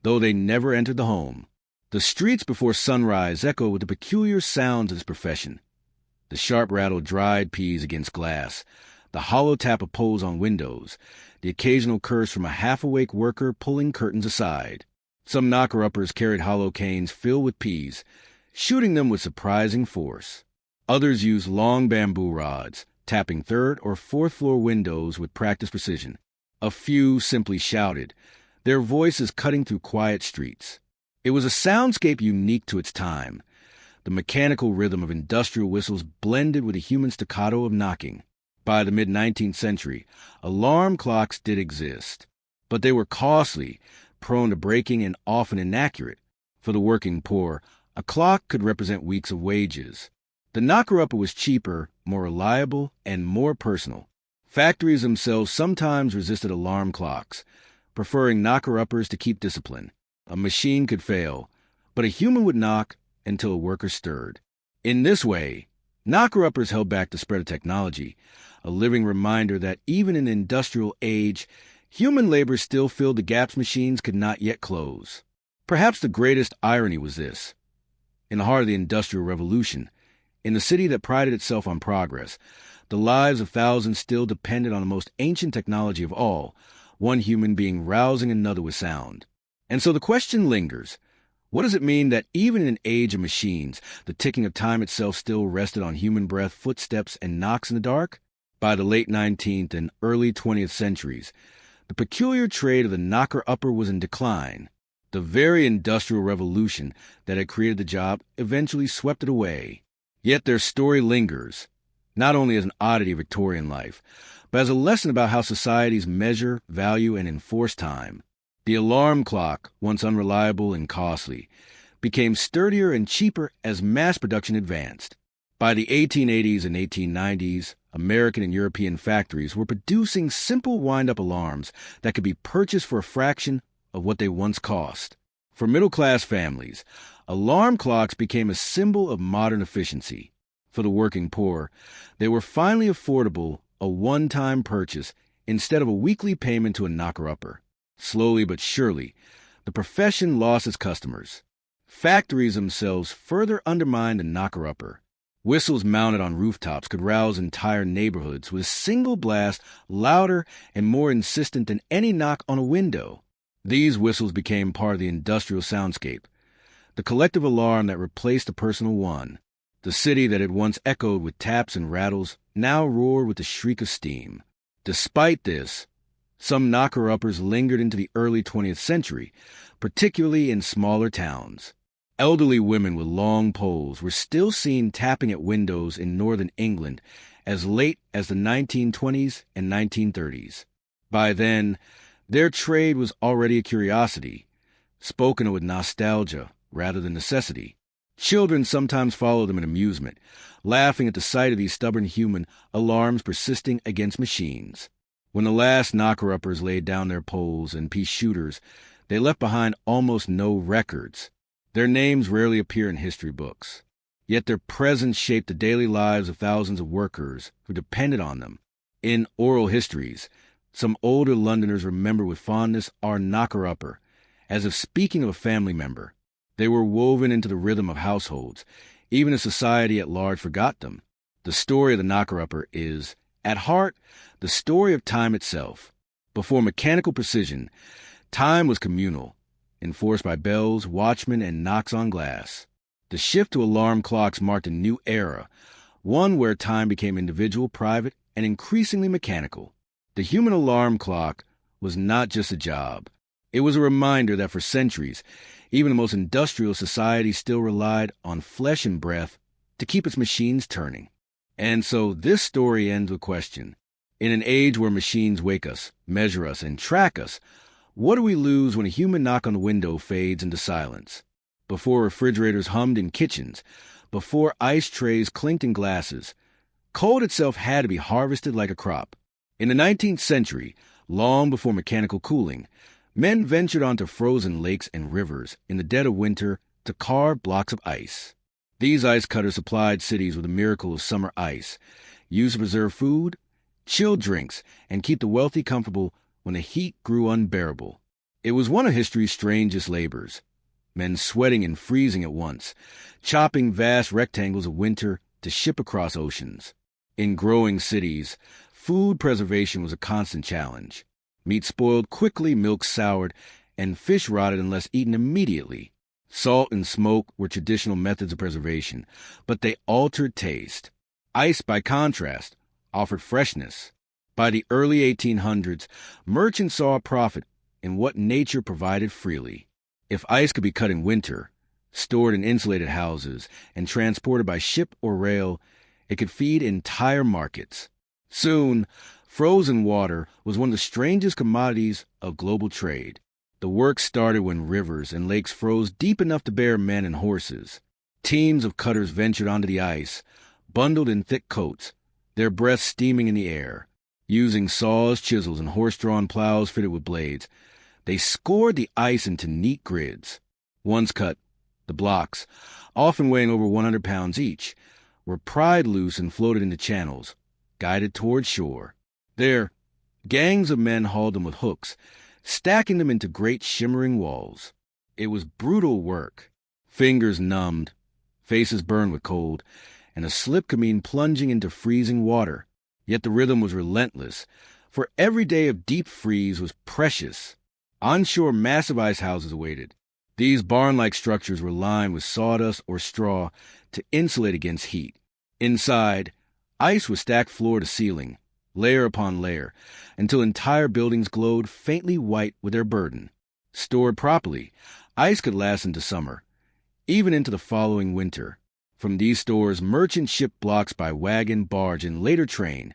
Speaker 1: though they never entered the home. The streets before sunrise echo with the peculiar sounds of this profession. The sharp rattle of dried peas against glass, the hollow tap of poles on windows, the occasional curse from a half-awake worker pulling curtains aside. Some knocker-uppers carried hollow canes filled with peas, shooting them with surprising force. Others used long bamboo rods, tapping third or fourth-floor windows with practiced precision. A few simply shouted, their voices cutting through quiet streets. It was a soundscape unique to its time. The mechanical rhythm of industrial whistles blended with the human staccato of knocking. By the mid-19th century, alarm clocks did exist, but they were costly, prone to breaking, and often inaccurate. For the working poor, a clock could represent weeks of wages. The knocker-upper was cheaper, more reliable, and more personal. Factories themselves sometimes resisted alarm clocks, preferring knocker-uppers to keep discipline. A machine could fail, but a human would knock until a worker stirred. In this way, knocker-uppers held back the spread of technology, a living reminder that even in the industrial age, human labor still filled the gaps machines could not yet close. Perhaps the greatest irony was this. In the heart of the Industrial Revolution, in the city that prided itself on progress, the lives of thousands still depended on the most ancient technology of all, one human being rousing another with sound. And so the question lingers. What does it mean that even in an age of machines, the ticking of time itself still rested on human breath, footsteps, and knocks in the dark? By the late 19th and early 20th centuries, the peculiar trade of the knocker-upper was in decline. The very industrial revolution that had created the job eventually swept it away. Yet their story lingers, not only as an oddity of Victorian life, but as a lesson about how societies measure, value, and enforce time. The alarm clock, once unreliable and costly, became sturdier and cheaper as mass production advanced. By the 1880s and 1890s, American and European factories were producing simple wind-up alarms that could be purchased for a fraction of what they once cost. For middle-class families, alarm clocks became a symbol of modern efficiency. For the working poor, they were finally affordable, a one-time purchase, instead of a weekly payment to a knocker-upper. Slowly but surely, the profession lost its customers. Factories themselves further undermined the knocker-upper. Whistles mounted on rooftops could rouse entire neighborhoods with a single blast louder and more insistent than any knock on a window. These whistles became part of the industrial soundscape, the collective alarm that replaced the personal one. The city that had once echoed with taps and rattles now roared with the shriek of steam. Despite this, some knocker-uppers lingered into the early 20th century, particularly in smaller towns. Elderly women with long poles were still seen tapping at windows in northern England as late as the 1920s and 1930s. By then, their trade was already a curiosity, spoken of with nostalgia rather than necessity. Children sometimes followed them in amusement, laughing at the sight of these stubborn human alarms persisting against machines. When the last knocker-uppers laid down their poles and pea shooters, they left behind almost no records. Their names rarely appear in history books. Yet their presence shaped the daily lives of thousands of workers who depended on them. In oral histories, some older Londoners remember with fondness our knocker-upper, as if speaking of a family member. They were woven into the rhythm of households, even as society at large forgot them. The story of the knocker-upper is, at heart, the story of time itself. Before mechanical precision, time was communal, enforced by bells, watchmen, and knocks on glass. The shift to alarm clocks marked a new era, one where time became individual, private, and increasingly mechanical. The human alarm clock was not just a job. It was a reminder that for centuries, even the most industrial society still relied on flesh and breath to keep its machines turning. And so this story ends with a question. In an age where machines wake us, measure us, and track us, what do we lose when a human knock on the window fades into silence? Before refrigerators hummed in kitchens, before ice trays clinked in glasses, cold itself had to be harvested like a crop. In the 19th century, long before mechanical cooling, men ventured onto frozen lakes and rivers in the dead of winter to carve blocks of ice. These ice cutters supplied cities with a miracle of summer ice, used to preserve food, chill drinks, and keep the wealthy comfortable when the heat grew unbearable. It was one of history's strangest labors, men sweating and freezing at once, chopping vast rectangles of winter to ship across oceans. In growing cities, Food preservation was a constant challenge. Meat spoiled quickly, milk soured, and fish rotted unless eaten immediately. Salt and smoke were traditional methods of preservation, but they altered taste. Ice, by contrast, offered freshness. By the early 1800s, merchants saw a profit in what nature provided freely. If ice could be cut in winter, stored in insulated houses, and transported by ship or rail, it could feed entire markets. Soon, frozen water was one of the strangest commodities of global trade. The work started when rivers and lakes froze deep enough to bear men and horses. Teams of cutters ventured onto the ice, bundled in thick coats, their breaths steaming in the air. Using saws, chisels, and horse-drawn plows fitted with blades, they scored the ice into neat grids. Once cut, the blocks, often weighing over 100 pounds each, were pried loose and floated into channels, guided toward shore. There, gangs of men hauled them with hooks, stacking them into great shimmering walls. It was brutal work. Fingers numbed, faces burned with cold, and a slip could mean plunging into freezing water. Yet the rhythm was relentless, for every day of deep freeze was precious. Onshore, massive ice houses awaited. These barn-like structures were lined with sawdust or straw to insulate against heat. Inside, ice was stacked floor to ceiling, layer upon layer, until entire buildings glowed faintly white with their burden. Stored properly, ice could last into summer, even into the following winter. From these stores, merchants shipped blocks by wagon, barge, and later train,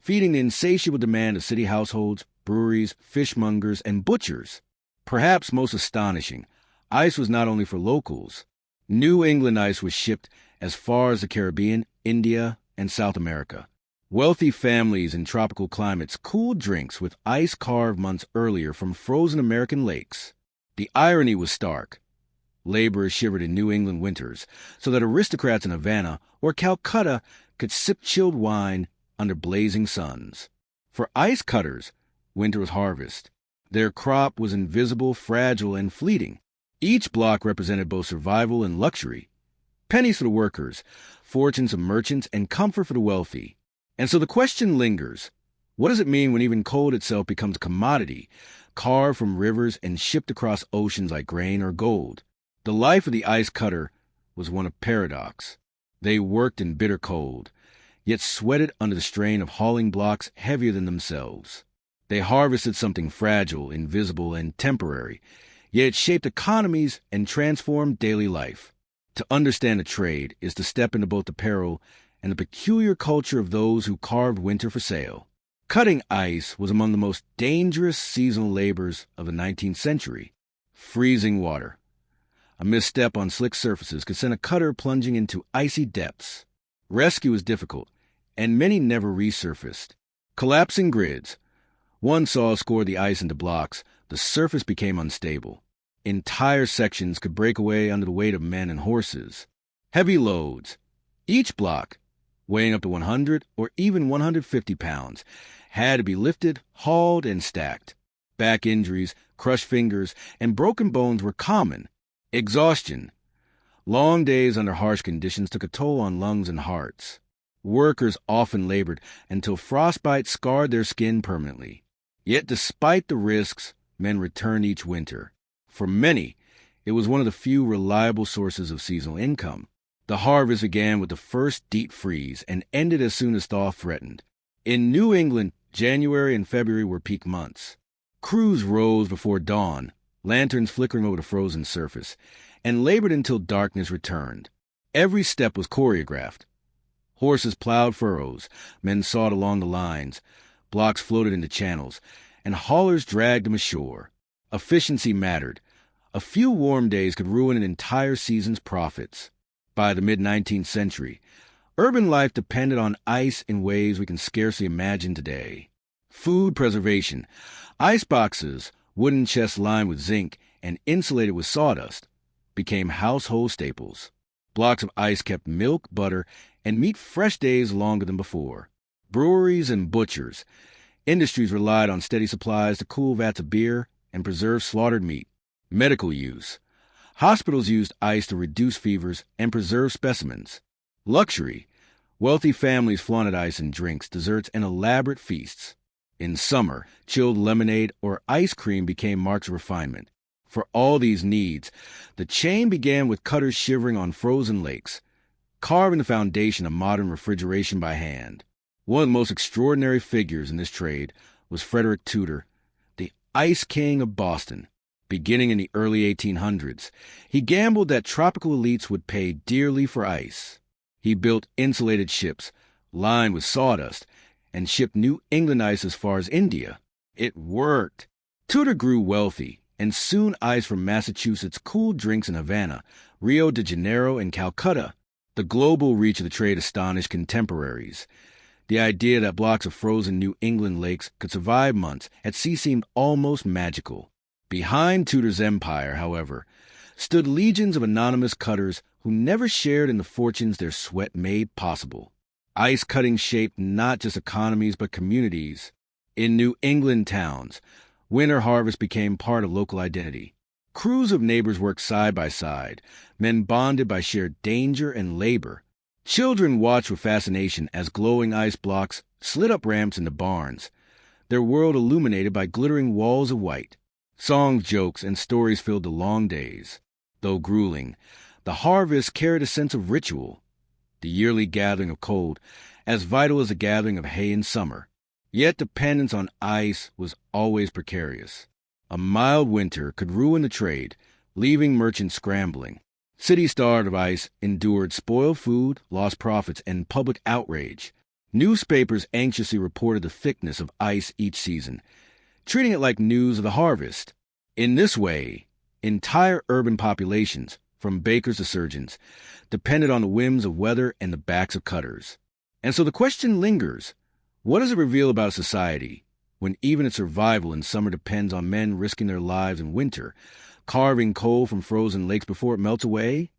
Speaker 1: feeding the insatiable demand of city households, breweries, fishmongers, and butchers. Perhaps most astonishing, ice was not only for locals. New England ice was shipped as far as the Caribbean, India, and South America. Wealthy families in tropical climates cooled drinks with ice carved months earlier from frozen American lakes. The irony was stark. Laborers shivered in New England winters so that aristocrats in Havana or Calcutta could sip chilled wine under blazing suns. For ice cutters, winter was harvest. Their crop was invisible, fragile, and fleeting. Each block represented both survival and luxury. Pennies for the workers, fortunes of merchants, and comfort for the wealthy. And so the question lingers, what does it mean when even cold itself becomes a commodity, carved from rivers and shipped across oceans like grain or gold? The life of the ice cutter was one of paradox. They worked in bitter cold, yet sweated under the strain of hauling blocks heavier than themselves. They harvested something fragile, invisible, and temporary, yet it shaped economies and transformed daily life. To understand a trade is to step into both the peril and the peculiar culture of those who carved winter for sale. Cutting ice was among the most dangerous seasonal labors of the 19th century. Freezing water. A misstep on slick surfaces could send a cutter plunging into icy depths. Rescue was difficult, and many never resurfaced. Collapsing grids. One saw scored the ice into blocks. The surface became unstable. Entire sections could break away under the weight of men and horses. Heavy loads. Each block, weighing up to 100 or even 150 pounds, had to be lifted, hauled, and stacked. Back injuries, crushed fingers, and broken bones were common. Exhaustion. Long days under harsh conditions took a toll on lungs and hearts. Workers often labored until frostbite scarred their skin permanently. Yet despite the risks, men returned each winter. For many, it was one of the few reliable sources of seasonal income. The harvest began with the first deep freeze and ended as soon as thaw threatened. In New England, January and February were peak months. Crews rose before dawn, lanterns flickering over the frozen surface, and labored until darkness returned. Every step was choreographed. Horses plowed furrows, men sawed along the lines, blocks floated into channels, and haulers dragged them ashore. Efficiency mattered. A few warm days could ruin an entire season's profits. By the mid-19th century, urban life depended on ice in ways we can scarcely imagine today. Food preservation. Ice boxes, wooden chests lined with zinc and insulated with sawdust, became household staples. Blocks of ice kept milk, butter, and meat fresh days longer than before. Breweries and butchers. Industries relied on steady supplies to cool vats of beer and preserve slaughtered meat. Medical use. Hospitals used ice to reduce fevers and preserve specimens. Luxury. Wealthy families flaunted ice in drinks, desserts, and elaborate feasts. In summer, chilled lemonade or ice cream became marks of refinement. For all these needs, the chain began with cutters shivering on frozen lakes, carving the foundation of modern refrigeration by hand. One of the most extraordinary figures in this trade was Frederick Tudor, the Ice King of Boston. Beginning in the early 1800s, he gambled that tropical elites would pay dearly for ice. He built insulated ships, lined with sawdust, and shipped New England ice as far as India. It worked. Tudor grew wealthy, and soon ice from Massachusetts cooled drinks in Havana, Rio de Janeiro, and Calcutta. The global reach of the trade astonished contemporaries. The idea that blocks of frozen New England lakes could survive months at sea seemed almost magical. Behind Tudor's empire, however, stood legions of anonymous cutters who never shared in the fortunes their sweat made possible. Ice cutting shaped not just economies but communities. In New England towns, winter harvest became part of local identity. Crews of neighbors worked side by side, men bonded by shared danger and labor. Children watched with fascination as glowing ice blocks slid up ramps into barns, their world illuminated by glittering walls of white. Songs, jokes, and stories filled the long days. Though grueling, the harvest carried a sense of ritual, the yearly gathering of cold, as vital as the gathering of hay in summer. Yet dependence on ice was always precarious. A mild winter could ruin the trade, leaving merchants scrambling. Cities starved of ice endured spoiled food, lost profits, and public outrage. Newspapers anxiously reported the thickness of ice each season, treating it like news of the harvest. In this way, entire urban populations, from bakers to surgeons, depended on the whims of weather and the backs of cutters. And so the question lingers, what does it reveal about society when even its survival in summer depends on men risking their lives in winter, carving coal from frozen lakes before it melts away?